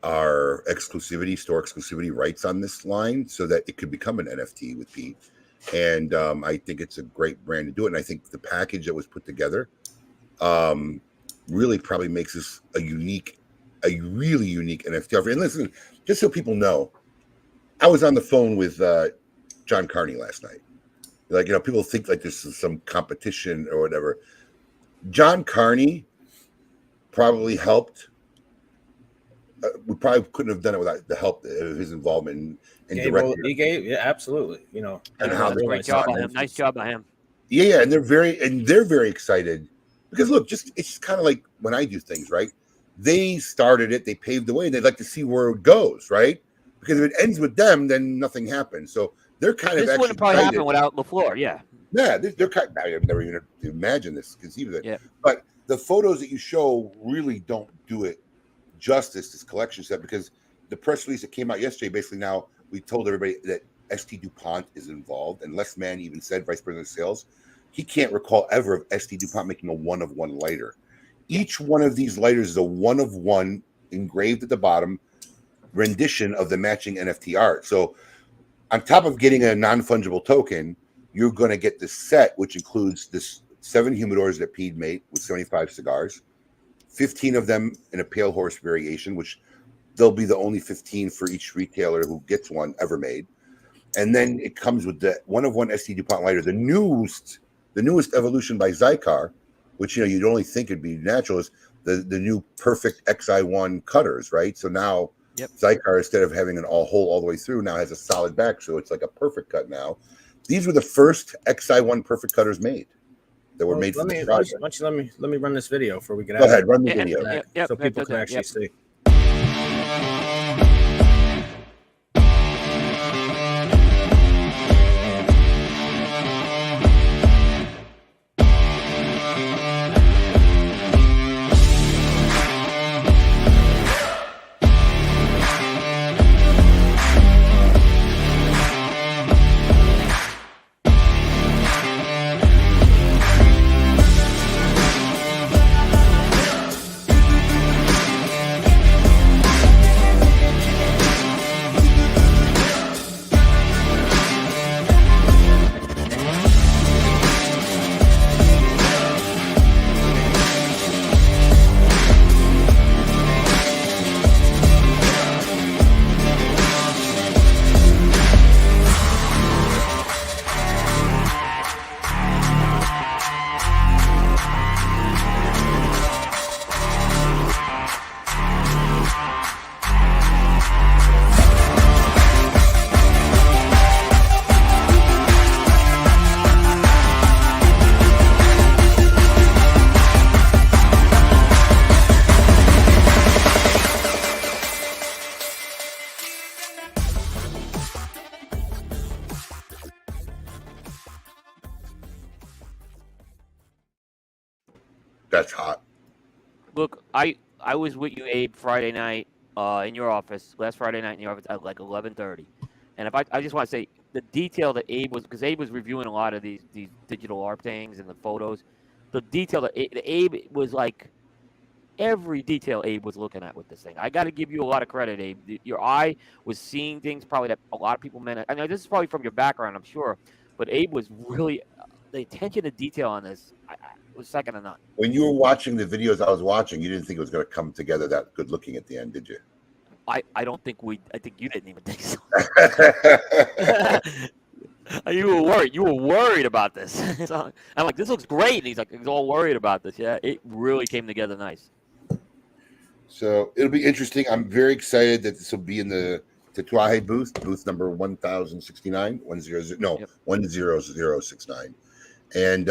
exclusivity, store exclusivity rights on this line so that it could become an NFT with Pete. And I think it's a great brand to do it. And I think the package that was put together really probably makes this a really unique NFT offer. And listen, just so people know, I was on the phone with John Carney last night. Like, you know, people think like this is some competition or whatever. John Carney probably helped. We probably couldn't have done it without the help of his involvement in directing. He gave, yeah, absolutely. You know, And how the Great job by him. Nice job by him. Yeah, and they're very excited because look, it's kind of like when I do things, right? They started it, they paved the way, and they'd like to see where it goes, right? Because if it ends with them, then nothing happens. So they're kind of This wouldn't probably happen without LaFleur. Yeah. Yeah, they're kind. I've never even imagined this, conceive of it. Yeah. But the photos that you show really don't do it justice. This collection set, because the press release that came out yesterday, basically now we told everybody that ST DuPont is involved, and Les Mann even said, Vice President of Sales, he can't recall ever of ST DuPont making a 1-of-1 lighter. Each one of these lighters is a 1-of-1 engraved at the bottom rendition of the matching NFT art. So on top of getting a non-fungible token, you're going to get this set, which includes this 7 humidors that Pete made with 75 cigars, 15 of them in a Pale Horse variation, which they'll be the only 15 for each retailer who gets one ever made. And then it comes with the 1-of-1 ST DuPont lighter, the newest evolution by Zycar, which, you know, you'd only think it'd be natural, is the new perfect XI1 cutters, right? So now Zycar, instead of having an all hole all the way through, now has a solid back, so it's like a perfect cut now. These were the first XI1 perfect cutters made that were made for the project. Let me run this video before we get out. Go ahead, run the video. So people can actually see. That's hot. Look, I was with you, Abe, Friday night in your office, last Friday night in your office at like 11:30. And if I just want to say the detail that Abe was, because Abe was reviewing a lot of these digital art things and the photos, the detail that Abe was like, every detail Abe was looking at with this thing. I got to give you a lot of credit, Abe. Your eye was seeing things probably that a lot of people meant. I know this is probably from your background, I'm sure, but Abe was really the attention to detail on this was second to none. When you were watching the videos I was watching, you didn't think it was going to come together that good looking at the end, did you? I don't think I think you didn't even think so. You were worried. You were worried about this. So I'm like, this looks great. And he's all worried about this. Yeah, it really came together nice. So it'll be interesting. I'm very excited that this will be in the Tatuaje booth number 1069, 100, no, Yep. 10069. And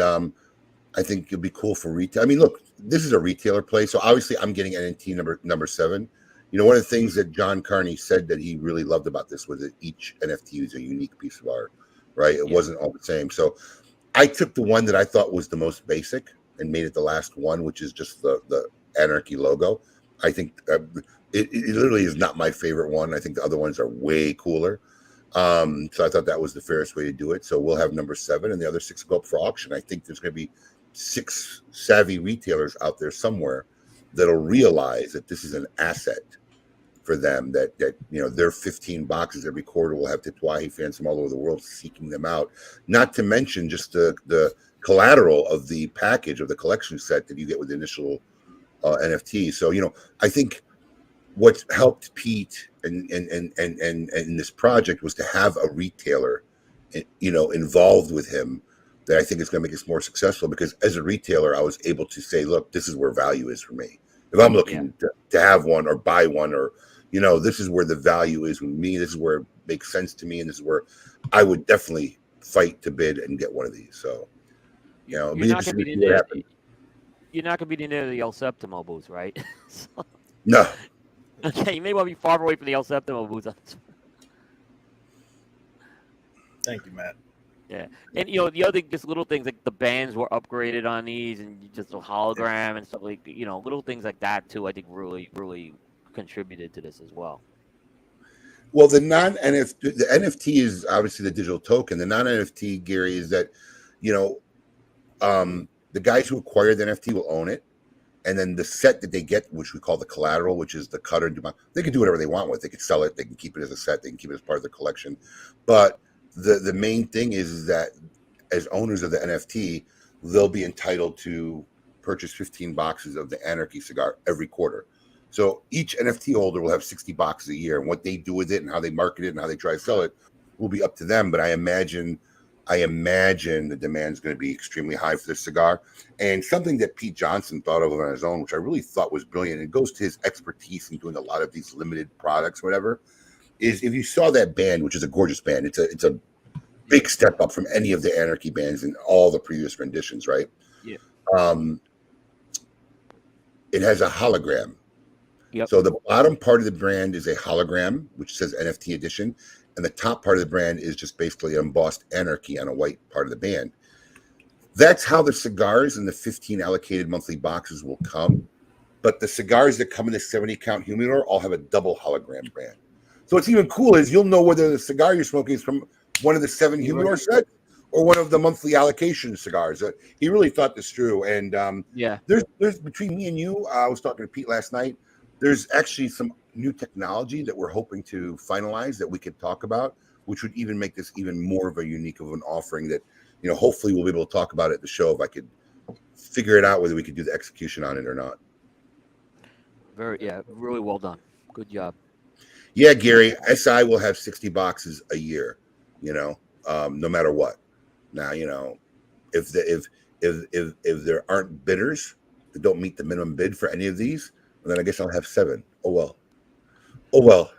I think it'll be cool for retail. I mean, look, this is a retailer play, so obviously I'm getting NNT number 7. You know, one of the things that John Carney said that he really loved about this was that each NFT is a unique piece of art, right? It wasn't all the same. So I took the one that I thought was the most basic and made it the last one, which is just the Anarchy logo. I think it literally is not my favorite one. I think the other ones are way cooler. So I thought that was the fairest way to do it. So we'll have number 7 and the other 6 go up for auction. I think there's going to be 6 savvy retailers out there somewhere that'll realize that this is an asset for them, that you know, their 15 boxes every quarter will have Tatuaje fans from all over the world seeking them out. Not to mention just the collateral of the package of the collection set that you get with the initial NFT. So, you know, I think what helped Pete and this project was to have a retailer, you know, involved with him, that I think is going to make us more successful, because as a retailer, I was able to say, look, this is where value is for me. If I'm looking to have one or buy one, or, you know, this is where the value is with me. This is where it makes sense to me. And this is where I would definitely fight to bid and get one of these. So, you know, You're not going to be near the El Septimo booth, right? So, no. okay, you may want to be far away from the El Septimo booth. Thank you, Matt. Yeah, and you know, the other just little things like the bands were upgraded on these, and just a hologram and stuff, like, you know, little things like that too. I think really contributed to this as well. Well, the NFT is obviously the digital token. The non-NFT, Gary, is that, you know, the guys who acquire the NFT will own it, and then the set that they get, which we call the collateral, which is the cutter, they can do whatever they want with it. They can sell it, they can keep it as a set, they can keep it as part of the collection. But the main thing is that as owners of the NFT, they'll be entitled to purchase 15 boxes of the Anarchy cigar every quarter. So each NFT holder will have 60 boxes a year, and what they do with it and how they market it and how they try to sell it will be up to them. But I imagine the demand is going to be extremely high for this cigar. And something that Pete Johnson thought of on his own, which I really thought was brilliant, it goes to his expertise in doing a lot of these limited products, whatever, is if you saw that band, which is a gorgeous band, it's a big step up from any of the Anarchy bands in all the previous renditions, right? Yeah. It has a hologram. Yep. So the bottom part of the brand is a hologram, which says NFT edition, and the top part of the brand is just basically embossed Anarchy on a white part of the band. That's how the cigars in the 15 allocated monthly boxes will come. But the cigars that come in the 70 count humidor all have a double hologram brand. So what's even cool is you'll know whether the cigar you're smoking is from one of the 7 humidor sets or one of the monthly allocation cigars. He really thought this through. And there's between me and you, I was talking to Pete last night, there's actually some new technology that we're hoping to finalize that we could talk about, which would even make this even more of a unique of an offering that, you know, hopefully we'll be able to talk about at the show if I could figure it out whether we could do the execution on it or not. Really well done. Good job. Yeah, Gary, SI will have 60 boxes a year, you know, no matter what. Now, you know, if there aren't bidders that don't meet the minimum bid for any of these, then I guess I'll have 7. Oh well.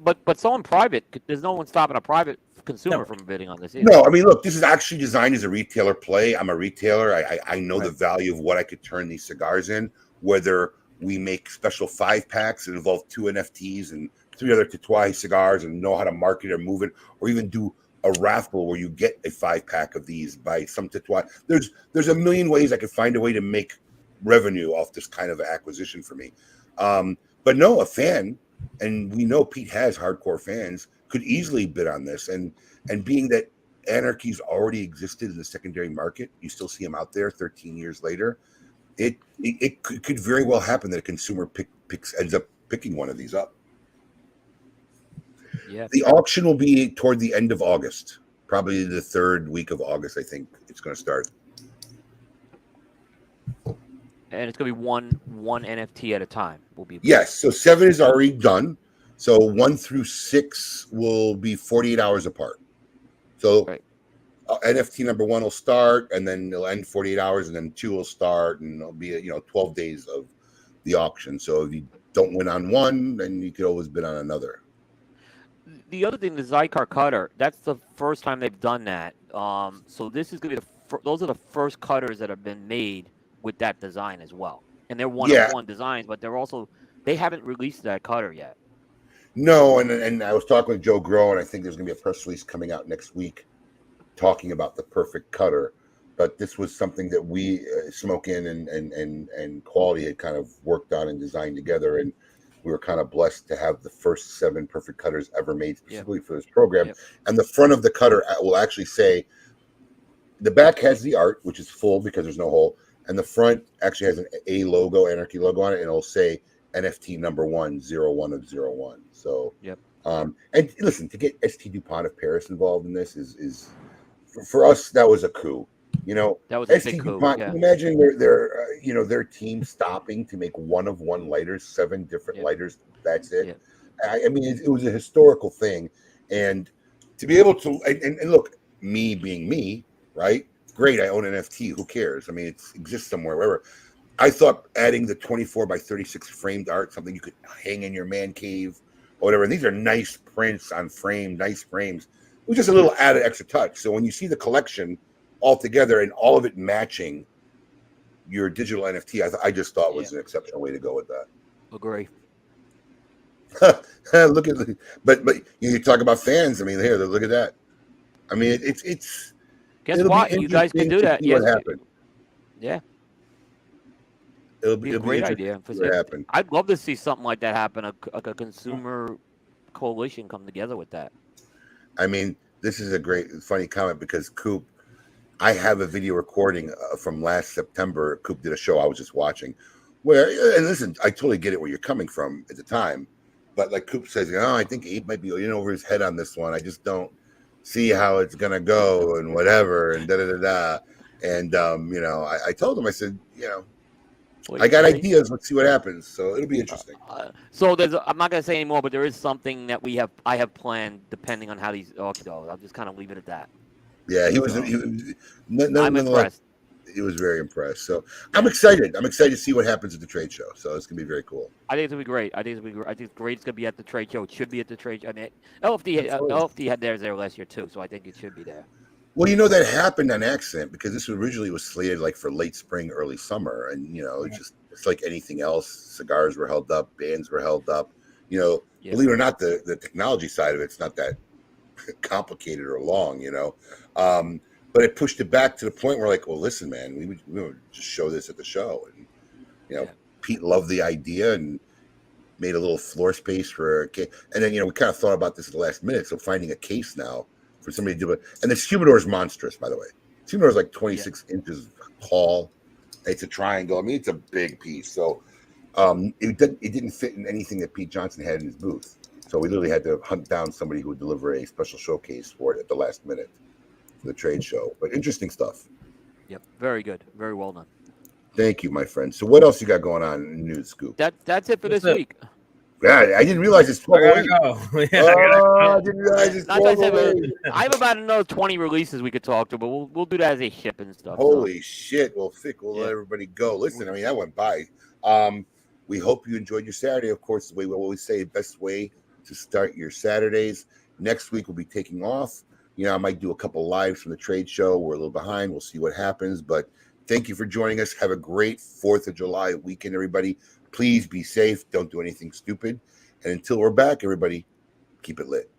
But someone private, there's no one stopping a private consumer from bidding on this either. No, I mean, look, this is actually designed as a retailer play. I'm a retailer. I know the value of what I could turn these cigars in, whether we make special 5-packs that involve 2 NFTs and 3 other Tatuaje cigars and know how to market or move it, or even do a raffle where you get a 5-pack of these by some Tatuaje. There's a million ways I could find a way to make revenue off this kind of acquisition for me. But no, a fan, and we know Pete has hardcore fans, could easily bid on this. And being that Anarchy's already existed in the secondary market, you still see them out there 13 years later. It could very well happen that a consumer ends up picking one of these up. Yeah. The auction will be toward the end of August, probably the 3rd week of August. I think it's going to start. And it's going to be one NFT at a time. Yes. So 7 is already done. So 1 through 6 will be 48 hours apart. So Right. NFT number 1 will start, and then it'll end 48 hours, and then 2 will start, and it'll be 12 days of the auction. So if you don't win on one, then you could always bid on another. The other thing, the Zycar cutter, that's the first time they've done that. So this is going to be those are the first cutters that have been made with that design as well. And they're one-of-one designs, but they haven't released that cutter yet. No, and I was talking with Joe Grow, and I think there's going to be a press release coming out next week talking about the perfect cutter. But this was something that we, Smoke In and Quality, had kind of worked on and designed together, and we were kind of blessed to have the first 7 perfect cutters ever made specifically for this program. And the front of the cutter will actually say, the back has the art, which is full because there's no hole, and the front actually has an A logo, Anarchy logo on it, and it'll say NFT number 1, 01 of 01. So, and listen, to get ST DuPont of Paris involved in this is for us, that was a coup. That was a ST big coup. DuPont, can you imagine their team stopping to make one-of-one lighters, 7 different lighters. That's it. I mean, it was a historical thing, and to be able to and look, me being me, right? Great, I own an NFT. Who cares? I mean, it exists somewhere, wherever. I thought adding the 24 by 36 framed art, something you could hang in your man cave or whatever. And these are nice prints on frame, nice frames. It was just a little added extra touch. So when you see the collection all together and all of it matching your digital NFT, I just thought was an exceptional way to go with that. Agree. Look at, but you talk about fans. I mean, here, look at that. I mean, it's. Guess what? You guys can do that. Yes. What happened? Yeah. It'll be a great idea. I'd love to see something like that happen. A consumer coalition come together with that. I mean, this is a great, funny comment because Coop, I have a video recording from last September. Coop did a show I was just watching where, and listen, I totally get it where you're coming from at the time, but like Coop says, I think Abe might be in over his head on this one. I just don't see how it's gonna go and whatever and da. And I told him, I said, I got ideas. Let's see what happens. So it'll be interesting. So I'm not gonna say anymore, but there is something that I have planned depending on how these auction goes. I'll just kind of leave it at that. Yeah, I'm impressed. He was very impressed. So I'm excited. I'm excited to see what happens at the trade show. So it's gonna be very cool. I think it's gonna be great. I think it's great. It's gonna be at the trade show. It should be at the trade show. I mean, LFD had theirs there last year too, so I think it should be there. Well, that happened on accident because this originally was slated like for late spring, early summer, and it's like anything else. Cigars were held up, bands were held up. Believe it or not, the technology side of it's not that complicated or long. But it pushed it back to the point where, like, well, listen, man, we would just show this at the show, and Pete loved the idea and made a little floor space for a case. And then we kind of thought about this at the last minute, so finding a case now for somebody to do it. And this humidor is monstrous, by the way. This humidor is like 26 inches tall. It's a triangle. I mean, it's a big piece. So it didn't fit in anything that Pete Johnson had in his booth. So we literally had to hunt down somebody who would deliver a special showcase for it at the last minute for the trade show. But interesting stuff. Yep, very good. Very well done. Thank you, my friend. So what else you got going on in News Scoop? That's it for this week. Yeah, I didn't realize it's 12. I didn't realize it's 12. I have about another 20 releases we could talk to, but we'll do that as a ship and stuff. Holy shit. Well, Fick, we'll let everybody go. Listen, I mean, that went by. We hope you enjoyed your Saturday. Of course, the way we always say, best way to start your Saturdays. Next week, we'll be taking off. I might do a couple lives from the trade show. We're a little behind. We'll see what happens. But thank you for joining us. Have a great 4th of July weekend, everybody. Please be safe. Don't do anything stupid. And until we're back, everybody, keep it lit.